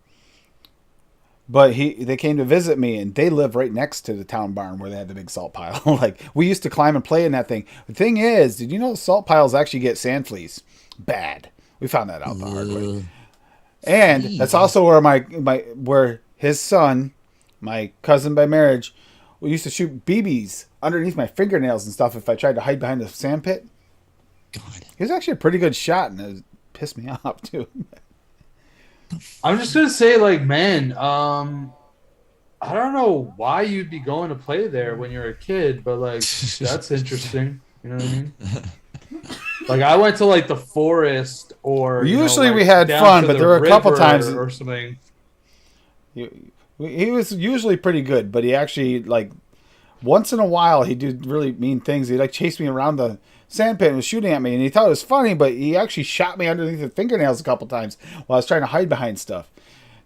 But they came to visit me, and they live right next to the town barn where they had the big salt pile. Like, we used to climb and play in that thing. The thing is, did you know the salt piles actually get sand fleas? Bad. We found that out the hard way. And that's also where where his son, my cousin by marriage, we used to shoot BBs underneath my fingernails and stuff if I tried to hide behind the sand pit. God. He was actually a pretty good shot, and it pissed me off, too. I'm just gonna say, like, man, I don't know why you'd be going to play there when you're a kid, but like, that's interesting. You know what I mean? Like, I went to like the forest, or usually we had fun, but there were a couple times or something. He was usually pretty good, but he actually, like, once in a while he did really mean things. He like chased me around the sandpit and was shooting at me, and he thought it was funny, but he actually shot me underneath the fingernails a couple times while I was trying to hide behind stuff.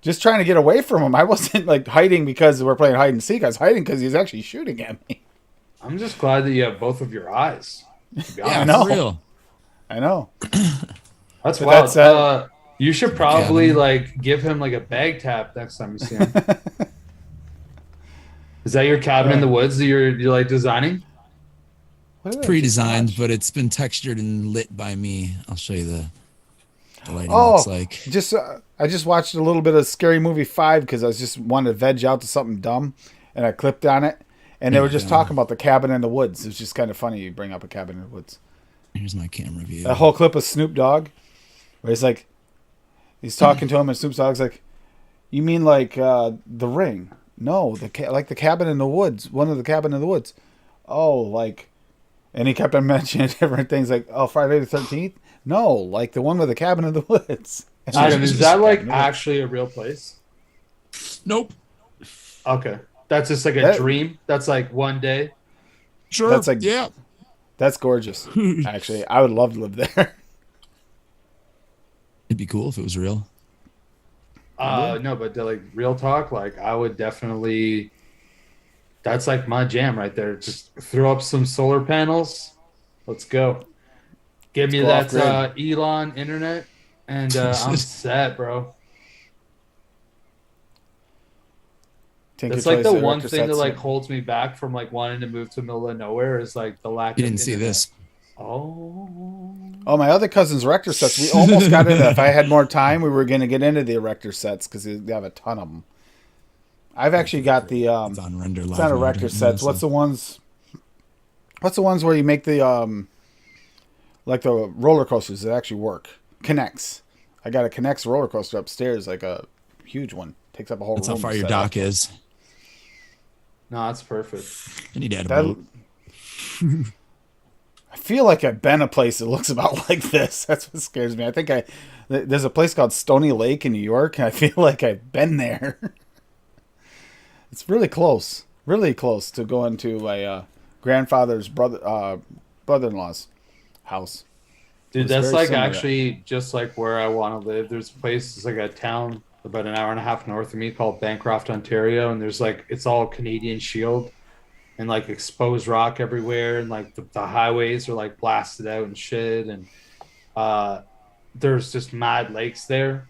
Just trying to get away from him. I wasn't like hiding because we're playing hide and seek. I was hiding because he was actually shooting at me. I'm just glad that you have both of your eyes. Yeah, I know. For real. I know. That's wild. You should probably like give him like a bag tap next time you see him. Is that your cabin in the woods that you're like designing? It's pre-designed, but it's been textured and lit by me. I'll show you the lighting looks like. I just watched a little bit of Scary Movie 5 because I was just wanted to veg out to something dumb, and I clicked on it, and they were just talking about the cabin in the woods. It was just kind of funny you bring up a cabin in the woods. Here's my camera view. That whole clip of Snoop Dogg, where he's talking to him, and Snoop Dogg's like, "You mean like The Ring? No, like the cabin in the woods. One of the cabin in the woods. Oh, like." And he kept on mentioning different things like, oh, Friday the 13th? No, like the one with the cabin in the woods. Adam, is that like actually a real place? Nope. Okay. That's just like a dream? That's like one day? Sure. That's like, yeah. That's gorgeous. Actually, I would love to live there. It'd be cool if it was real. No, but like real talk, like I would definitely... That's like my jam right there. Just throw up some solar panels. Let's go. Give me that Elon internet, and I'm set, bro. It's like the one thing that like holds me back from like wanting to move to the middle of nowhere is like the lack. You didn't see this. Oh, my other cousin's erector sets. We almost got into. If I had more time, we were going to get into the erector sets because they have a ton of them. I've actually got the it's on render. It's not erector sets. What's the ones where you make the like the roller coasters that actually work? Connects. I got a Connects roller coaster upstairs, like a huge one. Takes up a whole room. That's how far your dock is. No, that's perfect. I need to add a boat. I feel like I've been a place that looks about like this. That's what scares me. I think there's a place called Stony Lake in New York, and I feel like I've been there. It's really close to going to my grandfather's brother-in-law's house. Dude, that's like actually just like where I want to live. There's a place, it's like a town about an hour and a half north of me called Bancroft, Ontario, and there's like it's all Canadian Shield and like exposed rock everywhere, and like the highways are like blasted out and shit, and there's just mad lakes there,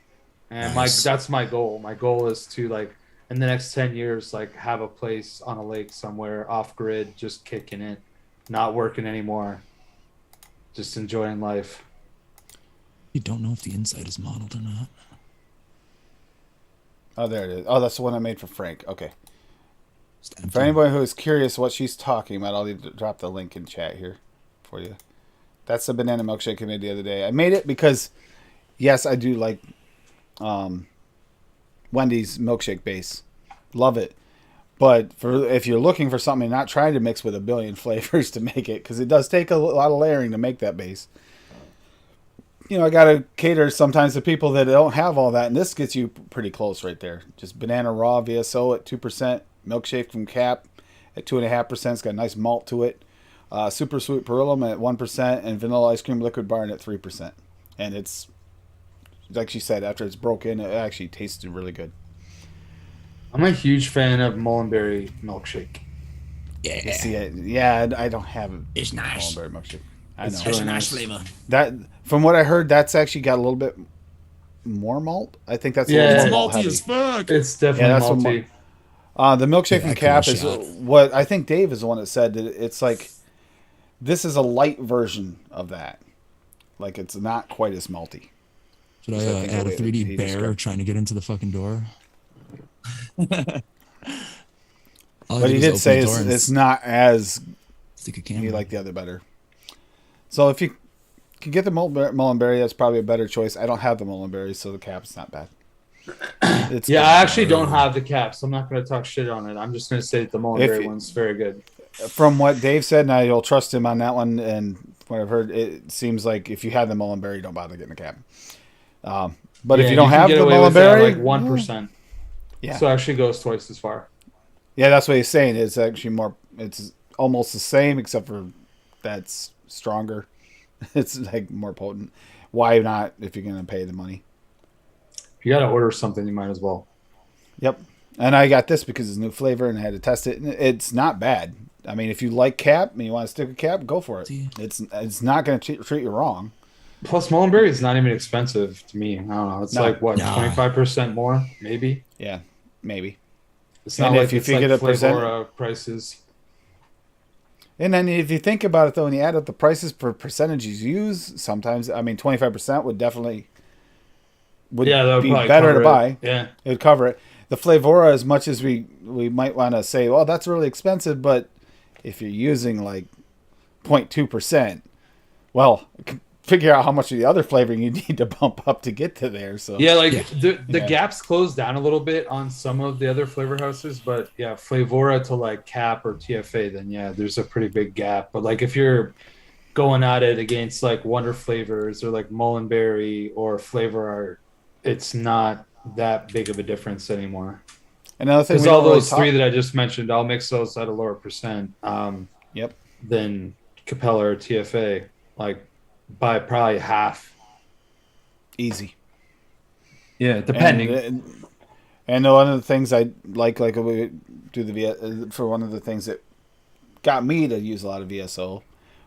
and that's my goal. My goal is to like in the next 10 years, like have a place on a lake somewhere off grid, just kicking it, not working anymore, just enjoying life. You don't know if the inside is modeled or not. Oh, there it is. Oh, that's the one I made for Frank. Okay. For anybody who is curious what she's talking about, I'll drop the link in chat here for you. That's the banana milkshake I made the other day. I made it because, yes, I do like Wendy's milkshake base. Love it. But if you're looking for something, not trying to mix with a billion flavors to make it, because it does take a lot of layering to make that base. You know, I got to cater sometimes to people that don't have all that, and this gets you pretty close right there. Just banana raw VSO at 2%, milkshake from Cap at 2.5%. It's got a nice malt to it. Super sweet Perillum at 1%, and vanilla ice cream liquid barn at 3%. And it's, like she said, after it's broken, it actually tasted really good. I'm a huge fan of Mullenberry milkshake. Yeah. See it. Yeah, I don't have a it's nice. Mullenberry milkshake. I know. It's really nice flavor. That, from what I heard, that's actually got a little bit more malt. I think that's it's malty as fuck. It's definitely malty. The milkshake from Cap is what I think Dave is the one that said that it's like this is a light version of that. Like it's not quite as malty. Should I add a 3D bear trying to get into the fucking door? But he did say it's not as you like the other better. So if you can get the Mullenberry, that's probably a better choice. I don't have the Mullenberry, so the Cap's not bad. I actually don't have the Cap, so I'm not going to talk shit on it. I'm just going to say that the Mullenberry one's very good. From what Dave said, and I'll trust him on that one, and what I've heard, it seems like if you have the Mullenberry, don't bother getting the Cap. But if you don't have the Mullenberry, like 1%. Yeah. So it actually goes twice as far. Yeah, that's what he's saying. It's actually more. It's almost the same, except for that's stronger. It's like more potent. Why not if you're going to pay the money? If you got to order something, you might as well. Yep. And I got this because it's new flavor, and I had to test it. And it's not bad. I mean, if you like Cap and you want to stick a Cap, go for it. It's not going to treat you wrong. Plus, Mullenberry is not even expensive to me. I don't know. It's No. like what, Nah. 25% more, maybe. Yeah, maybe. It's not And like if you it's figure like the percent- Flavora prices. And then if you think about it, though, when you add up the prices per percentages used, sometimes, I mean, 25% would definitely That would be probably better to cover it. buy. Yeah. It would cover it. The Flavora, as much as we might want to say, well, that's really expensive, but if you're using like 0.2%, well, figure out how much of the other flavoring you need to bump up to get to there. So Yeah, like Yeah. the gaps closed down a little bit on some of the other flavor houses, but yeah, Flavora to like Cap or TFA, then yeah, there's a pretty big gap. But like if you're going at it against like Wonder Flavors or like Mullenberry or Flavor Art, it's not that big of a difference anymore. another thing, Because we all don't really those talk- three that I just mentioned, I'll mix those at a lower percent Yep. than Capella or TFA, like by probably half. Easy. Yeah, depending. And one of the things I like we do for one of the things that got me to use a lot of VSO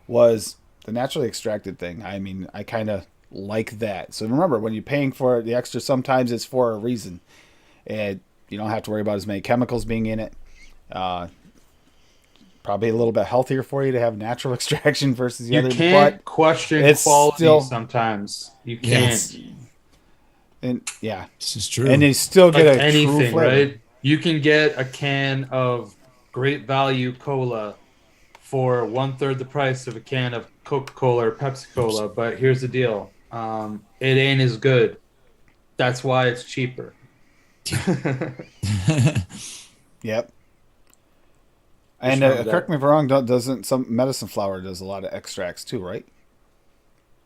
was the naturally extracted thing. I mean, I kind of like that. So remember, when you're paying for the extra, sometimes it's for a reason, and you don't have to worry about as many chemicals being in it. Probably a little bit healthier for you to have natural extraction versus the You other. can't But question it's quality still- sometimes. You Yeah, can't. and yeah, This is true. and you still Like get a true anything, flavor. right? You can get a can of great value cola for 1/3 the price of a can of Coca-Cola or Pepsi-Cola, but here's the deal. It ain't as good. That's why it's cheaper. Yep. And remember that. correct me if I'm wrong. Doesn't some medicine flower does a lot of extracts too, right?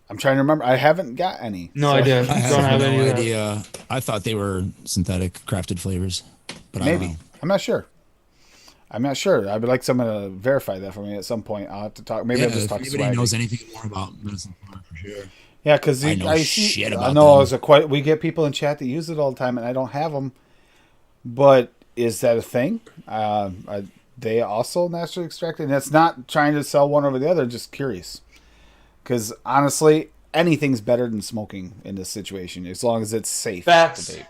I'm trying to remember. I haven't got any. No so- idea. I Don't have have any no of that. idea. I thought they were synthetic crafted flavors, but I don't Maybe. know. I'm not sure. I would like someone to verify that for me at some point. I'll have to talk. Maybe I'll just if talk to anybody Swaggy. knows anything more about medicine flower, for sure. Yeah, because I know I shit about know them. as a quite we get people in chat that use it all the time, and I don't have them. But is that a thing? They also naturally extracted, and it's not trying to sell one over the other. Just curious, because honestly, anything's better than smoking in this situation as long as it's safe. Facts. To vape.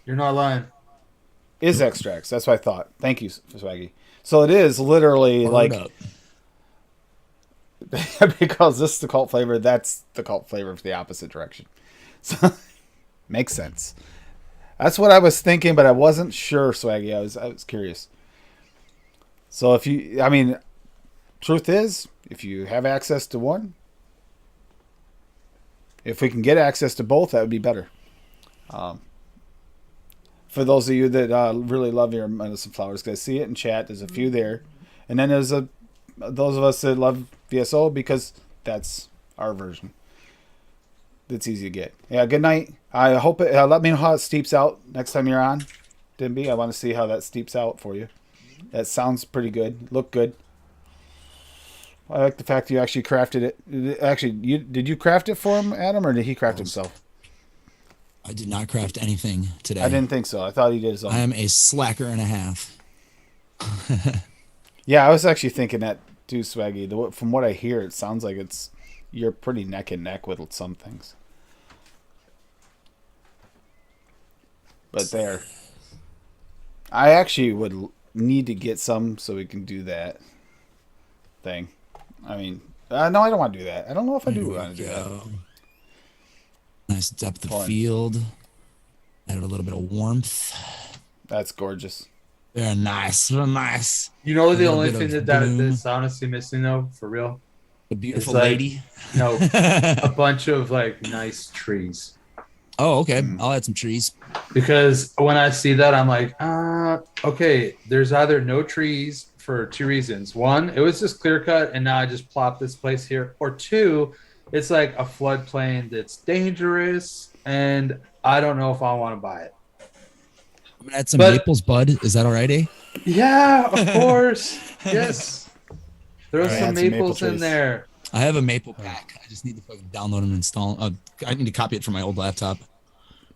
You're not lying. Is extracts? That's what I thought. Thank you, Swaggy. So it is literally Word like up. because this is the cult flavor, that's the cult flavor for the opposite direction. So makes sense. That's what I was thinking, but I wasn't sure, Swaggy. I was curious. So truth is, if you have access to one, if we can get access to both, that would be better. For those of you that really love your medicine flowers, because I see it in chat, there's a few there, and then there's those of us that love VSO because that's our version. That's easy to get. Yeah, good night. I hope it. Let me know how it steeps out next time you're on, Dimby. I want to see how that steeps out for you. That sounds pretty good. Look good. I like the fact you actually crafted it. Actually, did you craft it for him, Adam, or did he craft himself? I did not craft anything today. I didn't think so. I thought he did his own. I am a slacker and a half. Yeah, I was actually thinking that too, Swaggy. From what I hear, it sounds like you're pretty neck and neck with some things. But there. I actually would need to get some so we can do that thing. I mean, no, I don't want to do that. I don't know if I do want to do that. Nice depth of Fun. field. Added a little bit of warmth. That's gorgeous. Very nice. Very nice. You know the little only bit thing of that bloom. is honestly missing though, for real? The beautiful like- lady. No, a bunch of like nice trees. Oh, okay. I'll add some trees. Because when I see that, I'm like, okay, there's either no trees for two reasons. One, it was just clear cut, and now I just plopped this place here. Or two, it's like a floodplain that's dangerous, and I don't know if I want to buy it. I'm gonna add some But- maples, bud. Is that all right, eh? Yeah, of course. Yes. Throw Alright, some add some maple maples in trees. there. I have a maple pack. I just need to fucking download and install. I need to copy it from my old laptop.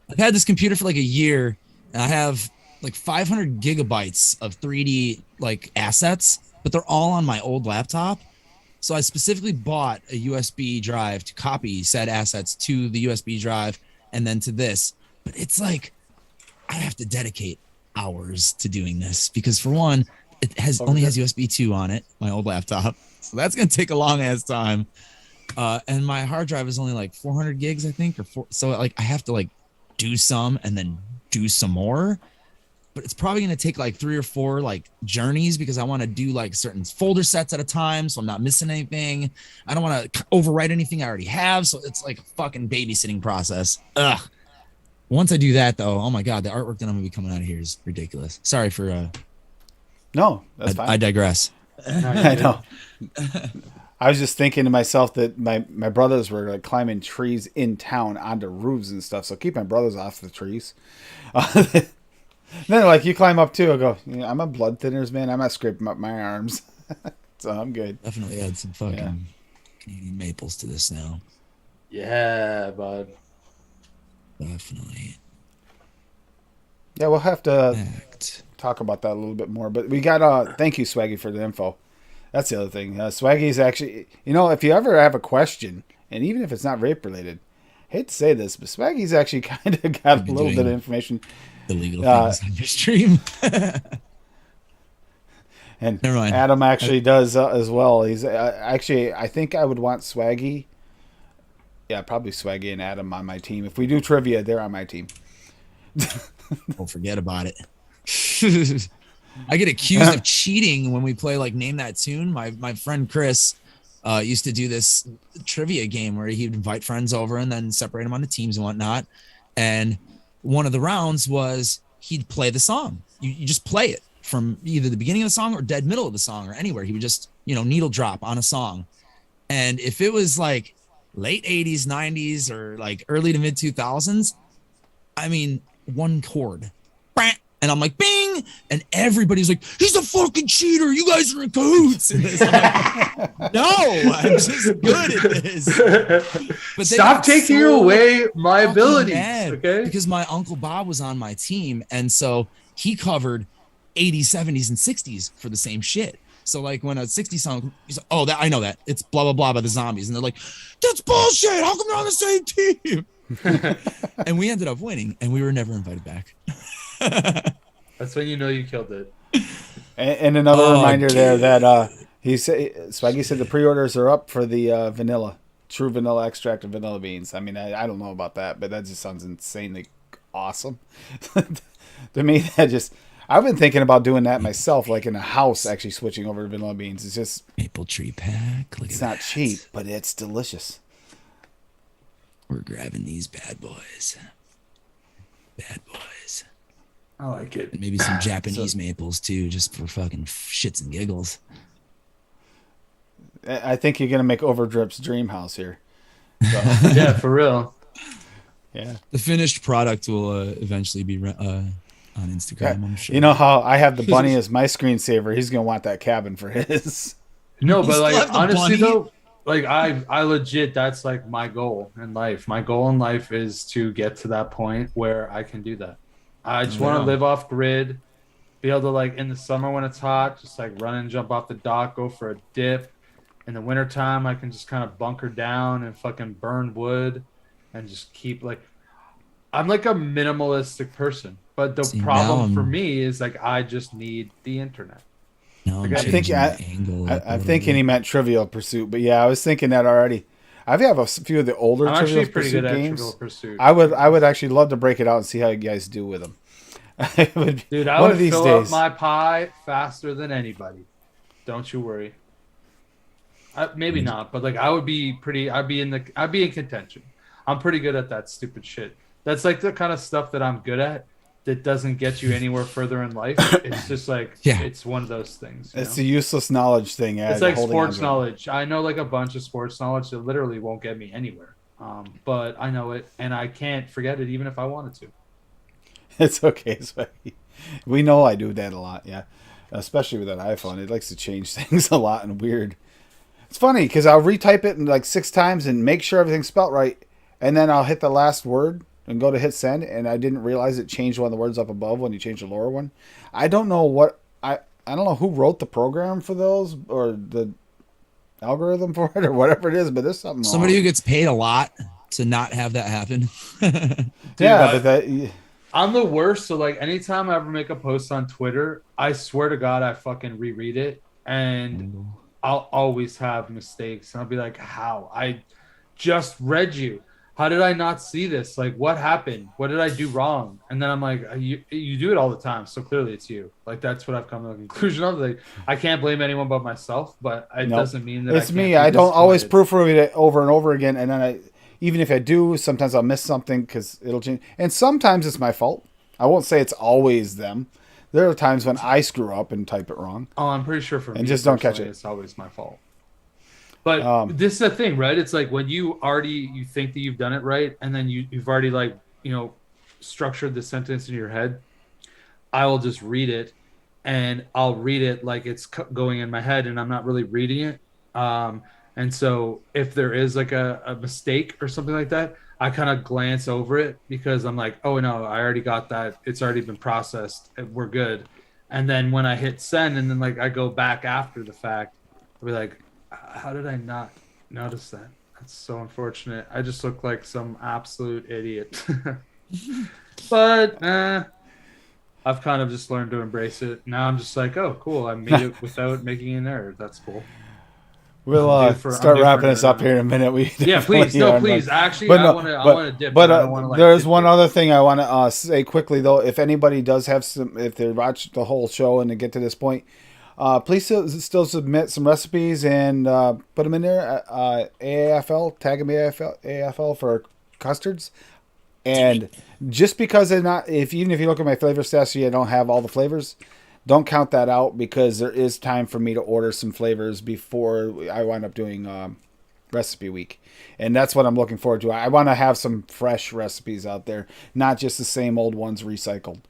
I've had this computer for like a year, and I have like 500 gigabytes of 3D like assets, but they're all on my old laptop. So I specifically bought a USB drive to copy said assets to the USB drive and then to this. But it's like I have to dedicate hours to doing this because for one, it only has USB 2 on it, my old laptop. So that's gonna take a long ass time. And my hard drive is only like 400 gigs, I think, so like I have to like do some and then do some more. But it's probably going to take like 3 or 4 like journeys because I want to do like certain folder sets at a time. So I'm not missing anything. I don't want to overwrite anything I already have. So it's like a fucking babysitting process. Ugh. Once I do that though, oh my God, the artwork that I'm going to be coming out of here is ridiculous. Sorry for, No, that's fine. I digress. I know. I was just thinking to myself that my brothers were like climbing trees in town onto roofs and stuff. So keep my brothers off the trees. Then like you climb up too. I go, yeah, I'm on blood thinners, man. I'm not scraping up my arms, so I'm good. Definitely add some fucking Canadian maples to this now. Yeah, bud. Definitely. Yeah, we'll have to talk about that a little bit more. But we got thank you, Swaggy, for the info. That's the other thing. Swaggy's actually, if you ever have a question, and even if it's not rape related, I hate to say this, but Swaggy's actually kind of got a little bit of information. Illegal things on your stream. And Never mind. Adam actually does as well. He's actually, I think I would want Swaggy. Yeah, probably Swaggy and Adam on my team. If we do trivia, they're on my team. Don't forget about it. I get accused of cheating when we play like Name That Tune. My friend Chris used to do this trivia game where he'd invite friends over and then separate them onto teams and whatnot. And one of the rounds was he'd play the song. You just play it from either the beginning of the song or dead middle of the song or anywhere. He would just, needle drop on a song. And if it was like late 80s, 90s, or like early to mid 2000s, I mean, one chord. And I'm like, bing! And everybody's like, he's a fucking cheater. You guys are in cahoots. And I'm like, no, I'm just good at this. But stop taking away my abilities, okay? Because my Uncle Bob was on my team. And so he covered 80s, 70s, and 60s for the same shit. So like when a 60s song, he's like, oh, I know that. It's blah, blah, blah by the Zombies. And they're like, that's bullshit. How come they're on the same team? And we ended up winning, and we were never invited back. That's when you know you killed it. And another reminder there that Swaggy said the pre-orders are up for the true vanilla extract of vanilla beans. I mean, I don't know about that, but that just sounds insanely awesome. To me, I've been thinking about doing that myself, like in a house, actually switching over to vanilla beans. It's just maple tree pack. It's not cheap, but it's delicious. We're grabbing these bad boys. Bad boys. I like it. And maybe some Japanese maples too, just for fucking shits and giggles. I think you're gonna make Overdrip's dream house here. So. Yeah, for real. Yeah. The finished product will eventually be on Instagram. I'm sure. You know how I have the bunny as my screensaver? He's gonna want that cabin for his. No, but like honestly though, like I legit, that's like my goal in life. My goal in life is to get to that point where I can do that. I just want to live off grid, be able to like in the summer when it's hot, just like run and jump off the dock, go for a dip. In the wintertime, I can just kind of bunker down and fucking burn wood and just keep like, I'm like a minimalistic person, but the problem for me is like, I just need the internet. No, I'm thinking he meant Trivial Pursuit, but yeah, I was thinking that already. I have a few of the older Trivial Pursuit games. I would actually love to break it out and see how you guys do with them. Dude, I would fill up my pie faster than anybody. Don't you worry. Maybe not, but like I would be I'd be in contention. I'm pretty good at that stupid shit. That's like the kind of stuff that I'm good at that doesn't get you anywhere further in life. It's just like, it's one of those things. It's the useless knowledge thing. It's like sports knowledge. I know like a bunch of sports knowledge that literally won't get me anywhere. But I know it and I can't forget it even if I wanted to. It's okay. We know I do that a lot. Yeah. Especially with that iPhone. It likes to change things a lot and weird. It's funny because I'll retype it like 6 times and make sure everything's spelt right. And then I'll hit the last word and go to hit send, and I didn't realize it changed one of the words up above when you change the lower one. I don't know I don't know who wrote the program for those or algorithm for it or whatever it is, but there's something Somebody wrong. who gets paid a lot to not have that happen. Dude, Yeah, but that I'm the worst. So like anytime I ever make a post on Twitter, I swear to God, I fucking reread it and I'll always have mistakes. And I'll be like, how? I just read you. How did I not see this? Like, what happened? What did I do wrong? And then I'm like, you do it all the time. So clearly it's you. Like, that's what I've come to the conclusion of. Like, I can't blame anyone but myself, but it nope. doesn't mean that It's I can't me. be I don't always disappointed. proofread it over and over again, and then even if I do, sometimes I'll miss something because it'll change. And sometimes it's my fault. I won't say it's always them. There are times when I screw up and type it wrong Oh, I'm pretty sure for and me just don't catch personally, it. it's always my fault. But Um, this is the thing, right? It's like when you think that you've done it right, and then you've already like structured the sentence in your head. I will just read it, and I'll read it like it's going in my head, and I'm not really reading it. Um, and so if there is like a mistake or something like that, I kind of glance over it because I'm like, oh no, I already got that. It's already been processed. We're good. And then when I hit send, and then like I go back after the fact, I'll be like, how did I not notice that? That's so unfortunate. I just look like some absolute idiot. But I've kind of just learned to embrace it. Now I'm just like, oh, cool. I made it without making an error. That's cool. we'll I'm start due for a wrapping this nerd up on it. here in a minute. We Yeah, please. definitely No, are, please. Actually, but I no, want to. I but want to dip. but I don't want to like. there's dip one it. other thing I want to say quickly though. If anybody does have some, if they watch the whole show and they get to this point, please still submit some recipes and put them in there. AAFL, tag them AAFL for custards. And just because they're not, if even if you look at my flavor stats, I don't have all the flavors. Don't count that out because there is time for me to order some flavors before I wind up doing recipe week, and that's what I'm looking forward to. I want to have some fresh recipes out there, not just the same old ones recycled.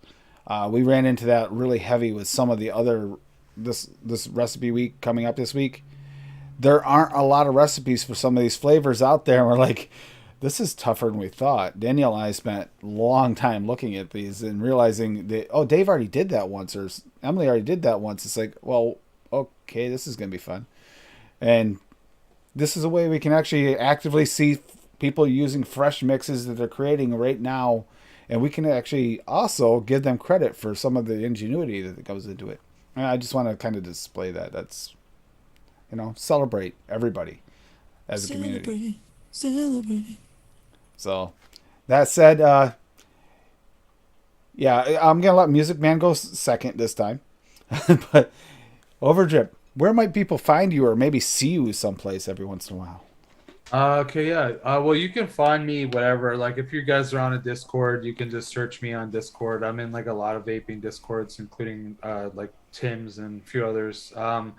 We ran into that really heavy with some of the other this recipe week coming up this week. There aren't a lot of recipes for some of these flavors out there, and we're like, this is tougher than we thought. Danielle and I spent a long time looking at these and realizing that, oh, Dave already did that once, or Emily already did that once. It's like, well, okay, this is going to be fun. And this is a way we can actually actively see people using fresh mixes that they're creating right now. And we can actually also give them credit for some of the ingenuity that goes into it. And I just want to kind of display that. That's, celebrate everybody as a community. Celebrate. So, that said, yeah, I'm gonna let Music Man go second this time. But Overdrip, where might people find you or maybe see you someplace every once in a while? Okay, yeah. Well, you can find me whatever. Like, if you guys are on a Discord, you can just search me on Discord. I'm in like a lot of vaping Discords, including like Tim's and a few others. And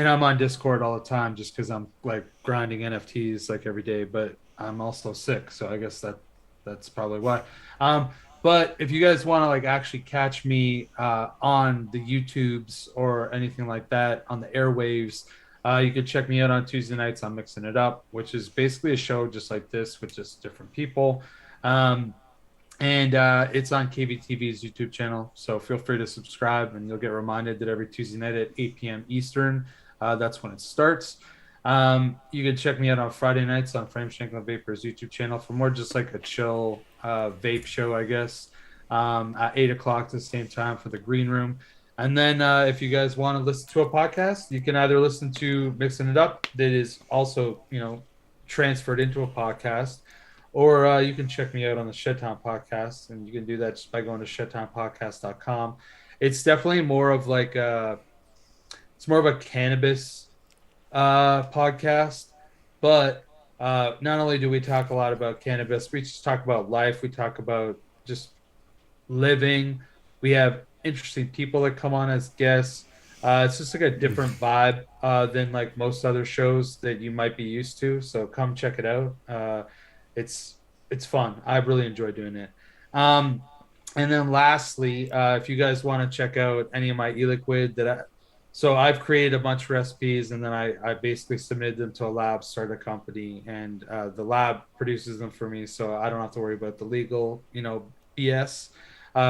I'm on Discord all the time just because I'm like grinding NFTs like every day. But I'm also sick, so I guess that's probably why. Um, but if you guys want to like actually catch me on the YouTubes or anything like that on the airwaves, you can check me out on Tuesday nights on Mixing It Up, which is basically a show just like this with just different people. Um, and it's on KVTV's YouTube channel. So feel free to subscribe, and you'll get reminded that every Tuesday night at 8 p.m. Eastern, that's when it starts. You can check me out on Friday nights on Frame Shanklin Vapor's YouTube channel for more just like a chill vape show, I guess, at 8 o'clock the same time for the green room. And then if you guys want to listen to a podcast, you can either listen to Mixing It Up, that is also, transferred into a podcast, or you can check me out on the Shedtown podcast, and you can do that just by going to shedtownpodcast.com. It's definitely more of like it's more of a cannabis podcast, but not only do we talk a lot about cannabis, we just talk about life. We talk about just living. We have interesting people that come on as guests. It's just like a different vibe than like most other shows that you might be used to. So come check it out. It's fun. I really enjoy doing it. And then lastly, if you guys want to check out any of my e-liquid so I've created a bunch of recipes, and then I basically submitted them to a lab, start a company, and the lab produces them for me, so I don't have to worry about the legal, BS.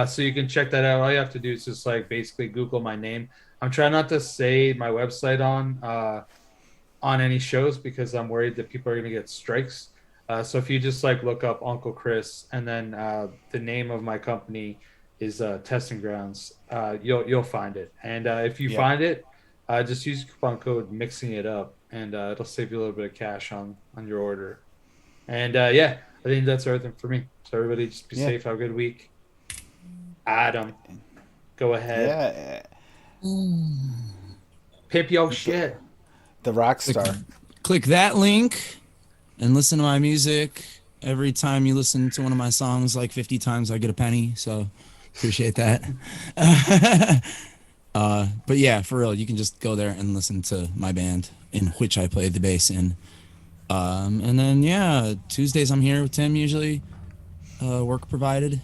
So you can check that out. All you have to do is just like basically Google my name. I'm trying not to say my website on any shows because I'm worried that people are going to get strikes. So if you just like look up Uncle Chris and then the name of my company is Testing Grounds, you'll find it. And if you find it, just use coupon code Mixing It Up, and it'll save you a little bit of cash on your order. And I think that's everything for me. So everybody, just be safe. Have a good week. Adam, go ahead. Pimp your shit. The rock star. Click that link and listen to my music. Every time you listen to one of my songs, like 50 times, I get a penny. So appreciate that. But yeah, for real, you can just go there and listen to my band, in which I play the bass in. And then Tuesdays I'm here with Tim usually, work provided,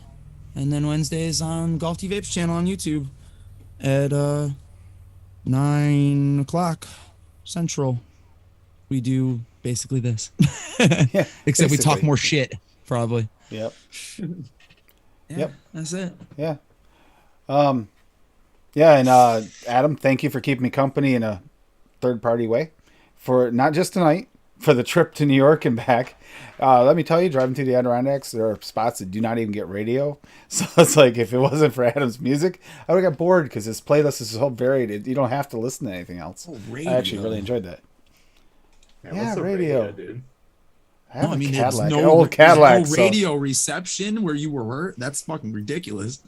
and then Wednesdays on Golf T Vapes channel on YouTube at 9 o'clock Central. We do basically this, except we talk more shit probably. Yep. Yep. That's it. Yeah. And Adam, thank you for keeping me company in a third-party way, for not just tonight, for the trip to New York and back. Let me tell you, driving through the Adirondacks, there are spots that do not even get radio. So it's like, if it wasn't for Adam's music, I would have got bored because his playlist is so varied. You don't have to listen to anything else. I actually really enjoyed that. Yeah, radio, dude. I have I mean, Cadillac, there's an old Cadillac. no radio reception where you were hurt. That's fucking ridiculous.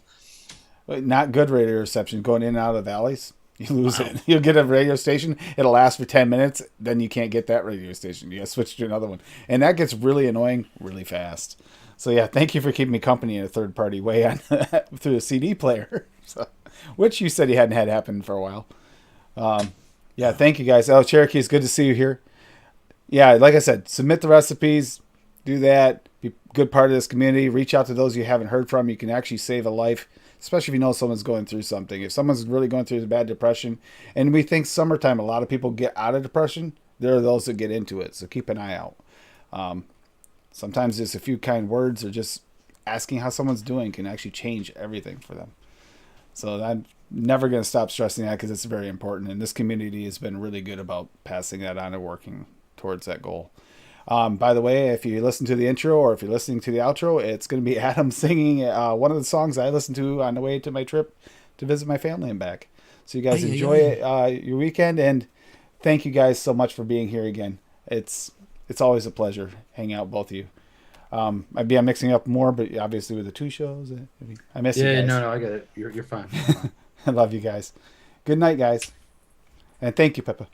Not good radio reception. Going in and out of the valleys, you lose it. You'll get a radio station. It'll last for 10 minutes. Then you can't get that radio station. You got to switch to another one. And that gets really annoying really fast. So, yeah, thank you for keeping me company in a third-party way on through a CD player, which you said you hadn't had happen for a while. Thank you, guys. Oh, Cherokee, it's good to see you here. Yeah, like I said, submit the recipes, do that, be a good part of this community, reach out to those you haven't heard from. You can actually save a life, especially if you know someone's going through something. If someone's really going through a bad depression, and we think summertime, a lot of people get out of depression, there are those that get into it, so keep an eye out. Sometimes just a few kind words or just asking how someone's doing can actually change everything for them. So I'm never going to stop stressing that because it's very important, and this community has been really good about passing that on and working towards that goal. By the way, if you listen to the intro or if you're listening to the outro, it's going to be Adam singing one of the songs I listened to on the way to my trip to visit my family and back. So you guys enjoy your weekend, and thank you guys so much for being here again. It's always a pleasure hanging out with both of you. I'm mixing up more, but obviously with the two shows, I miss you guys. Yeah, no, I get it. You're fine. You're fine. I love you guys. Good night, guys. And thank you, Peppa.